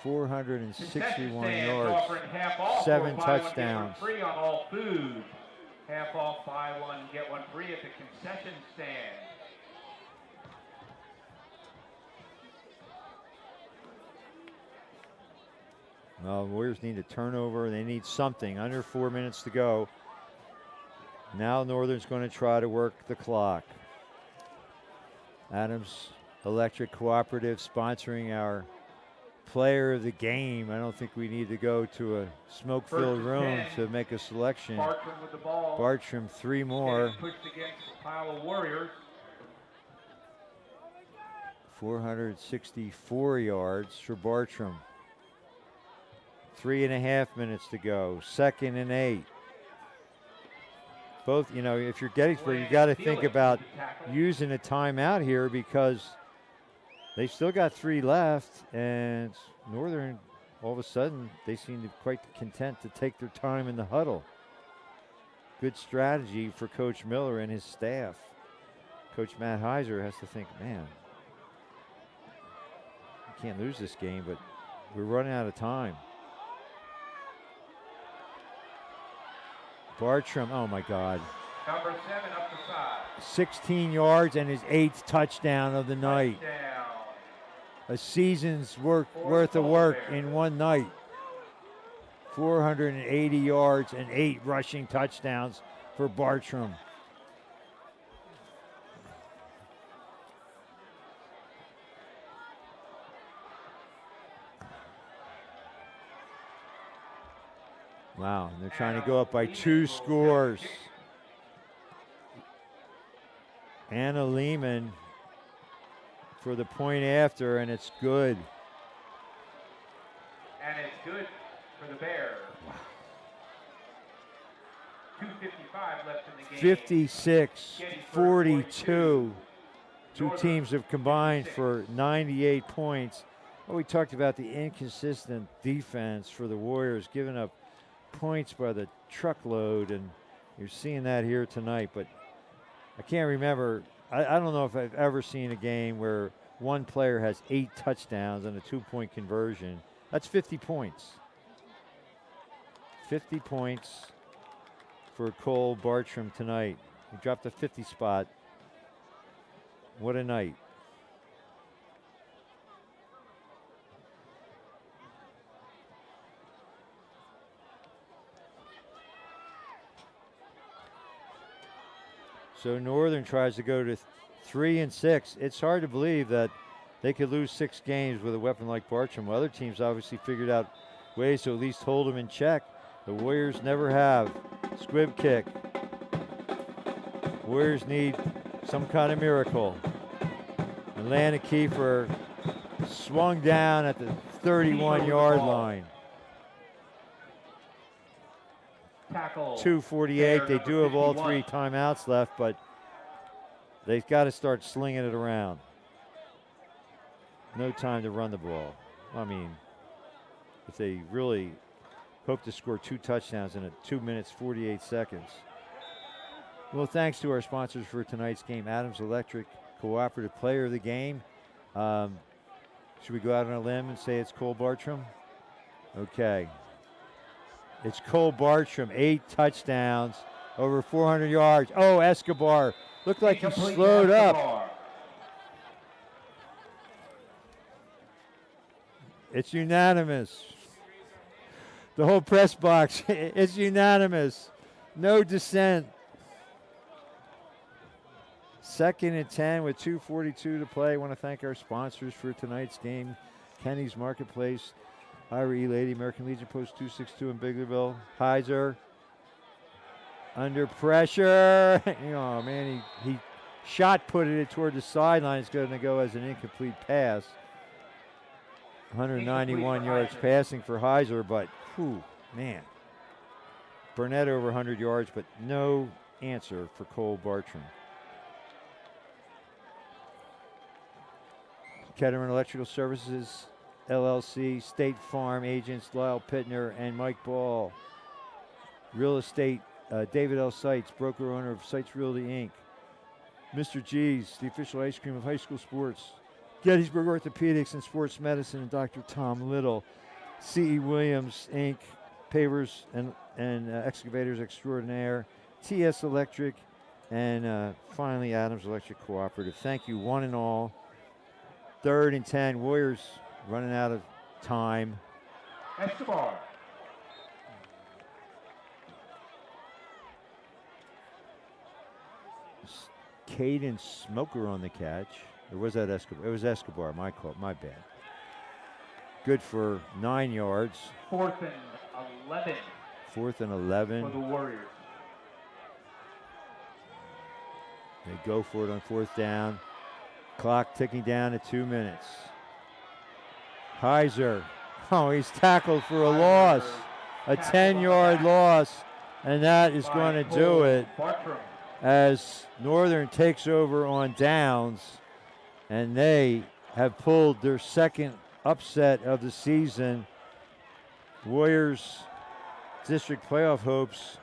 461 Concession yards. offering half off 7 or buy one, touchdowns. get one free on all food. Half off, buy one, get one free at the concession stand. Well, the Warriors need a turnover. They need something. Under 4 minutes to go. Now Northern's going to try to work the clock. Adams Electric Cooperative sponsoring our player of the game. I don't think we need to go to a smoke-filled room to make a selection. Bartram with the ball. Bartram, 3 more. Pushed against the pile of Warriors. 464 yards for Bartram. 3.5 minutes to go. 2nd and 8. Both, you know, if you're Gettysburg, you got to think about using a timeout here because they still got 3 left, and Northern, all of a sudden, they seem to be quite content to take their time in the huddle. Good strategy for Coach Miller and his staff. Coach Matt Heiser has to think, man, we can't lose this game, but we're running out of time. Bartram, oh my God. Number 7 up the side. 16 yards and his 8th touchdown of the night. Touchdown. A season's worth of work in one night. 480 yards and 8 rushing touchdowns for Bartram. Wow, and they're trying to go up by 2 scores. Anna Lehman for the point after, and it's good. And it's good for the Bears. 2:55 left in the game. 56-42. Two teams have combined for 98 points. Well, we talked about the inconsistent defense for the Warriors, giving up points by the truckload, and you're seeing that here tonight. But I can't remember. I don't know if I've ever seen a game where one player has 8 touchdowns and a 2-point conversion. That's 50 points. 50 points for Cole Bartram tonight. He dropped the 50 spot. What a night. So Northern tries to go to 3-6. It's hard to believe that they could lose 6 games with a weapon like Bartram. Well, other teams obviously figured out ways to at least hold them in check. The Warriors never have. Squib kick. Warriors need some kind of miracle. Atlanta Kiefer swung down at the 31-yard line. Tackle. 2:48. They do have all 3 timeouts left, but they've got to start slinging it around. No time to run the ball. I mean, if they really hope to score 2 touchdowns in 2 minutes, 48 seconds. Well, thanks to our sponsors for tonight's game, Adams Electric Cooperative Player of the Game. Should we go out on a limb and say it's Cole Bartram? Okay. It's Cole Bartram, 8 touchdowns, over 400 yards. Oh, Escobar. Looked like he slowed up. It's unanimous. The whole press box, it's unanimous. No dissent. 2nd and 10 with 2:42 to play. I want to thank our sponsors for tonight's game. Kenny's Marketplace, Ira E. Lady, American Legion Post 262 in Biglerville. Heiser under pressure. Oh, man, he shot putted it toward the sideline. It's going to go as an incomplete pass. 191 yards passing for Heiser, but, whew, man. Burnett over 100 yards, but no answer for Cole Bartram. Kettering Electrical Services, LLC, State Farm agents Lyle Pittner and Mike Ball. Real estate, David L. Seitz, broker owner of Seitz Realty Inc. Mr. G's, the official ice cream of high school sports. Gettysburg Orthopedics and Sports Medicine and Dr. Tom Little. C.E. Williams Inc., pavers and excavators extraordinaire. T.S. Electric, and finally Adams Electric Cooperative. Thank you, one and all. 3rd and 10, Warriors running out of time. Escobar. Caden Smoker on the catch. Or was that Escobar? It was Escobar, my bad. Good for 9 yards. 4th and 11. 4th and 11. For the Warriors. They go for it on 4th down. Clock ticking down to 2 minutes. Heiser. Oh, he's tackled for a loss. A 10-yard loss. And that is going to do it as Northern takes over on downs. And they have pulled their 2nd upset of the season. Warriors district playoff hopes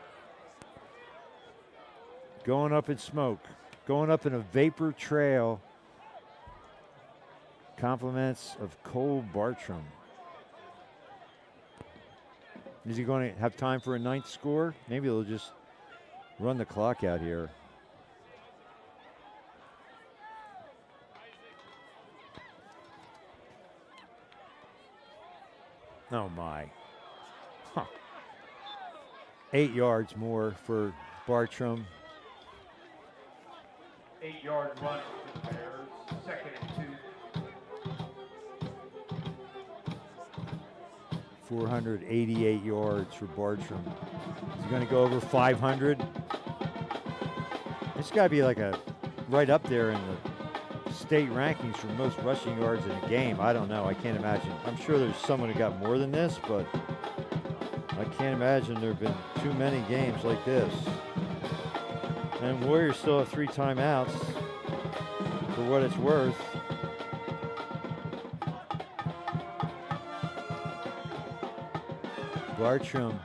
going up in smoke, going up in a vapor trail. Compliments of Cole Bartram. Is he going to have time for a 9th score? Maybe they'll just run the clock out here. Oh, my. Huh. 8 yards more for Bartram. 8-yard run for the Bears. 2nd and 2. 488 yards for Bartram. Is he going to go over 500? It's got to be like right up there in the state rankings for most rushing yards in a game. I don't know. I can't imagine. I'm sure there's someone who got more than this, but I can't imagine there have been too many games like this. And Warriors still have 3 timeouts for what it's worth. Bartram.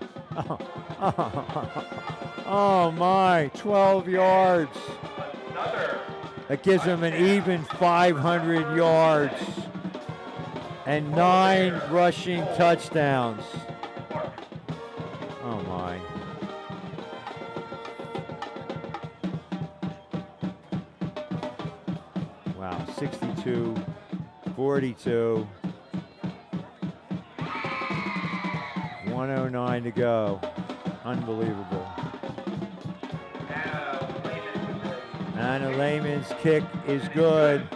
Oh my, 12 yards. That gives him an even 500 yards and 9 rushing touchdowns. Oh my. Wow, 62, 42. 109 to go. Unbelievable. Anna Lehman's kick is good.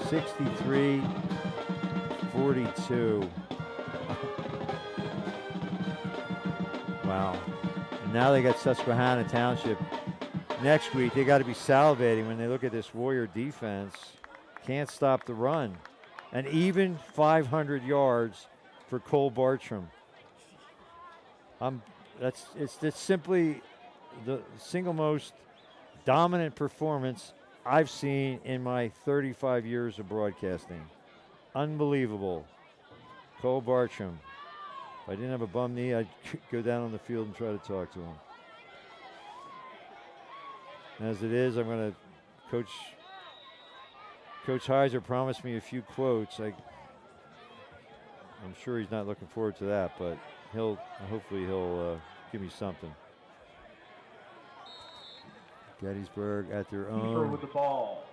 63-42. Wow. And now they got Susquehanna Township. Next week, they got to be salivating when they look at this Warrior defense. Can't stop the run. And even 500 yards for Cole Bartram. It's simply the single most dominant performance I've seen in my 35 years of broadcasting. Unbelievable. Cole Bartram. If I didn't have a bum knee, I'd go down on the field and try to talk to him. As it is, I'm going to Coach Heiser promised me a few quotes. I'm sure he's not looking forward to that, but hopefully he'll give me something. Gettysburg at their own. With the ball.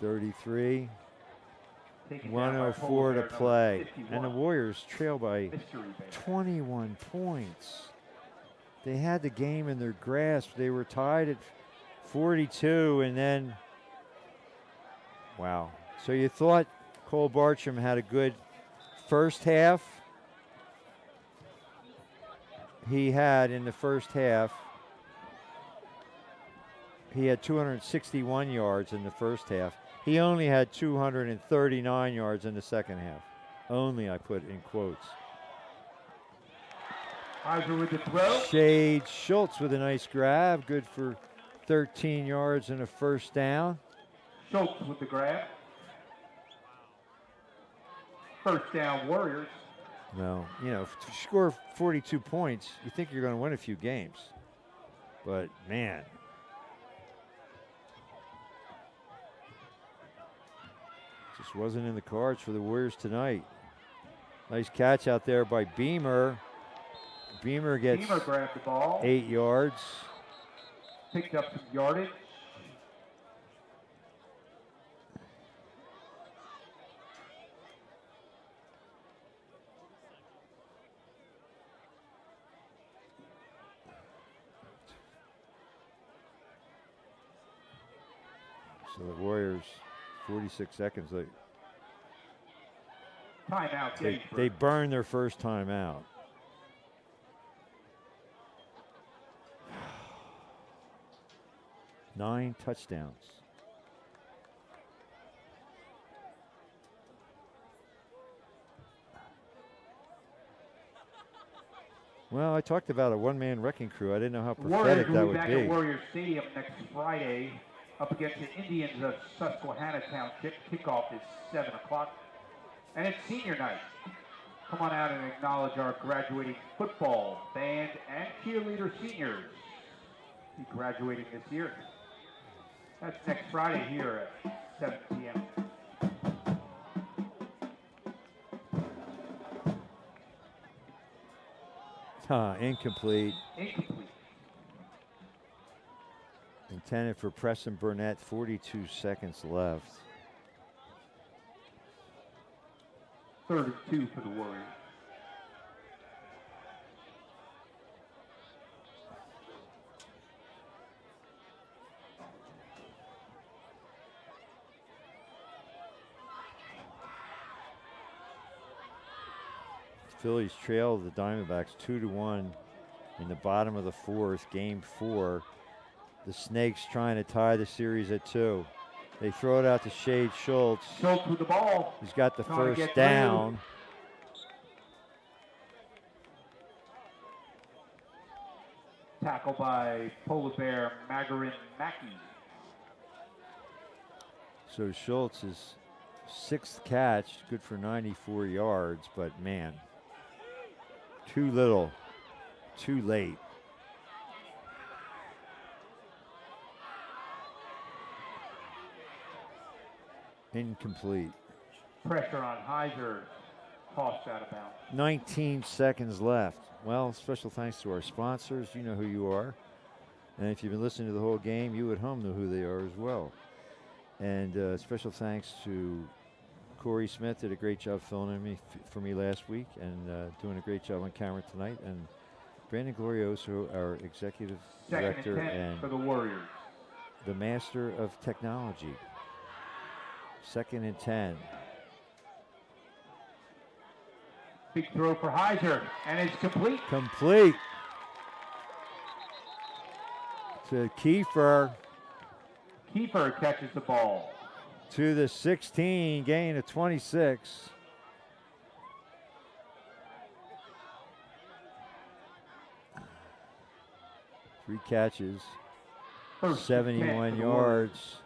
33. 104 to play. And the Warriors trail by 21 points. They had the game in their grasp. They were tied at 42, and then, wow. So you thought Cole Bartram had a good first half. He had in the first half, he had 261 yards in the first half. He only had 239 yards in the second half. Only, I put in quotes. Heiser with the throw. Shade Schultz with a nice grab. Good for 13 yards and a first down. Schultz with the grab. First down, Warriors. Well, to score 42 points, you think you're going to win a few games. But, man. Just wasn't in the cards for the Warriors tonight. Nice catch out there by Beamer. Beamer gets grabbed the ball. 8 yards. Picked up some yardage. So the Warriors, 46 seconds. Timeout. They burned their first time out. Nine touchdowns. Well, I talked about a one-man wrecking crew. I didn't know how pathetic that would back be. at Warrior Stadium next Friday up against the Indians of Susquehanna Township. Kickoff is 7 o'clock. And it's senior night. Come on out and acknowledge our graduating football, band, and cheerleader seniors. Be graduating this year. That's next Friday here at 7 p.m. Incomplete. Incomplete. Intended for Preston Burnett, 42 seconds left. 3rd and 2 for the Warriors. Phillies trail the Diamondbacks 2-1 in the bottom of the 4th, game 4. The Snakes trying to tie the series at 2. They throw it out to Shade Schultz. Schultz with the ball. He's got the Trying to first get down. Tackle by Polar Bear Magarin Mackey. So Schultz's 6th catch, good for 94 yards, but man, too little, too late. Incomplete. Pressure on Heiser. Tossed out of bounds. 19 seconds left. Well, special thanks to our sponsors. You know who you are. And if you've been listening to the whole game, you at home know who they are as well. And special thanks to Corey Smith, did a great job filming me for me last week and doing a great job on camera tonight. And Brandon Glorioso, our executive director and for the Warriors. The master of technology. 2nd and 10. Big throw for Heiser, and it's complete. Complete to Kiefer. Kiefer catches the ball. To the 16, gain of 26. Three catches, 71 yards.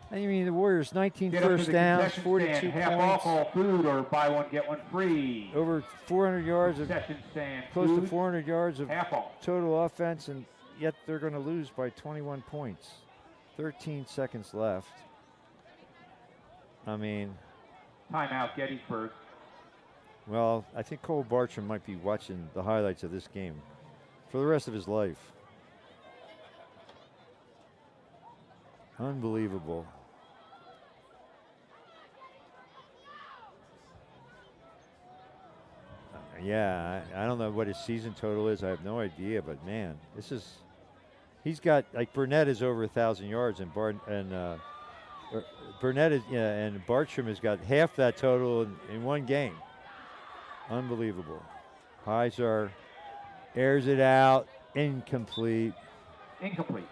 And you mean the Warriors, 19 first downs, 42 half points. off all food or buy one, get one free. Over 400 yards of, close to food, 400 yards of half off. total offense, and yet they're going to lose by 21 points. 13 seconds left. I mean, timeout, Gettysburg. Well, I think Cole Bartram might be watching the highlights of this game for the rest of his life. Unbelievable. Yeah, I don't know what his season total is. I have no idea, but man, this is. He's got, like, Burnett is over 1,000 yards, and Burnett is, and Bartram has got half that total in one game. Unbelievable. Heiser airs it out, incomplete. Incomplete.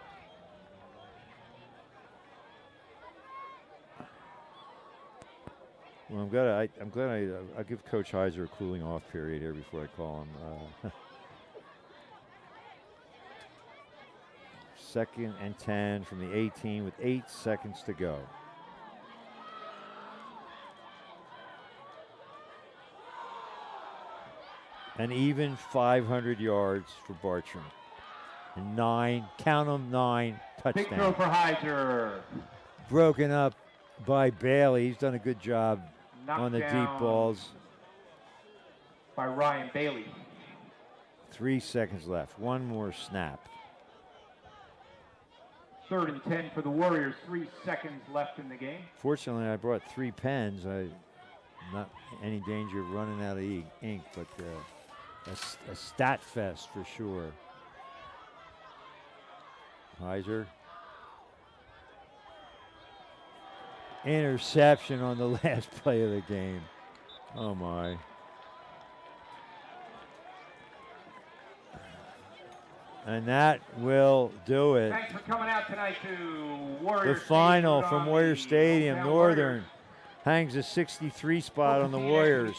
Well, I'm glad I give Coach Heiser a cooling off period here before I call him. 2nd and 10 from the 18 with 8 seconds to go. And even 500 yards for Bartram. And 9, count them, 9 touchdowns. Big throw for Heiser. Broken up by Bailey. He's done a good job Knocked on the down deep balls. By Ryan Bailey. 3 seconds left. One more snap. 3rd and 10 for the Warriors. 3 seconds left in the game. Fortunately, I brought 3 pens. Not any danger of running out of ink, but a stat fest for sure. Heiser. Interception on the last play of the game. Oh my. And that will do it. Thanks for coming out tonight to Warriors. The final from Warrior Stadium. Northern hangs a 63 spot on the Warriors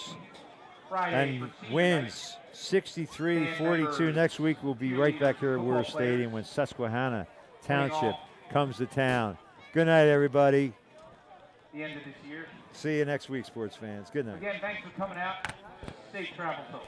and wins 63-42. Next week we'll be right back here at Warrior Stadium when Susquehanna Township comes to town. Good night, everybody. The end of this year. See you next week, sports fans. Good night. Again, thanks for coming out. Safe travel, folks.